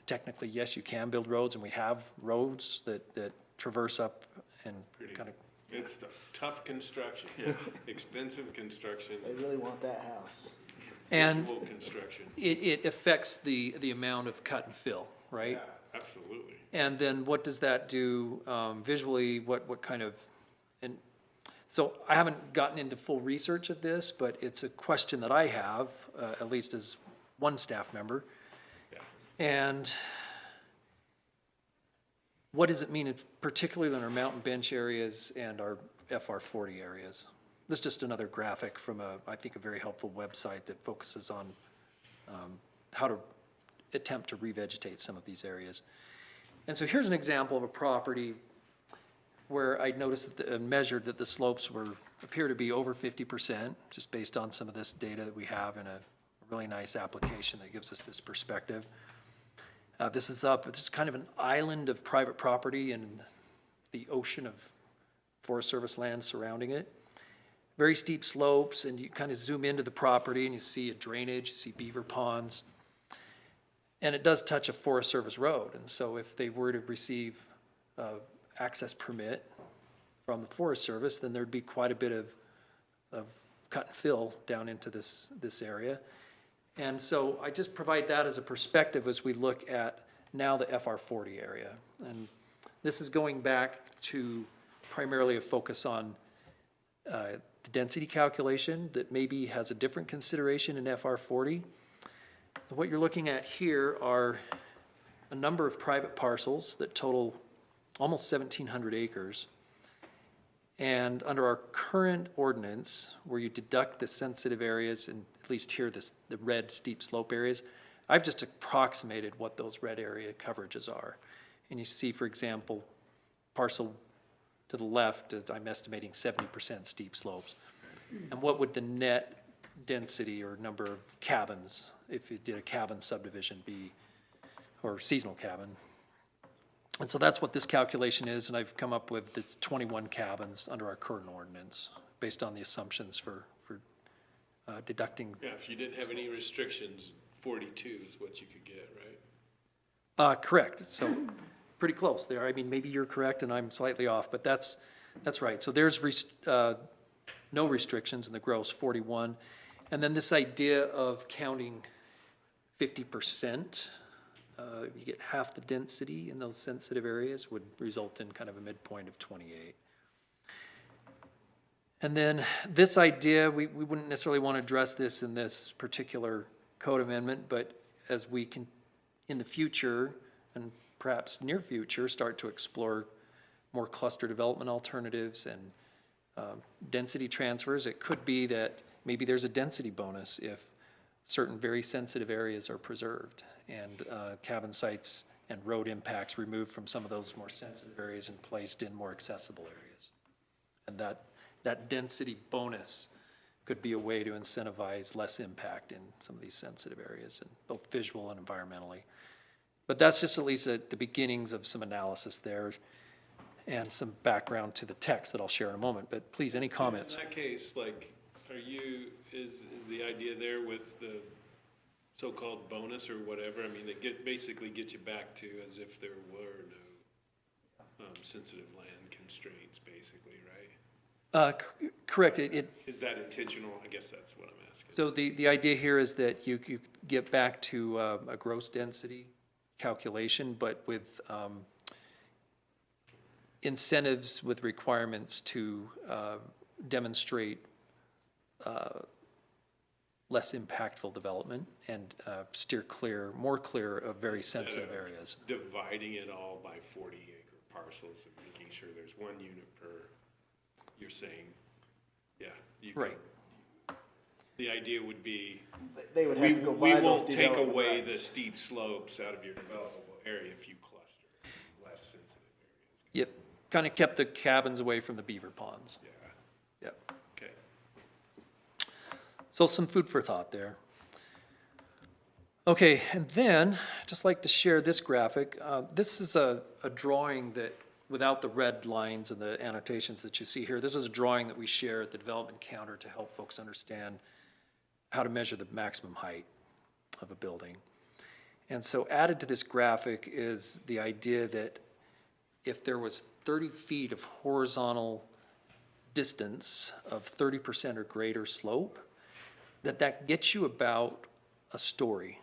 Technically, yes, you can build roads, and we have roads that traverse up and kind of. It's tough construction, expensive construction. They really want that house. And visual construction. It affects the amount of cut and fill, right? Yeah, absolutely. And then what does that do visually? What kind of, and so I haven't gotten into full research of this, but it's a question that I have, at least as one staff member. Yeah. And what does it mean, particularly in our mountain bench areas and our FR40 areas? This is just another graphic from I think a very helpful website that focuses on how to attempt to revegetate some of these areas. And so here's an example of a property where I noticed that measured that the slopes appear to be over 50%, just based on some of this data that we have in a really nice application that gives us this perspective. This is kind of an island of private property and the ocean of Forest Service land surrounding it. Very steep slopes, and you kind of zoom into the property and you see a drainage, you see beaver ponds. And it does touch a Forest Service road. And so if they were to receive access permit from the Forest Service, then there'd be quite a bit of cut and fill down into this area. And so I just provide that as a perspective as we look at now the FR40 area. And this is going back to primarily a focus on the density calculation that maybe has a different consideration in FR40. What you're looking at here are a number of private parcels that total almost 1,700 acres. And under our current ordinance, where you deduct the sensitive areas, and at least here the red steep slope areas, I've just approximated what those red area coverages are. And you see, for example, parcel to the left, I'm estimating 70% steep slopes. And what would the net density or number of cabins, if you did a cabin subdivision, be, or seasonal cabin? And so that's what this calculation is, and I've come up with this 21 cabins under our current ordinance, based on the assumptions for deducting. Yeah, if you didn't have any restrictions, 42 is what you could get, right? Correct. So pretty close there. I mean, maybe you're correct and I'm slightly off, but that's right. So there's no restrictions in the gross 41. And then this idea of counting 50%, you get half the density in those sensitive areas would result in kind of a midpoint of 28. And then this idea, we wouldn't necessarily want to address this in this particular code amendment, but as we can, in the future, and perhaps near future, start to explore more cluster development alternatives and density transfers, it could be that maybe there's a density bonus if certain very sensitive areas are preserved and cabin sites and road impacts removed from some of those more sensitive areas and placed in more accessible areas. And that density bonus could be a way to incentivize less impact in some of these sensitive areas, and both visual and environmentally. But that's just at least at the beginnings of some analysis there and some background to the text that I'll share in a moment. But please, any comments? In that case, like, is the idea there with the so-called bonus or whatever? I mean, it basically gets you back to as if there were no sensitive land constraints, basically, right? Correct. Is that intentional? I guess that's what I'm asking. So the idea here is that you get back to a gross density calculation, but with incentives with requirements to demonstrate less impactful development and steer more clear of very sensitive areas. Dividing it all by 40-acre parcels and making sure there's 1 unit per, you're saying, yeah. Right. The idea would be, They would have to go we buy those won't take development away rights. the steep slopes out of your developable area if you cluster less sensitive areas. Yep, kind of kept the cabins away from the beaver ponds. Yeah. Yep. Okay. So some food for thought there. Okay, and then, I'd just like to share this graphic. This is a drawing that, without the red lines and the annotations that you see here, this is a drawing that we share at the development counter to help folks understand how to measure the maximum height of a building. And so added to this graphic is the idea that if there was 30 feet of horizontal distance of 30% or greater slope, that gets you about a story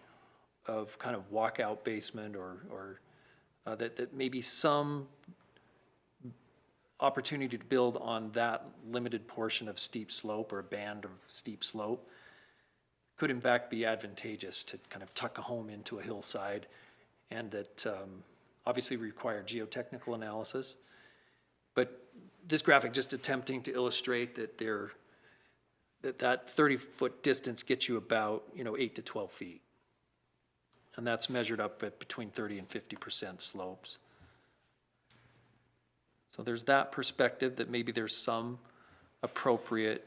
of kind of walkout basement or that maybe some opportunity to build on that limited portion of steep slope or a band of steep slope could in fact be advantageous to kind of tuck a home into a hillside, and that obviously require geotechnical analysis. But this graphic just attempting to illustrate that that 30-foot distance gets you about 8 to 12 feet. And that's measured up at between 30 and 50% slopes. So there's that perspective that maybe there's some appropriate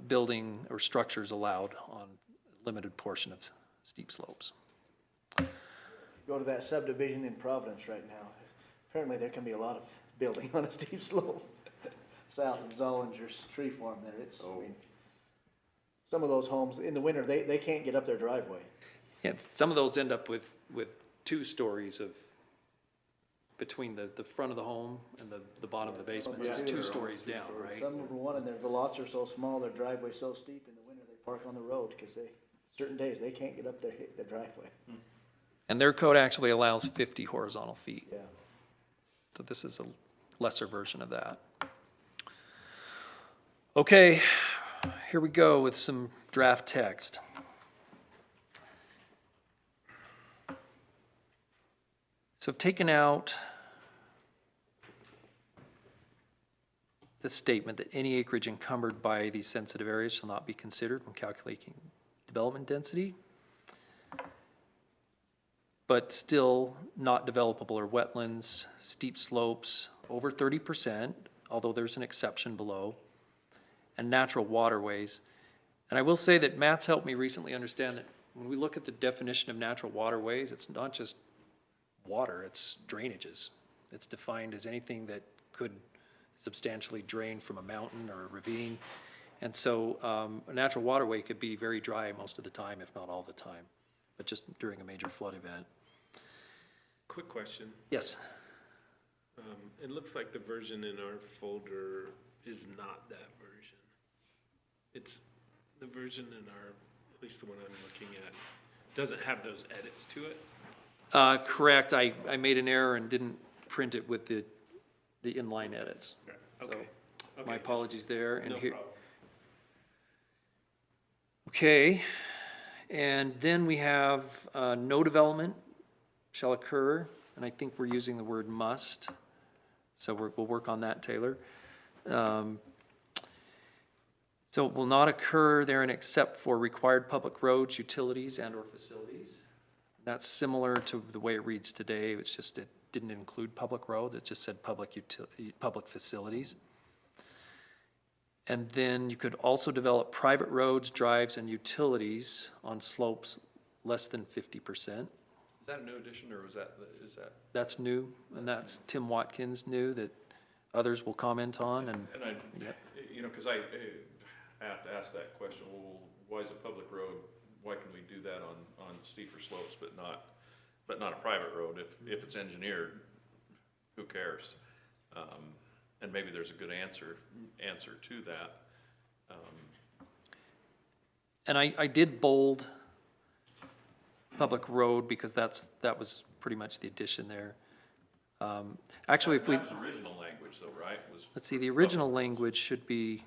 building or structures allowed on a limited portion of steep slopes. Go to that subdivision in Providence right now. Apparently there can be a lot of building on a steep slope. South of Zollinger's tree farm there. I mean, some of those homes in the winter, they can't get up their driveway. Yeah, some of those end up with 2 stories of between the front of the home and the bottom of the basement. It's just 2 stories down, right? Some of them one, and the lots are so small, their driveway's so steep, in the winter they park on the road because certain days they can't get up their driveway. And their code actually allows 50 horizontal feet. Yeah. So this is a lesser version of that. Okay, here we go with some draft text. So I've taken out the statement that any acreage encumbered by these sensitive areas shall not be considered when calculating development density, but still not developable or wetlands, steep slopes over 30%, although there's an exception below, and natural waterways. And I will say that Matt's helped me recently understand that when we look at the definition of natural waterways, it's not just water, it's drainages. It's defined as anything that could substantially drain from a mountain or a ravine. And so a natural waterway could be very dry most of the time, if not all the time, but just during a major flood event. Quick question. Yes. It looks like the version in our folder is not that version. It's the version in our, at least the one I'm looking at, doesn't have those edits to it. Correct. I made an error and didn't print it with the inline edits. Okay. So my apologies there. And No here, problem. okay. And then we have no development shall occur, and I think we're using the word must. So we'll work on that, Taylor. So it will not occur therein except for required public roads, utilities, and/or facilities. That's similar to the way it reads today. It's just it didn't include public roads. It just said public facilities. And then you could also develop private roads, drives, and utilities on slopes less than 50%. Is that a new addition, or is that? That's new, and that's Tim Watkins new that others will comment on. And I, yep. because I have to ask that question. Well, why is a public road why can we do that on steeper slopes but not a private road? If it's engineered, who cares? And maybe there's a good answer to that. And I did bold public road because that was pretty much the addition there. Actually, if we, That was original language though, right? let's see, the original language should be,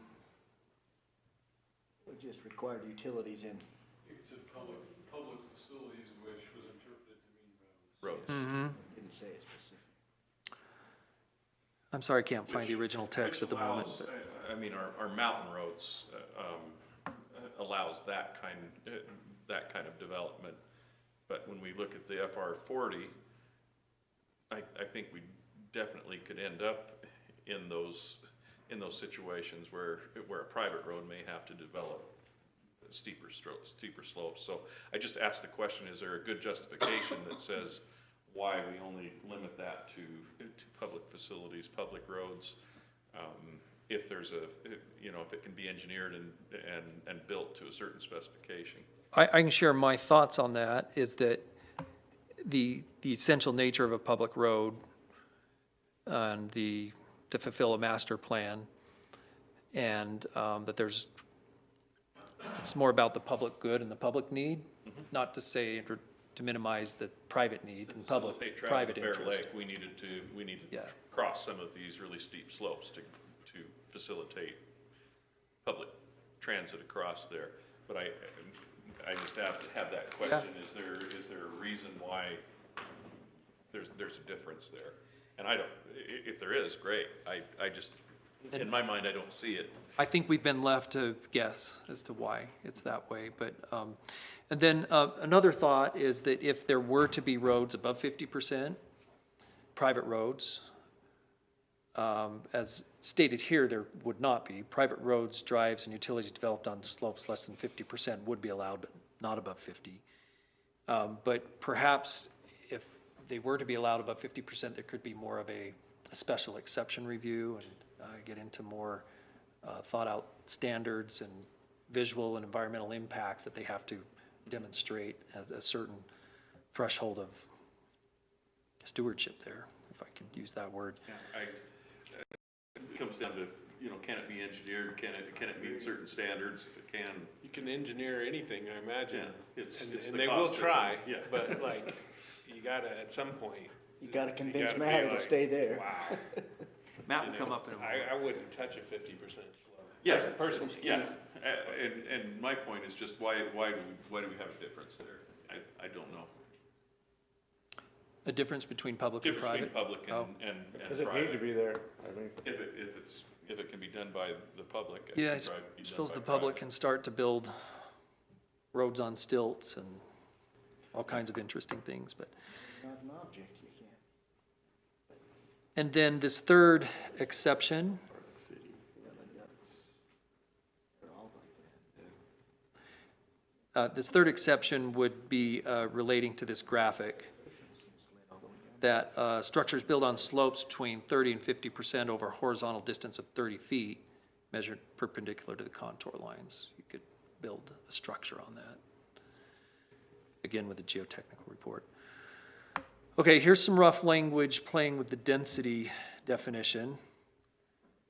We just required utilities in. It said public facilities, which was interpreted to mean roads. Didn't say it specific. I'm sorry, I can't find the original text at the moment. Which But allows, I mean, our mountain roads allows that kind of development. But when we look at the FR 40, I think we definitely could end up in those situations where a private road may have to develop steeper slopes. So I just asked the question: is there a good justification that says why we only limit that to public facilities, public roads? If there's if it can be engineered and built to a certain specification. I can share my thoughts on that, is that the essential nature of a public road and to fulfill a master plan, and that it's more about the public good and the public need, not to say to minimize the private need and private Bear interest. Lake, we needed to cross some of these really steep slopes to facilitate public transit across there. But I just have to have that question: is there a reason why there's a difference there? And I don't. If there is, great. I just, in my mind, I don't see it. I think we've been left to guess as to why it's that way. But and then another thought is that if there were to be roads above 50%, private roads, as stated here, there would not be. Private roads, drives, and utilities developed on slopes less than 50% would be allowed, but not above 50. But perhaps if they were to be allowed above 50%, there could be more of a special exception review and get into more thought-out standards and visual and environmental impacts that they have to demonstrate at a certain threshold of stewardship there, if I can use that word. Yeah, it comes down to, can it be engineered? Can it meet certain standards? If it can. You can engineer anything, I imagine. Yeah, and they will try, yeah. But like, you gotta, at some point. You gotta convince gotta be Matt to like, stay there. Wow. Matt will come up in a moment. I wouldn't touch a 50% slope. Yeah, Personally. yeah. And my point is just why do we have a difference there? I don't know. A difference between public and private? Difference between public and Does it need to be there? I mean, if it can be done by the public. Yeah, I suppose the public can start to build roads on stilts and all kinds of interesting things, but. Not an object, you can't. And then this third exception. This third exception would be relating to this graphic, that structures built on slopes between 30 and 50% over a horizontal distance of 30 feet, measured perpendicular to the contour lines. You could build a structure on that. Again, with the geotechnical report. Okay, here's some rough language playing with the density definition.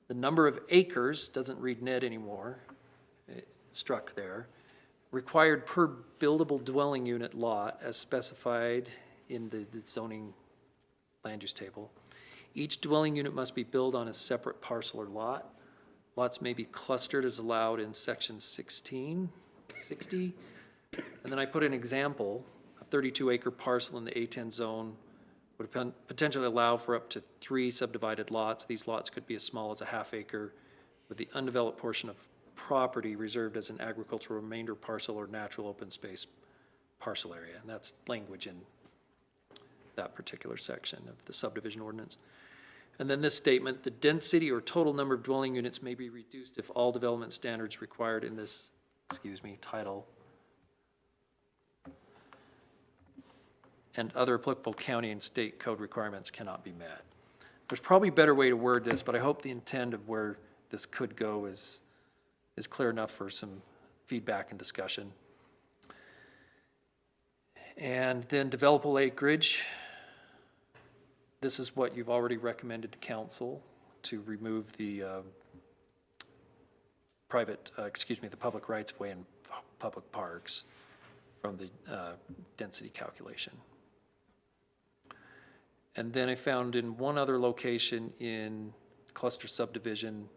The number of acres, doesn't read net anymore, struck there. Required per buildable dwelling unit lot as specified in the zoning land use table. Each dwelling unit must be built on a separate parcel or lot. Lots may be clustered as allowed in section 1660. And then I put an example, a 32-acre parcel in the A10 zone would potentially allow for up to 3 subdivided lots. These lots could be as small as a half acre, with the undeveloped portion of property reserved as an agricultural remainder parcel or natural open space parcel area. And that's language in that particular section of the subdivision ordinance. And then this statement: the density or total number of dwelling units may be reduced if all development standards required in this, title and other applicable county and state code requirements cannot be met. There's probably a better way to word this, but I hope the intent of where this could go is clear enough for some feedback and discussion. And then developable acreage. This is what you've already recommended to council, to remove the the public rights of way and public parks from the density calculation. And then I found in one other location in cluster subdivision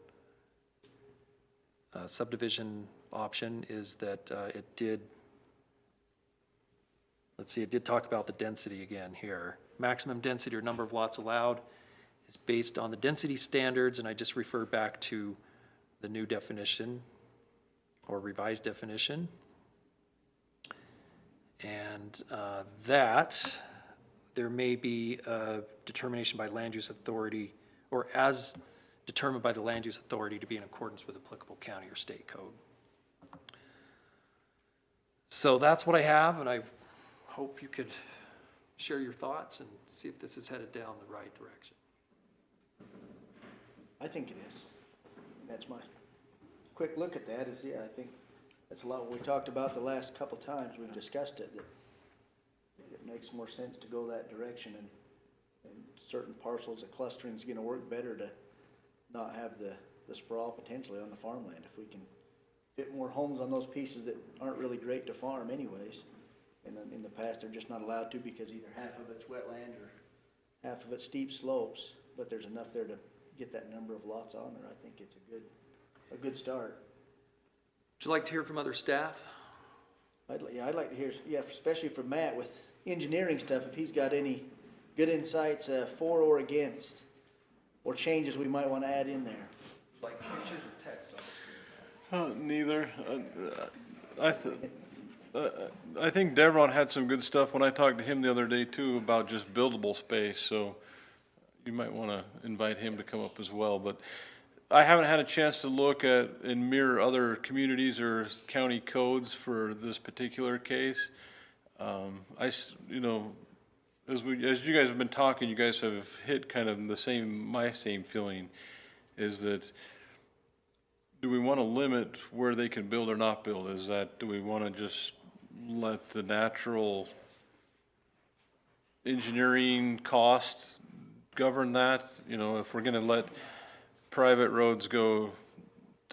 option is that it did talk about the density again here. Maximum density or number of lots allowed is based on the density standards, and I just refer back to the new definition or revised definition. And that there may be a determination by land use authority, or as determined by the land use authority, to be in accordance with applicable county or state code. So that's what I have, and I hope you could share your thoughts and see if this is headed down the right direction. I think it is. That's my quick look at that is, yeah, I think that's a lot what we talked about the last couple times we've discussed it, that it makes more sense to go that direction, and certain parcels of clustering is gonna work better to not have the sprawl potentially on the farmland. If we can fit more homes on those pieces that aren't really great to farm anyways, and in the past they're just not allowed to because either half of it's wetland or half of it's steep slopes, but there's enough there to get that number of lots on there. I think it's a good start. Would you like to hear from other staff? I'd like to hear, yeah, especially from Matt with engineering stuff, if he's got any good insights for or against, or changes we might want to add in there. Like pictures or text on the screen? Neither. I think Devron had some good stuff when I talked to him the other day too about just buildable space, so you might want to invite him to come up as well. But I haven't had a chance to look at and mirror other communities or county codes for this particular case. As you guys have been talking, you guys have hit kind of my same feeling, is that do we want to limit where they can build or not build? Do we want to just let the natural engineering cost govern that? You know, if we're going to let private roads go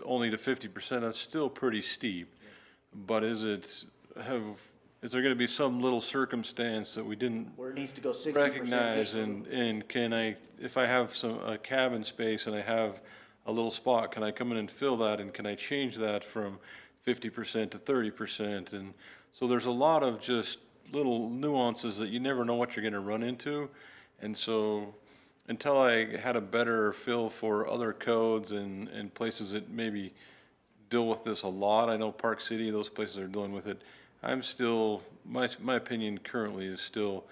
only to 50%, that's still pretty steep. But is there going to be some little circumstance that we didn't Where it needs to go 60%. recognize, and can I, if I have a cabin space and I have a little spot, can I come in and fill that, and can I change that from 50% to 30%? And so there's a lot of just little nuances that you never know what you're going to run into. And so until I had a better feel for other codes and places that maybe deal with this a lot, I know Park City, those places are dealing with it. I'm still, my opinion currently is still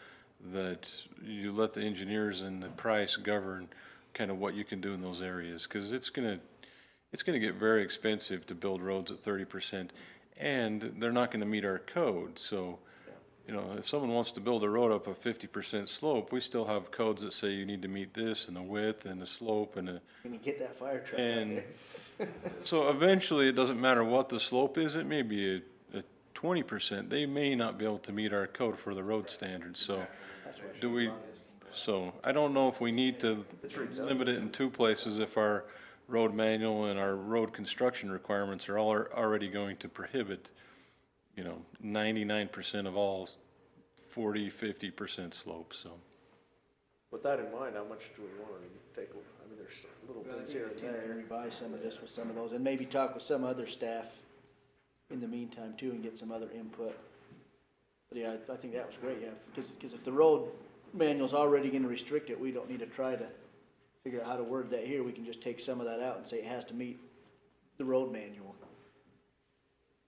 that you let the engineers and the price govern kind of what you can do in those areas, because it's gonna get very expensive to build roads at 30%, and they're not gonna meet our code. So, you know, if someone wants to build a road up a 50% slope, we still have codes that say you need to meet this and the width and the slope and Can you get that fire truck out there? so eventually it doesn't matter what the slope is, it may be a 20%. They may not be able to meet our code for the road standards. So so I don't know if we need to limit it in two places if our road manual and our road construction requirements are already going to prohibit, 99% of all 40, 50% slopes. So. With that in mind, how much do we want to take? I mean, there's little things here and there. Can revise some of this with some of those, and maybe talk with some other staff in the meantime too, and get some other input. But yeah, I think that was great, yeah, because if the road manual's already going to restrict it, we don't need to try to figure out how to word that here. We can just take some of that out and say it has to meet the road manual.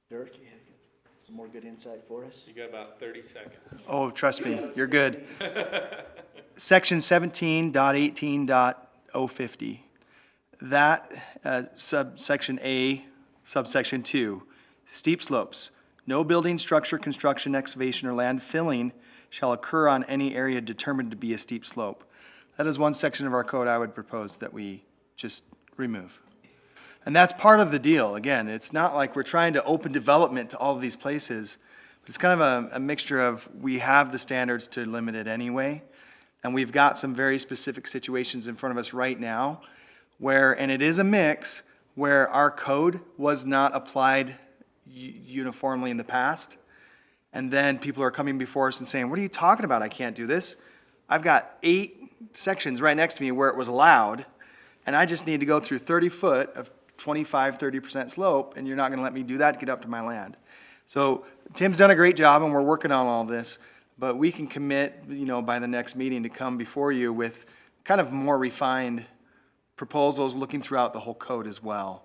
Dirk, you have some more good insight for us? You got about 30 seconds. Oh, trust me, you're good. Section 17.18.050. That, subsection A, subsection 2, steep slopes. No building, structure, construction, excavation, or land filling shall occur on any area determined to be a steep slope. That is one section of our code I would propose that we just remove. And that's part of the deal. Again, it's not like we're trying to open development to all of these places, It's kind of a mixture of, we have the standards to limit it anyway, and we've got some very specific situations in front of us right now where, and it is a mix, where our code was not applied uniformly in the past. And then people are coming before us and saying, what are you talking about? I can't do this. I've got 8 sections right next to me where it was allowed, and I just need to go through 30 foot of 25, 30% slope, and you're not going to let me do that to get up to my land. So Tim's done a great job, and we're working on all this, but we can commit, by the next meeting to come before you with kind of more refined proposals, looking throughout the whole code as well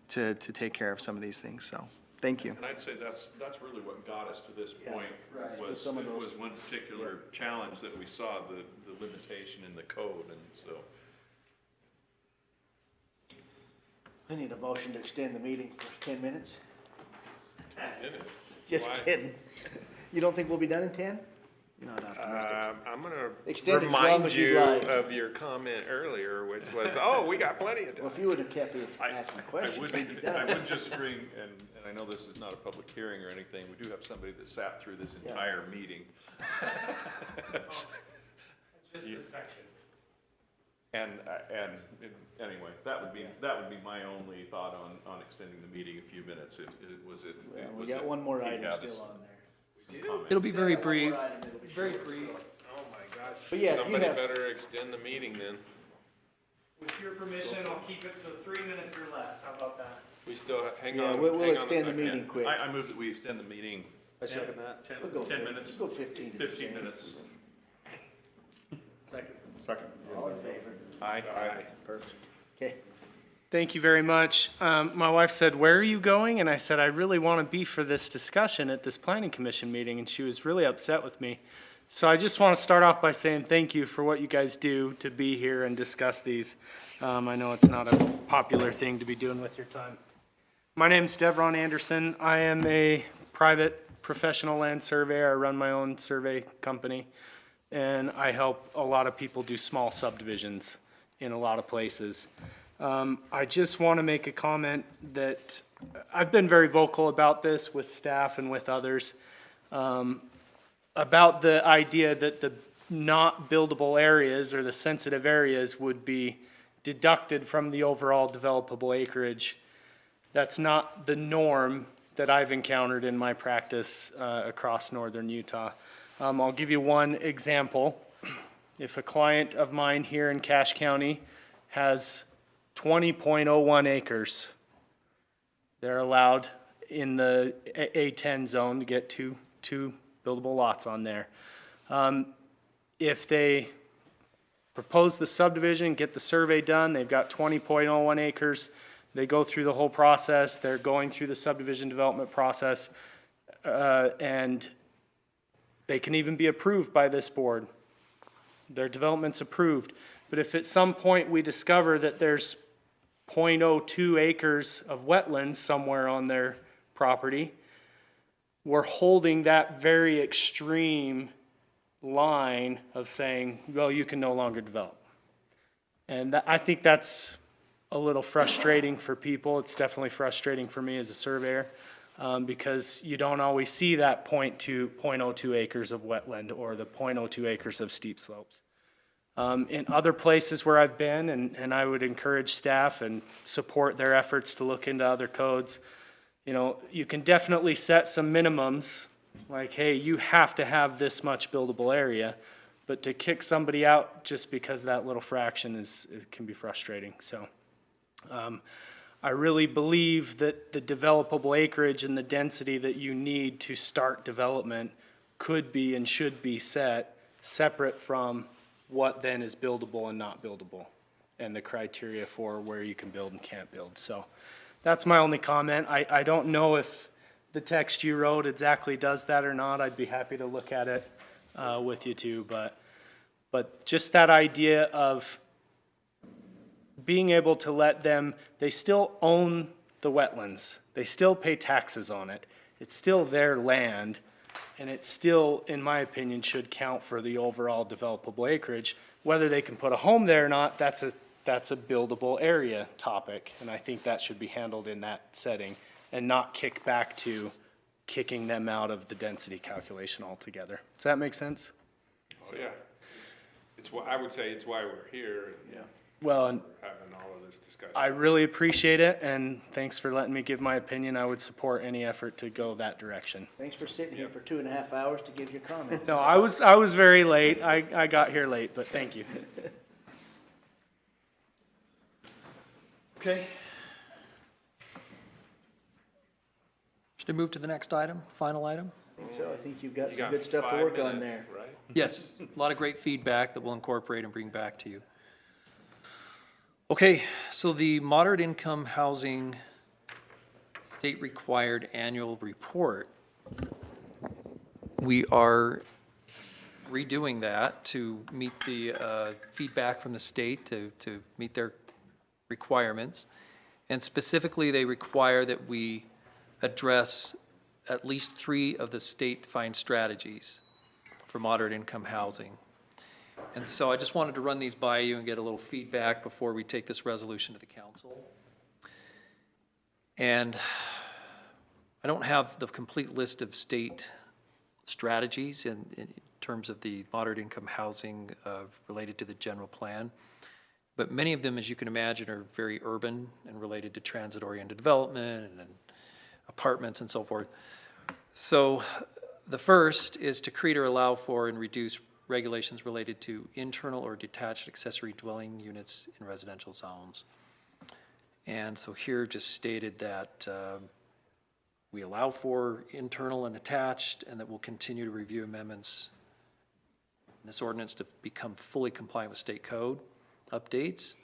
to take care of some of these things. So thank you. And I'd say that's really what got us to this point, right. was, Some of those- was one particular challenge that we saw, the limitation in the code, and so. I need a motion to extend the meeting for 10 minutes. Minutes? Just Why? kidding. You don't think we'll be done in 10? You're not optimistic. I'm gonna Extend it as long remind as you'd you like. of your comment earlier, which was, oh, we got plenty of time. Well, if you would have kept asking questions, we'd be done. I would just bring, and I know this is not a public hearing or anything, we do have somebody that sat through this Yeah. entire meeting. Just a section. And anyway, that would be my only thought on extending the meeting a few minutes. Well, we got one more item still on there. It'll be very brief. Very brief. Oh my gosh. But yeah, if you Somebody have- better extend the meeting then. With your permission, I'll keep it to 3 minutes or less. How about that? We still, hang Yeah, on. we'll hang on a extend the second. meeting quick. I move that we extend the meeting. I second that. 10 We'll go 10 fif- minutes. we'll go 15 to the 15 same. minutes. Second. All in favor? Aye. Perfect. Okay. Thank you very much. My wife said, "Where are you going?" And I said, "I really want to be for this discussion at this planning commission meeting." And she was really upset with me. So I just want to start off by saying thank you for what you guys do to be here and discuss these. I know it's not a popular thing to be doing with your time. My name's Devron Anderson. I am a private professional land surveyor. I run my own survey company, and I help a lot of people do small subdivisions in a lot of places. I just want to make a comment that I've been very vocal about this with staff and with others, about the idea that the not buildable areas or the sensitive areas would be deducted from the overall developable acreage. That's not the norm that I've encountered in my practice across northern Utah. I'll give you one example. If a client of mine here in Cache County has 20.01 acres, they're allowed in the A10 zone to get two buildable lots on there. If they propose the subdivision, get the survey done, they've got 20.01 acres, they go through the whole process, they're going through the subdivision development process, and they can even be approved by this board. Their development's approved. But if at some point we discover that there's 0.02 acres of wetlands somewhere on their property, we're holding that very extreme line of saying, well, you can no longer develop. And I think that's a little frustrating for people. It's definitely frustrating for me as a surveyor, because you don't always see that 0.02 acres of wetland or the 0.02 acres of steep slopes. In other places where I've been, and I would encourage staff and support their efforts to look into other codes, you can definitely set some minimums, like, hey, you have to have this much buildable area, but to kick somebody out just because that little fraction it can be frustrating. So I really believe that the developable acreage and the density that you need to start development could be and should be set separate from what then is buildable and not buildable, and the criteria for where you can build and can't build. So that's my only comment. I don't know if the text you wrote exactly does that or not. I'd be happy to look at it with you too, but just that idea of being able to let them, they still own the wetlands. They still pay taxes on it. It's still their land. And it still, in my opinion, should count for the overall developable acreage. Whether they can put a home there or not, that's a buildable area topic. And I think that should be handled in that setting and not kick back to kicking them out of the density calculation altogether. Does that make sense? Oh, yeah. It's why, I would say it's why we're here. Yeah. Well, and Having all of this discussion. I really appreciate it, and thanks for letting me give my opinion. I would support any effort to go that direction. Thanks for sitting here for 2.5 hours to give your comments. No, I was very late. I got here late, but thank you. Okay. Should I move to the next item, final item? So I think you've got You some got good stuff to 5 work on minutes, there. right? Yes, a lot of great feedback that we'll incorporate and bring back to you. Okay, so the moderate income housing state required annual report. We are redoing that to meet the feedback from the state, to meet their requirements. And specifically, they require that we address at least 3 of the state-defined strategies for moderate income housing. And so I just wanted to run these by you and get a little feedback before we take this resolution to the council. And I don't have the complete list of state strategies in terms of the moderate income housing related to the general plan. But many of them, as you can imagine, are very urban and related to transit-oriented development and apartments and so forth. So the first is to create or allow for and reduce regulations related to internal or detached accessory dwelling units in residential zones. And so here just stated that we allow for internal and attached, and that we'll continue to review amendments in this ordinance to become fully compliant with state code updates,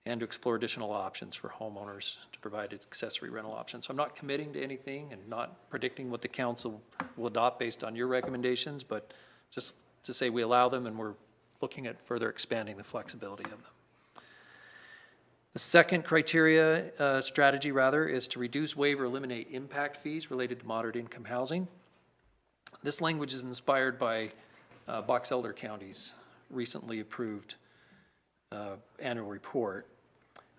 and to explore additional options for homeowners to provide accessory rental options. So I'm not committing to anything and not predicting what the council will adopt based on your recommendations, but just to say we allow them, and we're looking at further expanding the flexibility of them. The second criteria, strategy rather, is to reduce, waive, or eliminate impact fees related to moderate income housing. This language is inspired by Box Elder County's recently approved annual report,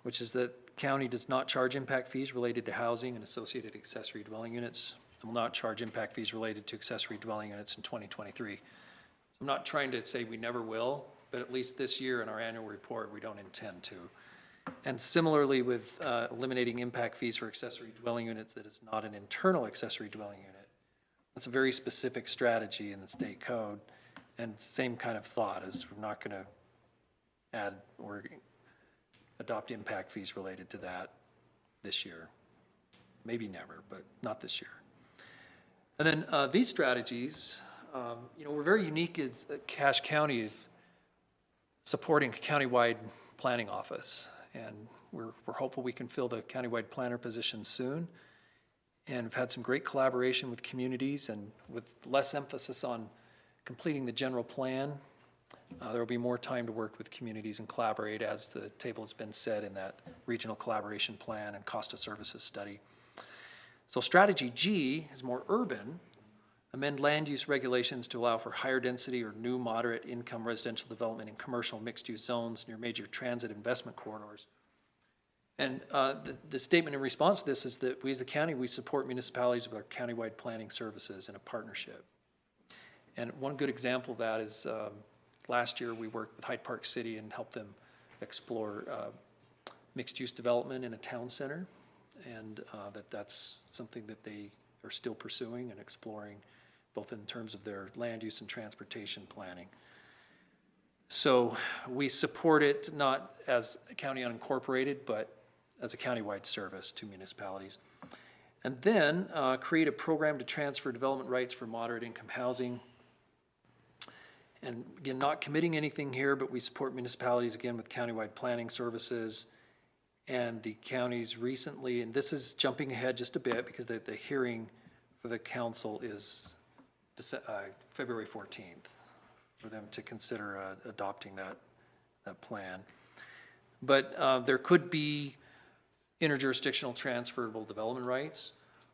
which is that county does not charge impact fees related to housing and associated accessory dwelling units, and will not charge impact fees related to accessory dwelling units in 2023. I'm not trying to say we never will, but at least this year in our annual report, we don't intend to. And similarly with eliminating impact fees for accessory dwelling units that is not an internal accessory dwelling unit. That's a very specific strategy in the state code, and same kind of thought as we're not going to add or adopt impact fees related to that this year. Maybe never, but not this year. And then these strategies, we're very unique as Cache County supporting a countywide planning office, and we're hopeful we can fill the countywide planner position soon. And we've had some great collaboration with communities, and with less emphasis on completing the general plan, there will be more time to work with communities and collaborate, as the table has been set in that regional collaboration plan and cost of services study. So strategy G is more urban. Amend land use regulations to allow for higher density or new moderate income residential development in commercial mixed-use zones near major transit investment corridors. And the statement in response to this is that we as a county, we support municipalities with our countywide planning services in a partnership. And one good example of that is last year we worked with Hyde Park City and helped them explore mixed-use development in a town center, and that's something that they are still pursuing and exploring, both in terms of their land use and transportation planning. So we support it not as a county unincorporated, but as a countywide service to municipalities. And then create a program to transfer development rights for moderate income housing. And again, not committing anything here, but we support municipalities again with countywide planning services. And the counties recently, and this is jumping ahead just a bit because the hearing for the council is February 14th for them to consider adopting that plan. But there could be interjurisdictional transferable development rights,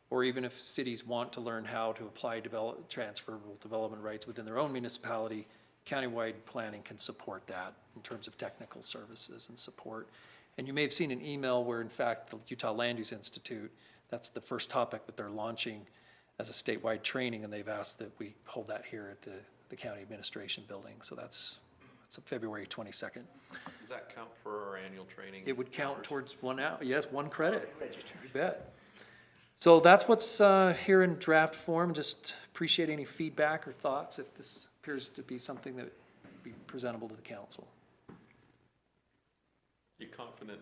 or even if cities want to learn how to apply transferable development rights within their own municipality, countywide planning can support that in terms of technical services and support. And you may have seen an email where, in fact, the Utah Land Use Institute, that's the first topic that they're launching as a statewide training, and they've asked that we hold that here at the county administration building. So that's February 22nd. Does that count for our annual training? It would count towards 1 hour, yes, 1 credit. You bet. So that's what's here in draft form. Just appreciate any feedback or thoughts if this appears to be something that would be presentable to the council. You confident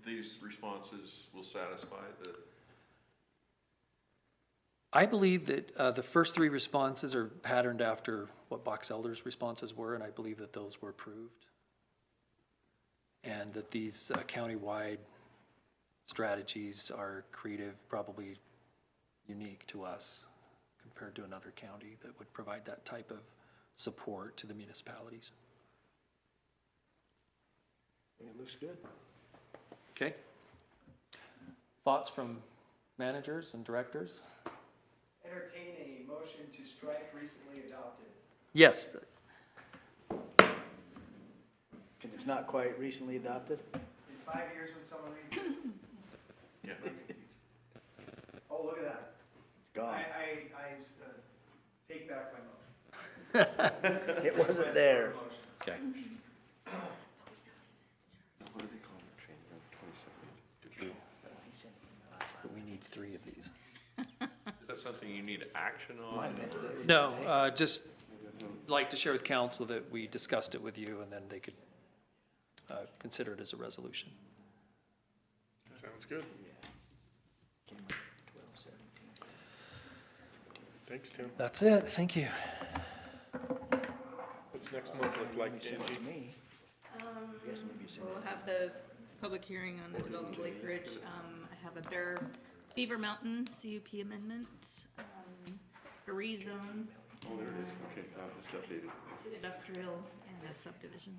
these responses will satisfy the? I believe that the first 3 responses are patterned after what Box Elder's responses were, and I believe that those were approved. And that these countywide strategies are creative, probably unique to us compared to another county that would provide that type of support to the municipalities. It looks good. Okay. Thoughts from managers and directors? Entertain a motion to strike recently adopted. Yes. Because it's not quite recently adopted? In 5 years when someone reads it. Yeah. Oh, look at that. It's gone. I take back my motion. It wasn't there. Okay. What do they call it? Training on the 22nd? But we need 3 of these. Is that something you need action on? or- No, just like to share with council that we discussed it with you, and then they could consider it as a resolution. Sounds good. Thanks, Tim. That's it. Thank you. What's next month look like, Angie? We'll have the public hearing on the developable acreage. I have a Beaver Mountain CUP amendment, a rezone. Oh, there it is. Okay, it's updated. Industrial and a subdivision.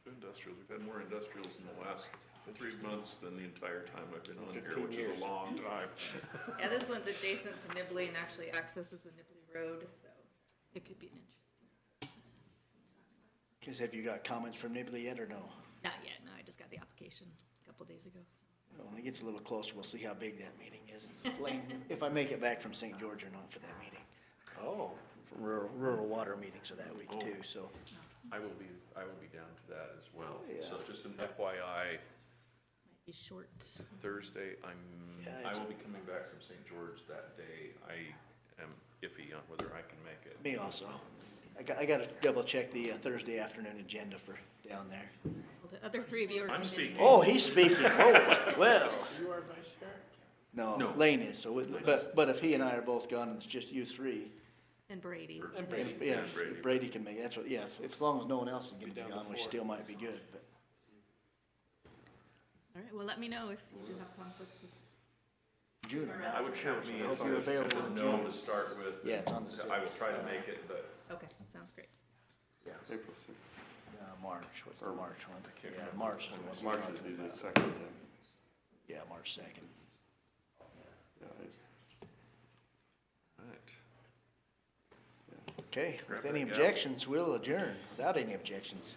Industrials, we've had more industrials in the last 3 months than the entire time I've been on here, which is a long time. Yeah, this one's adjacent to Nibley and actually accesses a Nibley Road, so it could be an interesting. Because have you got comments from Nibley yet or no? Not yet, no, I just got the application a couple days ago. Well, when it gets a little closer, we'll see how big that meeting is. If I make it back from St. George or not for that meeting. Oh. Rural water meetings are that week too, so. I will be down to that as well. Yeah. So just an FYI, Might be short. Thursday, I it's- will be coming back from St. George that day. I am iffy on whether I can make it. Me also. I gotta double check the Thursday afternoon agenda for down there. Well, the other 3 of you are. I'm just- speaking. Oh, he's speaking. Whoa, well. You are vice chair? No, No. Lane is, so, but if he and I are both gone, and it's just you 3. And Brady. And Brady. Yeah, And Brady. if Brady can make it, that's what, yeah, if as long as no one else is gonna be down to gone, we 4. still might be good, but. All right, well, let me know if you do have conflicts. June. I would count me I as hope you're available in no June. to start with. Yeah, it's on the I will 6th. try to make it, but Okay, sounds great. April 6th. March, what's the March one? can't Yeah, remember. March. is the one March we're would talking be the about. second then. Yeah, March 2nd. Yeah, right. Okay, Grab with any that gavel. objections, we'll adjourn, without any objections.